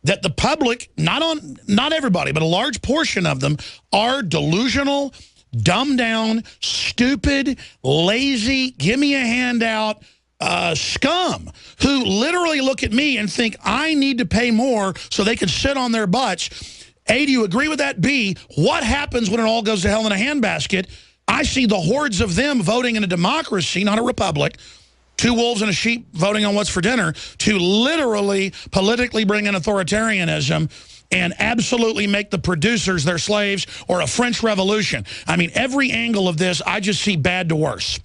that the public, not everybody, but a large portion of them are delusional, dumbed down, stupid, lazy, give me a handout, scum who literally look at me and think I need to pay more so they can sit on their butts. A, do you agree with that? B, what happens when it all goes to hell in a handbasket? I see the hordes of them voting in a democracy, not a republic, two wolves and a sheep voting on what's for dinner, to literally politically bring in authoritarianism and absolutely make the producers their slaves, or a French Revolution. Every angle of this, I just see bad to worse.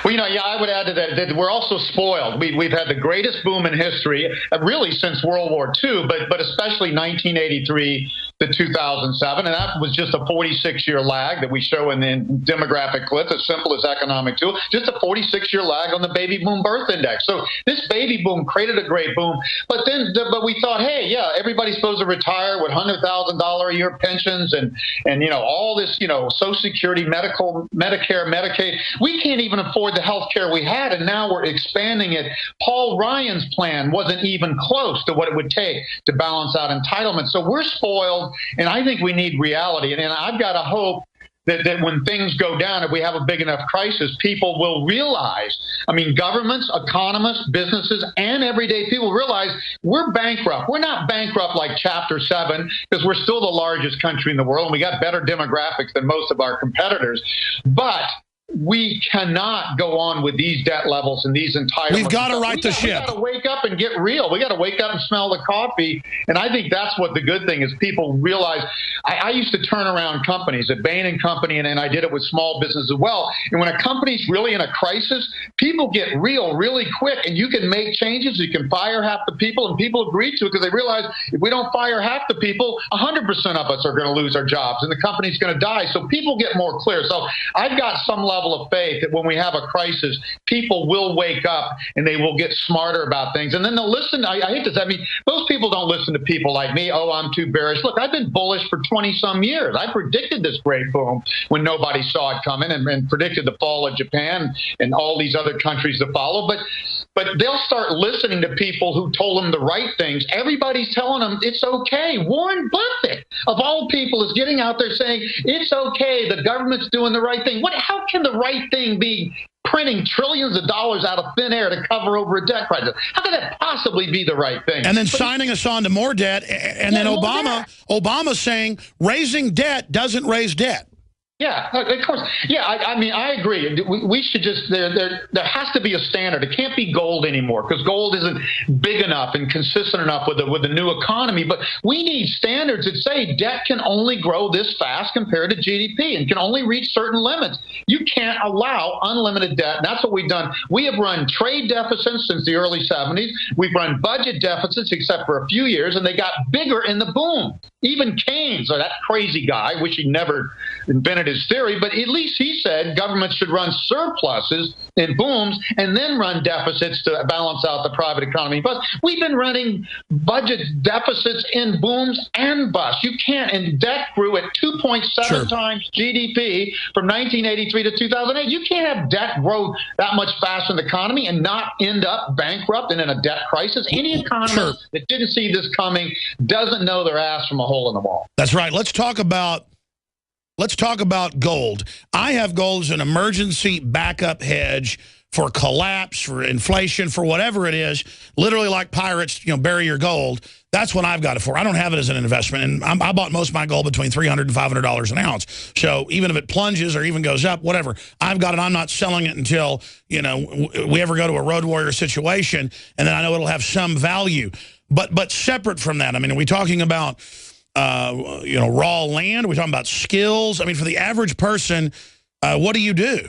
Well, I would add to that we're also spoiled. We've had the greatest boom in history, really since World War II, but especially 1983 the 2007, and that was just a 46-year lag that we show in the demographic clip, as simple as economic tool, just a 46-year lag on the baby boom birth index. So this baby boom created a great boom, but we thought, hey, yeah, everybody's supposed to retire with $100,000 a year pensions and all this, Social Security, Medicare, Medicaid. We can't even afford the health care we had, and now we're expanding it. Paul Ryan's plan wasn't even close to what it would take to balance out entitlement. So we're spoiled, and I think we need reality. And I've got to hope that when things go down, if we have a big enough crisis, people will realize, governments, economists, businesses, and everyday people realize we're bankrupt. We're not bankrupt like Chapter 7, because we're still the largest country in the world, and we got better demographics than most of our competitors. But we cannot go on with these debt levels and these entitlements. We've got to right the ship. We got to wake up and get real. We got to wake up and smell the coffee. And I think that's what the good thing is. People realize. I used to turn around companies at Bain & Company, and I did it with small business as well. And when a company's really in a crisis, people get real really quick, and you can make changes. You can fire half the people, and people agree to it because they realize if we don't fire half the people, 100% of us are going to lose our jobs, and the company's going to die. So people get more clear. So I've got some level of faith that when we have a crisis, people will wake up and they will get smarter about things. And then they'll listen. I hate this. Most people don't listen to people like me. Oh, I'm too bearish. Look, I've been bullish for 20-some years. I predicted this great boom when nobody saw it coming, and predicted the fall of Japan and all these other countries to follow. But they'll start listening to people who told them the right things. Everybody's telling them it's okay. Warren Buffett, of all people, is getting out there saying it's okay. The government's doing the right thing. How can the right thing be printing trillions of dollars out of thin air to cover over a debt crisis? How could that possibly be the right thing? And then signing us on to more debt, and then Obama saying raising debt doesn't raise debt. Yeah, of course. Yeah, I agree. We should just there has to be a standard. It can't be gold anymore, because gold isn't big enough and consistent enough with the new economy. But we need standards that say debt can only grow this fast compared to GDP and can only reach certain limits. You can't allow unlimited debt. And that's what we've done. We have run trade deficits since the early 70s. We've run budget deficits except for a few years, and they got bigger in the boom. Even Keynes, that crazy guy, wish he never invented his theory, but at least he said governments should run surpluses in booms and then run deficits to balance out the private economy. But we've been running budget deficits in booms and busts. You can't, and debt grew at 2.7 times GDP from 1983 to 2008. You can't have debt grow that much faster in the economy and not end up bankrupt and in a debt crisis. Any economist that didn't see this coming doesn't know their ass from a hole in the wall. That's right. Let's talk about gold. I have gold as an emergency backup hedge for collapse, for inflation, for whatever it is. Literally like pirates, bury your gold. That's what I've got it for. I don't have it as an investment. And I bought most of my gold between $300 and $500 an ounce. So even if it plunges or even goes up, whatever, I've got it. I'm not selling it until, we ever go to a road warrior situation, and then I know it'll have some value. But separate from that, are we talking about raw land? Are we talking about skills? For the average person, what do you do?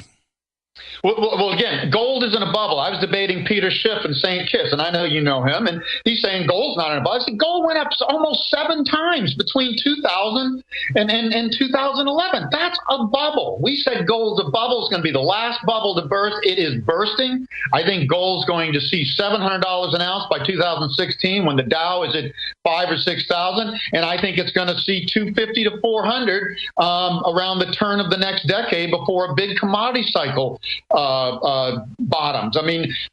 Well, again, gold is in a bubble. I was debating Peter Schiff in St. Kitts, and I know you know him, and he's saying gold's not in a bubble. I said gold went up almost 7 times between 2000 and 2011. That's a bubble. We said gold's a bubble. It's going to be the last bubble to burst. It is bursting. I think gold's going to see $700 an ounce by 2016 when the Dow is at 5,000 or 6,000, and I think it's going to see 250 to 400 around the turn of the next decade before a big commodity cycle bottoms.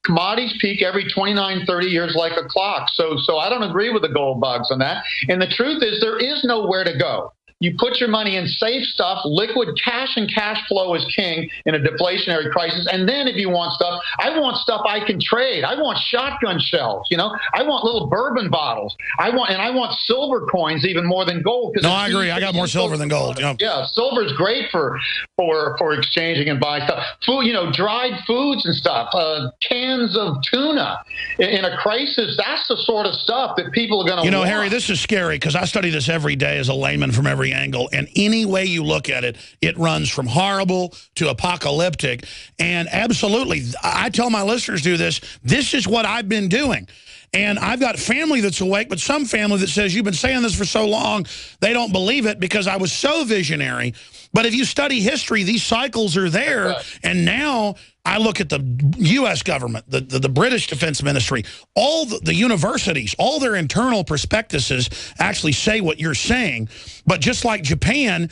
Commodities peak every 29, 30 years like a clock. So I don't agree with the gold bugs on that. And the truth is there is nowhere to go. You put your money in safe stuff, liquid cash, and cash flow is king in a deflationary crisis. And then if you want stuff, I want stuff I can trade. I want shotgun shells, I want little bourbon bottles. I want silver coins even more than gold. No, I agree. I got more silver than gold. Yeah, silver is great for exchanging and buying stuff. Food, dried foods and stuff, cans of tuna. In a crisis, that's the sort of stuff that people are going to want. Harry, this is scary because I study this every day as a layman from every angle, and any way you look at it, it runs from horrible to apocalyptic. And absolutely, I tell my listeners do this. This is what I've been doing. And I've got family that's awake, but some family that says, you've been saying this for so long, they don't believe it because I was so visionary. But if you study history, these cycles are there. Right. And now I look at the U.S. government, the British Defense Ministry, all the universities, all their internal prospectuses actually say what you're saying. But just like Japan,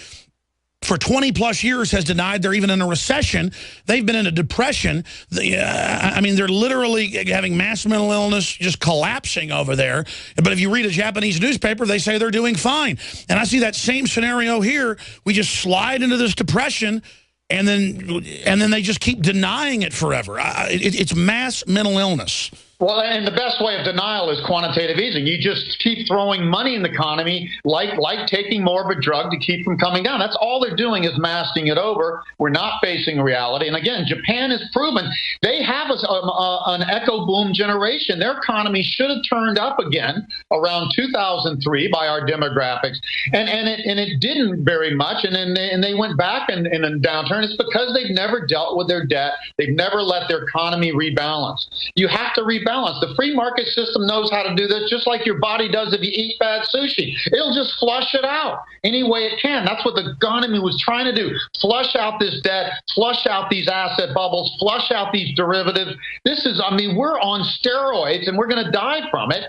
for 20-plus years has denied they're even in a recession. They've been in a depression. I mean, they're literally having mass mental illness, just collapsing over there. But if you read a Japanese newspaper, they say they're doing fine. And I see that same scenario here. We just slide into this depression, and then they just keep denying it forever. It's mass mental illness. Well, and the best way of denial is quantitative easing. You just keep throwing money in the economy like taking more of a drug to keep from coming down. That's all they're doing is masking it over. We're not facing reality. And again, Japan has proven they have an echo boom generation. Their economy should have turned up again around 2003 by our demographics. And it didn't very much. And they went back in a downturn. It's because they've never dealt with their debt. They've never let their economy rebalance. You have to rebalance. The free market system knows how to do this, just like your body does if you eat bad sushi. It'll just flush it out any way it can. That's what the economy was trying to do. Flush out this debt, flush out these asset bubbles, flush out these derivatives. This is, I mean, we're on steroids, and we're going to die from it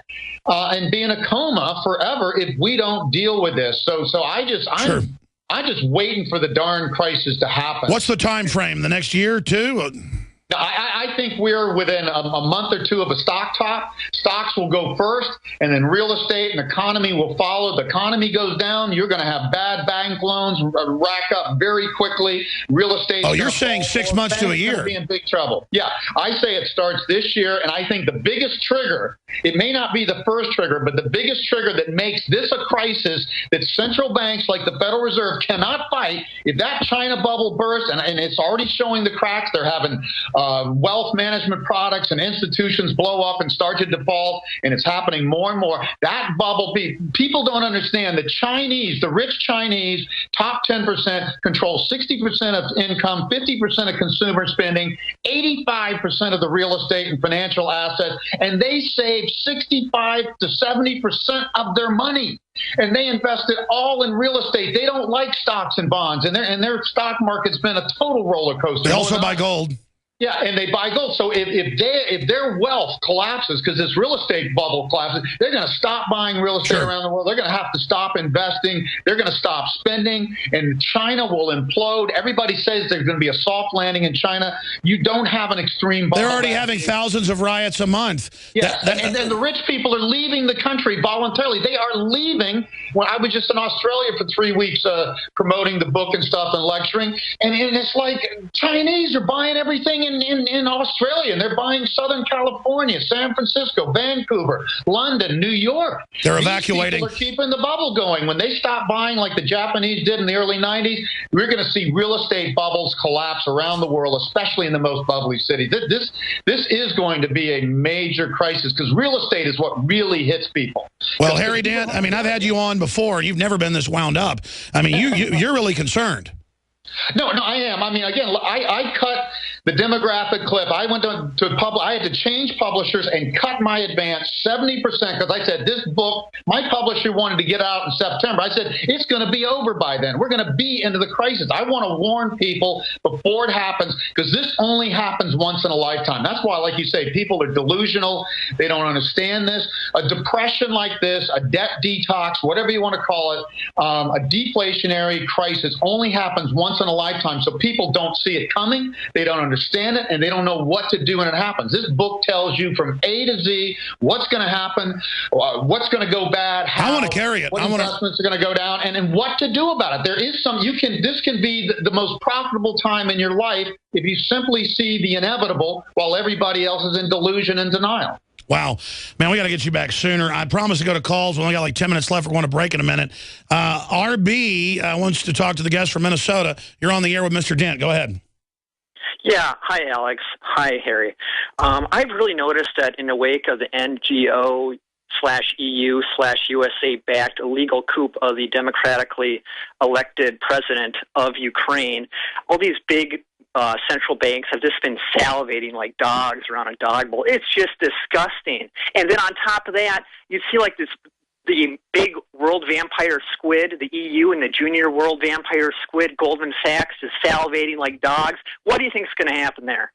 and be in a coma forever if we don't deal with this. So I'm just waiting for the darn crisis to happen. What's the time frame? The next year or two? I think we're within a month or two of a stock top. Stocks will go first, and then real estate and economy will follow. The economy goes down, you're going to have bad bank loans rack up very quickly. Real estate. Oh, you're saying 6 months to a year. Be in big trouble. Yeah, I say it starts this year, and I think the biggest trigger, it may not be the first trigger, but the biggest trigger that makes this a crisis that central banks like the Federal Reserve cannot fight, if that China bubble bursts, and it's already showing the cracks, they're having wealth management products and institutions blow up and start to default, and it's happening more and more. That bubble, people don't understand. The rich Chinese, top 10%, control 60% of income, 50% of consumer spending, 85% of the real estate and financial assets, and they save 65 to 70% of their money. And they invest it all in real estate. They don't like stocks and bonds, and their stock market's been a total roller coaster. They also buy gold. Yeah, and they buy gold. So if their wealth collapses because this real estate bubble collapses, they're going to stop buying real estate around the world. They're going to have to stop investing. They're going to stop spending, and China will implode. Everybody says there's going to be a soft landing in China. You don't have an extreme bubble. They're already having thousands of riots a month. Yeah, and then the rich people are leaving the country voluntarily. They are leaving. When I was just in Australia for 3 weeks promoting the book and stuff and lecturing, and it's like Chinese are buying everything in Australia, and they're buying Southern California, San Francisco, Vancouver, London, New York. They're evacuating. People are keeping the bubble going. When they stop buying like the Japanese did in the early 90s, we're going to see real estate bubbles collapse around the world, especially in the most bubbly cities. This is going to be a major crisis because real estate is what really hits people. Well, Harry Dent, I mean, I've had you on before, and you've never been this wound up. I mean, you're really concerned. No, I am. I mean, again, I cut the demographic clip. I went I had to change publishers and cut my advance 70% because I said this book, my publisher wanted to get out in September. I said, it's going to be over by then. We're going to be into the crisis. I want to warn people before it happens because this only happens once in a lifetime. That's why, like you say, people are delusional. They don't understand this. A depression like this, a debt detox, whatever you want to call it, a deflationary crisis only happens once in a lifetime. So people don't see it coming. They don't understand it, and they don't know what to do when it happens. This book tells you from A to Z what's going to happen, what's going to go bad, how I want to carry it. What investments are going to go down, and what to do about it. There is this can be the most profitable time in your life if you simply see the inevitable while everybody else is in delusion and denial. Wow. Man, we got to get you back sooner. I promise to go to calls. We only got like 10 minutes left. We're going to break in a minute. RB wants to talk to the guest from Minnesota. You're on the air with Mr. Dent. Go ahead. Yeah. Hi, Alex. Hi, Harry. I've really noticed that in the wake of the NGO/EU/USA-backed illegal coup of the democratically elected president of Ukraine, all these big central banks have just been salivating like dogs around a dog bowl. It's just disgusting. And then on top of that, you see like the big world vampire squid, the EU and the junior world vampire squid, Goldman Sachs, is salivating like dogs. What do you think is going to happen there?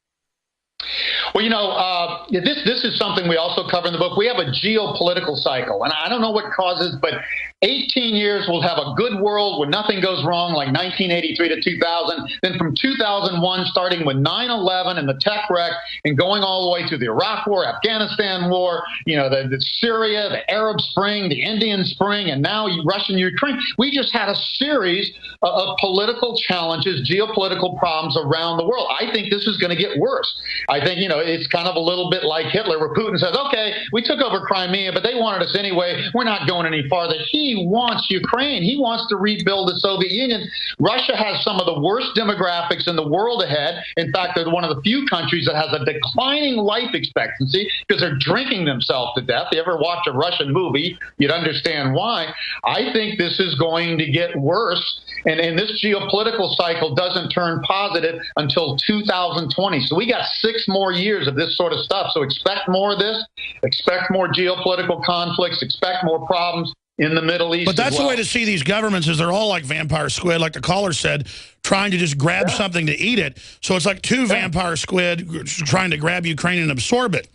Well, this is something we also cover in the book. We have a geopolitical cycle, and I don't know what causes, but 18 years we'll have a good world where nothing goes wrong, like 1983 to 2000. Then from 2001, starting with 9/11 and the tech wreck, and going all the way to the Iraq War, Afghanistan War, the Syria, the Arab Spring, the Indian Spring, and now Russian-Ukraine. We just had a series of political challenges, geopolitical problems around the world. I think this is going to get worse. I think, it's kind of a little bit like Hitler, where Putin says, okay, we took over Crimea, but they wanted us anyway. We're not going any farther. He wants Ukraine. He wants to rebuild the Soviet Union. Russia has some of the worst demographics in the world ahead. In fact, they're one of the few countries that has a declining life expectancy because they're drinking themselves to death. If you ever watch a Russian movie, you'd understand why. I think this is going to get worse. And this geopolitical cycle doesn't turn positive until 2020. So we got 6 more years of this sort of stuff. So expect more of this, expect more geopolitical conflicts, expect more problems in the Middle East. But that's the way to see these governments, is they're all like vampire squid, like the caller said, trying to just grab something to eat it. So it's like 2 vampire squid trying to grab Ukraine and absorb it.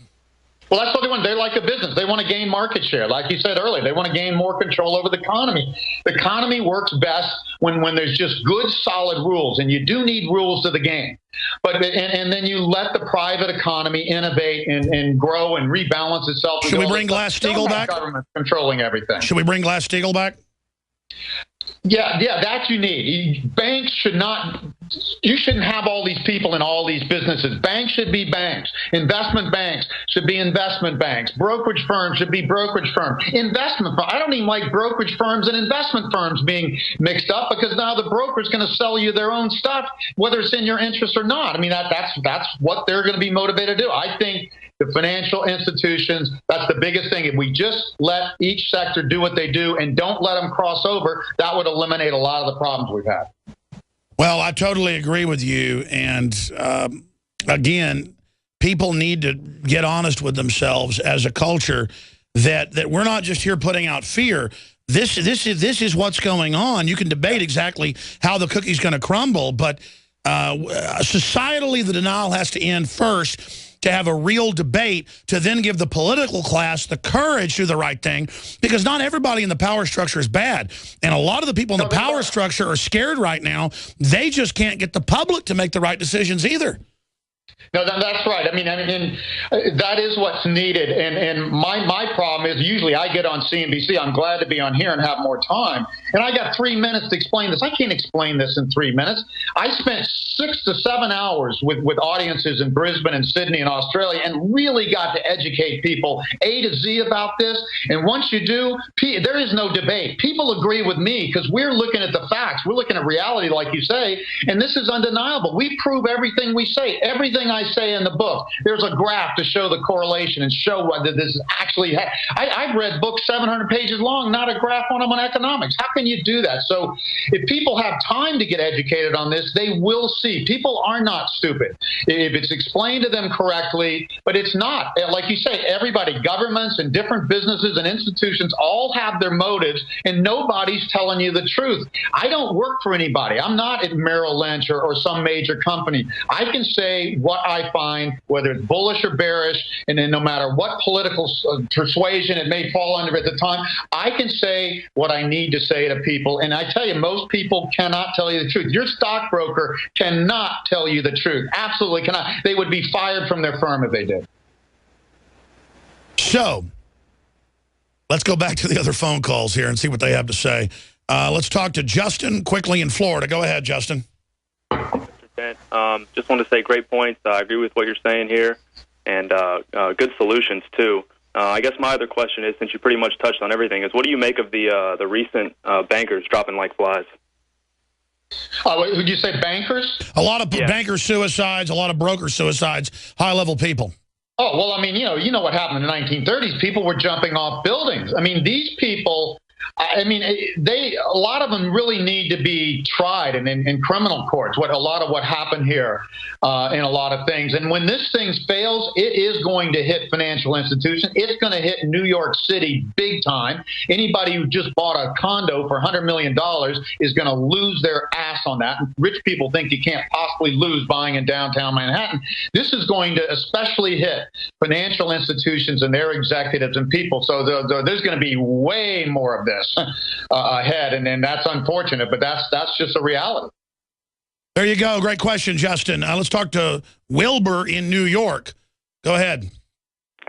Well, that's what they want. They're like a business. They want to gain market share. Like you said earlier, they want to gain more control over the economy. The economy works best when there's just good, solid rules, and you do need rules to the game. But and then you let the private economy innovate and grow and rebalance itself. Should we bring Glass-Steagall back? Government controlling everything. Should we bring Glass-Steagall back? Yeah, that you need. Banks should not. You shouldn't have all these people in all these businesses. Banks should be banks. Investment banks should be investment banks. Brokerage firms should be brokerage firms. Investment firms. I don't even like brokerage firms and investment firms being mixed up, because now the broker's going to sell you their own stuff, whether it's in your interest or not. I mean, that's what they're going to be motivated to do. I think the financial institutions, that's the biggest thing. If we just let each sector do what they do and don't let them cross over, that would eliminate a lot of the problems we've had. Well, I totally agree with you. And again, people need to get honest with themselves as a culture, that we're not just here putting out fear. This is what's going on. You can debate exactly how the cookie's going to crumble, but societally, the denial has to end first, to have a real debate, to then give the political class the courage to do the right thing, because not everybody in the power structure is bad. And a lot of the people in the power structure are scared right now. They just can't get the public to make the right decisions either. No, that's right. I mean, that is what's needed. And my problem is, usually I get on CNBC. I'm glad to be on here and have more time. And I got 3 minutes to explain this. I can't explain this in 3 minutes. I spent 6 to 7 hours with audiences in Brisbane and Sydney and Australia, and really got to educate people A to Z about this. And once you do, there is no debate. People agree with me because we're looking at the facts. We're looking at reality, like you say, and this is undeniable. We prove everything we say. Everything I say in the book, there's a graph to show the correlation and show whether this is actually. I've read books 700 pages long, not a graph on them on economics. How can you do that? So if people have time to get educated on this, they will see. People are not stupid if it's explained to them correctly, but it's not. Like you say, everybody, governments and different businesses and institutions all have their motives, and nobody's telling you the truth. I don't work for anybody. I'm not at Merrill Lynch or some major company. I can say what I find, whether it's bullish or bearish, and then no matter what political persuasion it may fall under at the time, I can say what I need to say to people. And I tell you, most people cannot tell you the truth. Your stockbroker cannot tell you the truth. Absolutely cannot. They would be fired from their firm if they did. So let's go back to the other phone calls here and see what they have to say. Let's talk to Justin quickly in Florida. Go ahead, Justin. Just want to say great points. I agree with what you're saying here, and good solutions too. I guess my other question is, since you pretty much touched on everything, is what do you make of the recent bankers dropping like flies? Would you say bankers? A lot of banker suicides, a lot of broker suicides, high-level people. Oh, well, I mean, you know what happened in the 1930s. People were jumping off buildings. I mean, these people I mean, a lot of them really need to be tried in criminal courts. A lot of what happened here in a lot of things. And when this thing fails, it is going to hit financial institutions. It's going to hit New York City big time. Anybody who just bought a condo for $100 million is going to lose their ass on that. Rich people think you can't possibly lose buying in downtown Manhattan. This is going to especially hit financial institutions and their executives and people. So there's going to be way more of this ahead, and that's unfortunate, but that's just a reality. There you go. Great question, Justin. Let's talk to Wilbur in New York. Go ahead.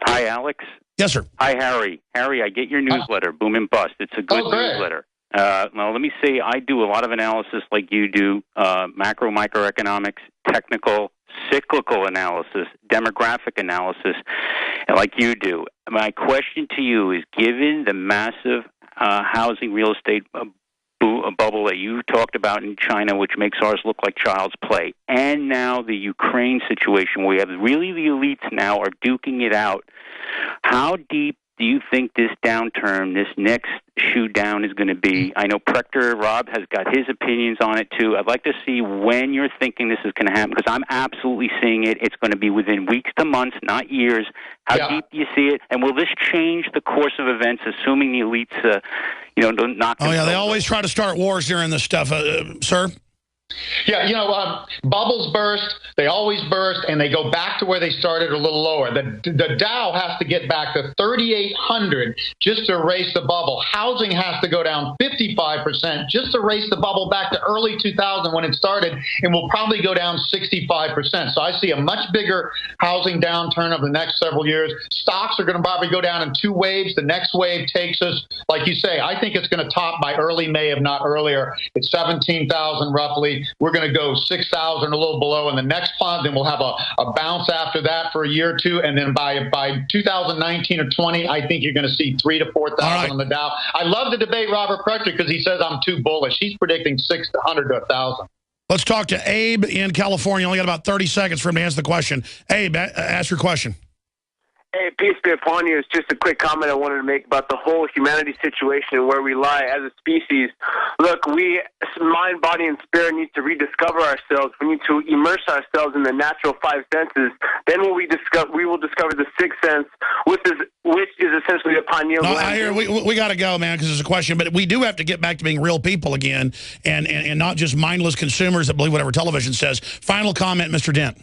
Hi, Alex. Yes, sir. Hi, Harry. Harry, I get your newsletter, Boom and Bust. It's a good newsletter. Now, let me say I do a lot of analysis like you do, microeconomics, technical, cyclical analysis, demographic analysis, like you do. My question to you is, given the massive housing real estate bubble that you talked about in China, which makes ours look like child's play, and now the Ukraine situation, where we have really the elites now are duking it out, how deep do you think this downturn, this next shoe down is going to be? I know Prechter Rob has got his opinions on it, too. I'd like to see when you're thinking this is going to happen, because I'm absolutely seeing it. It's going to be within weeks to months, not years. How deep do you see it? And will this change the course of events, assuming the elites, don't knock Oh, yeah, they always try to start wars during this stuff, sir. Yeah, bubbles burst, they always burst, and they go back to where they started a little lower. The Dow has to get back to 3,800 just to erase the bubble. Housing has to go down 55% just to erase the bubble back to early 2000 when it started, and will probably go down 65%. So I see a much bigger housing downturn over the next several years. Stocks are going to probably go down in two waves. The next wave takes us, like you say, I think it's going to top by early May, if not earlier. It's 17,000 roughly. We're going to go 6,000, a little below, in the next plunge. Then we'll have a bounce after that for a year or two, and then by 2019 or 20, I think you're going to see 3,000 to 4,000 on the Dow. I love to debate Robert Prechter because he says I'm too bullish. He's predicting 600 to 1,000. Let's talk to Abe in California. Only got about 30 seconds for him to answer the question. Abe, ask your question. Hey, peace be upon you. It's just a quick comment I wanted to make about the whole humanity situation and where we lie as a species. Look, we, mind, body, and spirit, need to rediscover ourselves. We need to immerse ourselves in the natural five senses. Then when we will discover the sixth sense, which is essentially the pineal gland. I hear we got to go, man, because there's a question. But we do have to get back to being real people again, and not just mindless consumers that believe whatever television says. Final comment, Mr. Dent.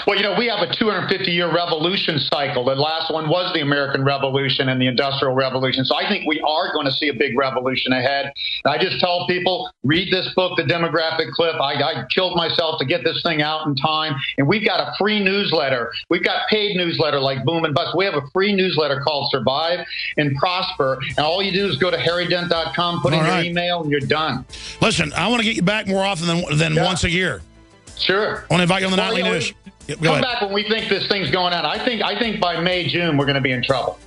Well, we have a 250-year revolution cycle. The last one was the American Revolution and the Industrial Revolution. So I think we are going to see a big revolution ahead. And I just tell people, read this book, The Demographic Cliff. I killed myself to get this thing out in time. And we've got a free newsletter. We've got paid newsletter like Boom and Bust. We have a free newsletter called Survive and Prosper. And all you do is go to harrydent.com, put in your email, and you're done. Listen, I want to get you back more often than once a year. Sure. I want to invite you on the Nightly News. Come back when we think this thing's going on. I think by May, June, we're going to be in trouble.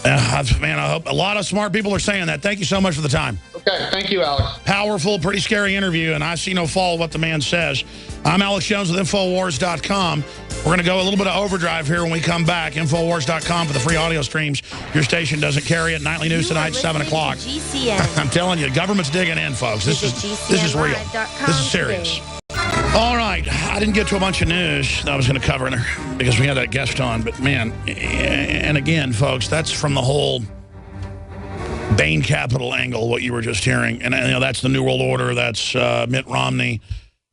Man, I hope a lot of smart people are saying that. Thank you so much for the time. Okay, thank you, Alex. Powerful, pretty scary interview, and I see no fault of what the man says. I'm Alex Jones with Infowars.com. We're going to go a little bit of overdrive here when we come back. Infowars.com for the free audio streams. Your station doesn't carry it. Nightly News tonight, 7 o'clock. I'm telling you, government's digging in, folks. This is real. This is serious. All right, I didn't get to a bunch of news that I was going to cover in there because we had that guest on. But, man, and again, folks, that's from the whole Bain Capital angle, what you were just hearing. And that's the New World Order. That's Mitt Romney.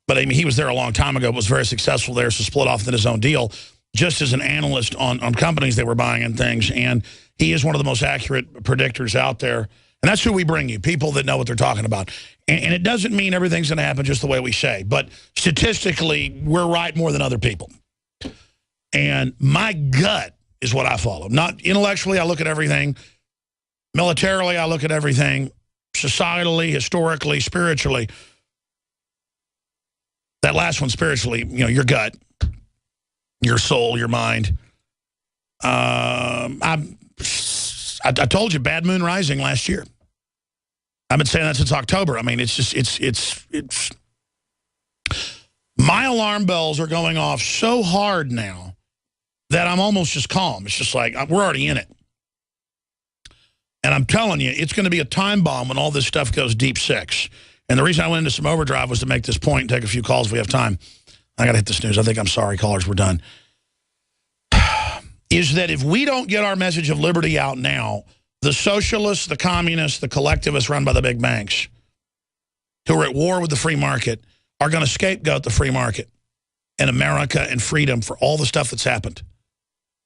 But, I mean, he was there a long time ago, was very successful there, so split off in his own deal just as an analyst on companies they were buying and things. And he is one of the most accurate predictors out there. And that's who we bring you, people that know what they're talking about. And it doesn't mean everything's going to happen just the way we say. But statistically, we're right more than other people. And my gut is what I follow. Not intellectually, I look at everything. Militarily, I look at everything. Societally, historically, spiritually. That last one, spiritually, your gut, your soul, your mind. I told you, bad moon rising last year. I've been saying that since October. I mean, it's just, it's my alarm bells are going off so hard now that I'm almost just calm. It's just like, we're already in it. And I'm telling you, it's going to be a time bomb when all this stuff goes deep six. And the reason I went into some overdrive was to make this point and take a few calls if we have time. I got to hit the snooze. I think I'm sorry, callers, we're done. Is that if we don't get our message of liberty out now, the socialists, the communists, the collectivists run by the big banks who are at war with the free market are going to scapegoat the free market and America and freedom for all the stuff that's happened.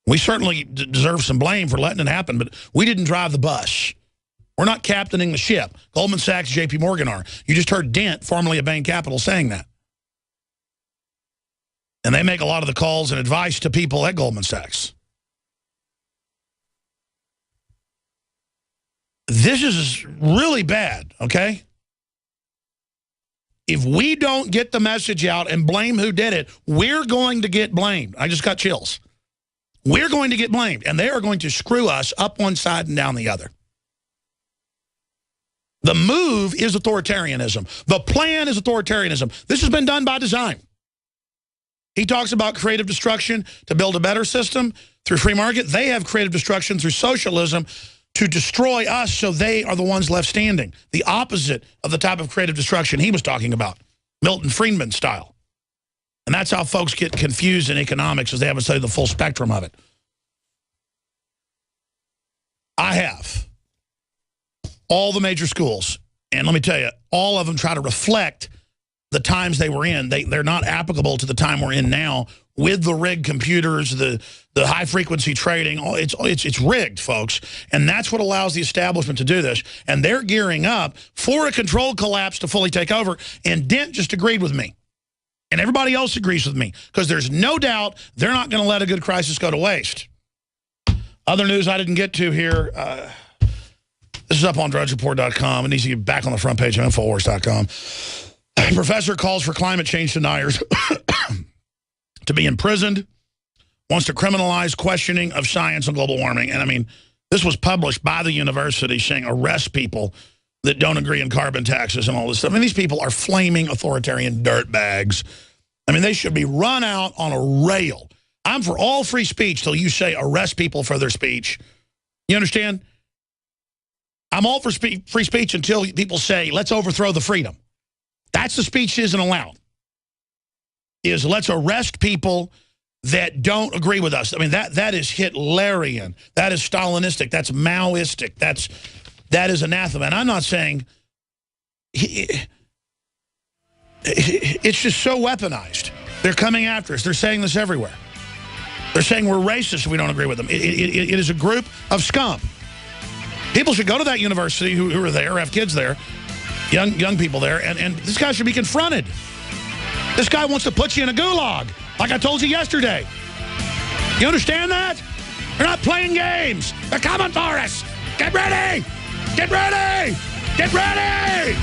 We certainly deserve some blame for letting it happen, but we didn't drive the bus. We're not captaining the ship. Goldman Sachs, J.P. Morgan are. You just heard Dent, formerly of Bain Capital, saying that. And they make a lot of the calls and advice to people at Goldman Sachs. This is really bad, okay? If we don't get the message out and blame who did it, we're going to get blamed. I just got chills. We're going to get blamed, and they are going to screw us up one side and down the other. The move is authoritarianism. The plan is authoritarianism. This has been done by design. He talks about creative destruction to build a better system through free market. They have creative destruction through socialism to destroy us so they are the ones left standing. The opposite of the type of creative destruction he was talking about, Milton Friedman style. And that's how folks get confused in economics, is they haven't studied the full spectrum of it. I have all the major schools, and let me tell you, all of them try to reflect the times they were in. They're not applicable to the time we're in now with the rigged computers, the high-frequency trading. It's rigged, folks. And that's what allows the establishment to do this. And they're gearing up for a controlled collapse to fully take over. And Dent just agreed with me. And everybody else agrees with me, because there's no doubt they're not going to let a good crisis go to waste. Other news I didn't get to here. This is up on drudgereport.com. It needs to get back on the front page of Infowars.com. Professor calls for climate change deniers to be imprisoned, wants to criminalize questioning of science and global warming. And I mean, this was published by the university saying arrest people that don't agree in carbon taxes and all this stuff. I mean, these people are flaming authoritarian dirtbags. I mean, they should be run out on a rail. I'm for all free speech till you say arrest people for their speech. You understand? I'm all for free speech until people say, let's overthrow the freedom. That's the speech isn't allowed. Is let's arrest people that don't agree with us. I mean, that is Hitlerian. That is Stalinistic. That's Maoistic. That is anathema. And I'm not saying... It's just so weaponized. They're coming after us. They're saying this everywhere. They're saying we're racist if we don't agree with them. It is a group of scum. People should go to that university who are there, have kids there, young people there, and this guy should be confronted. This guy wants to put you in a gulag, like I told you yesterday. You understand that? They're not playing games. They're coming for us. Get ready! Get ready! Get ready!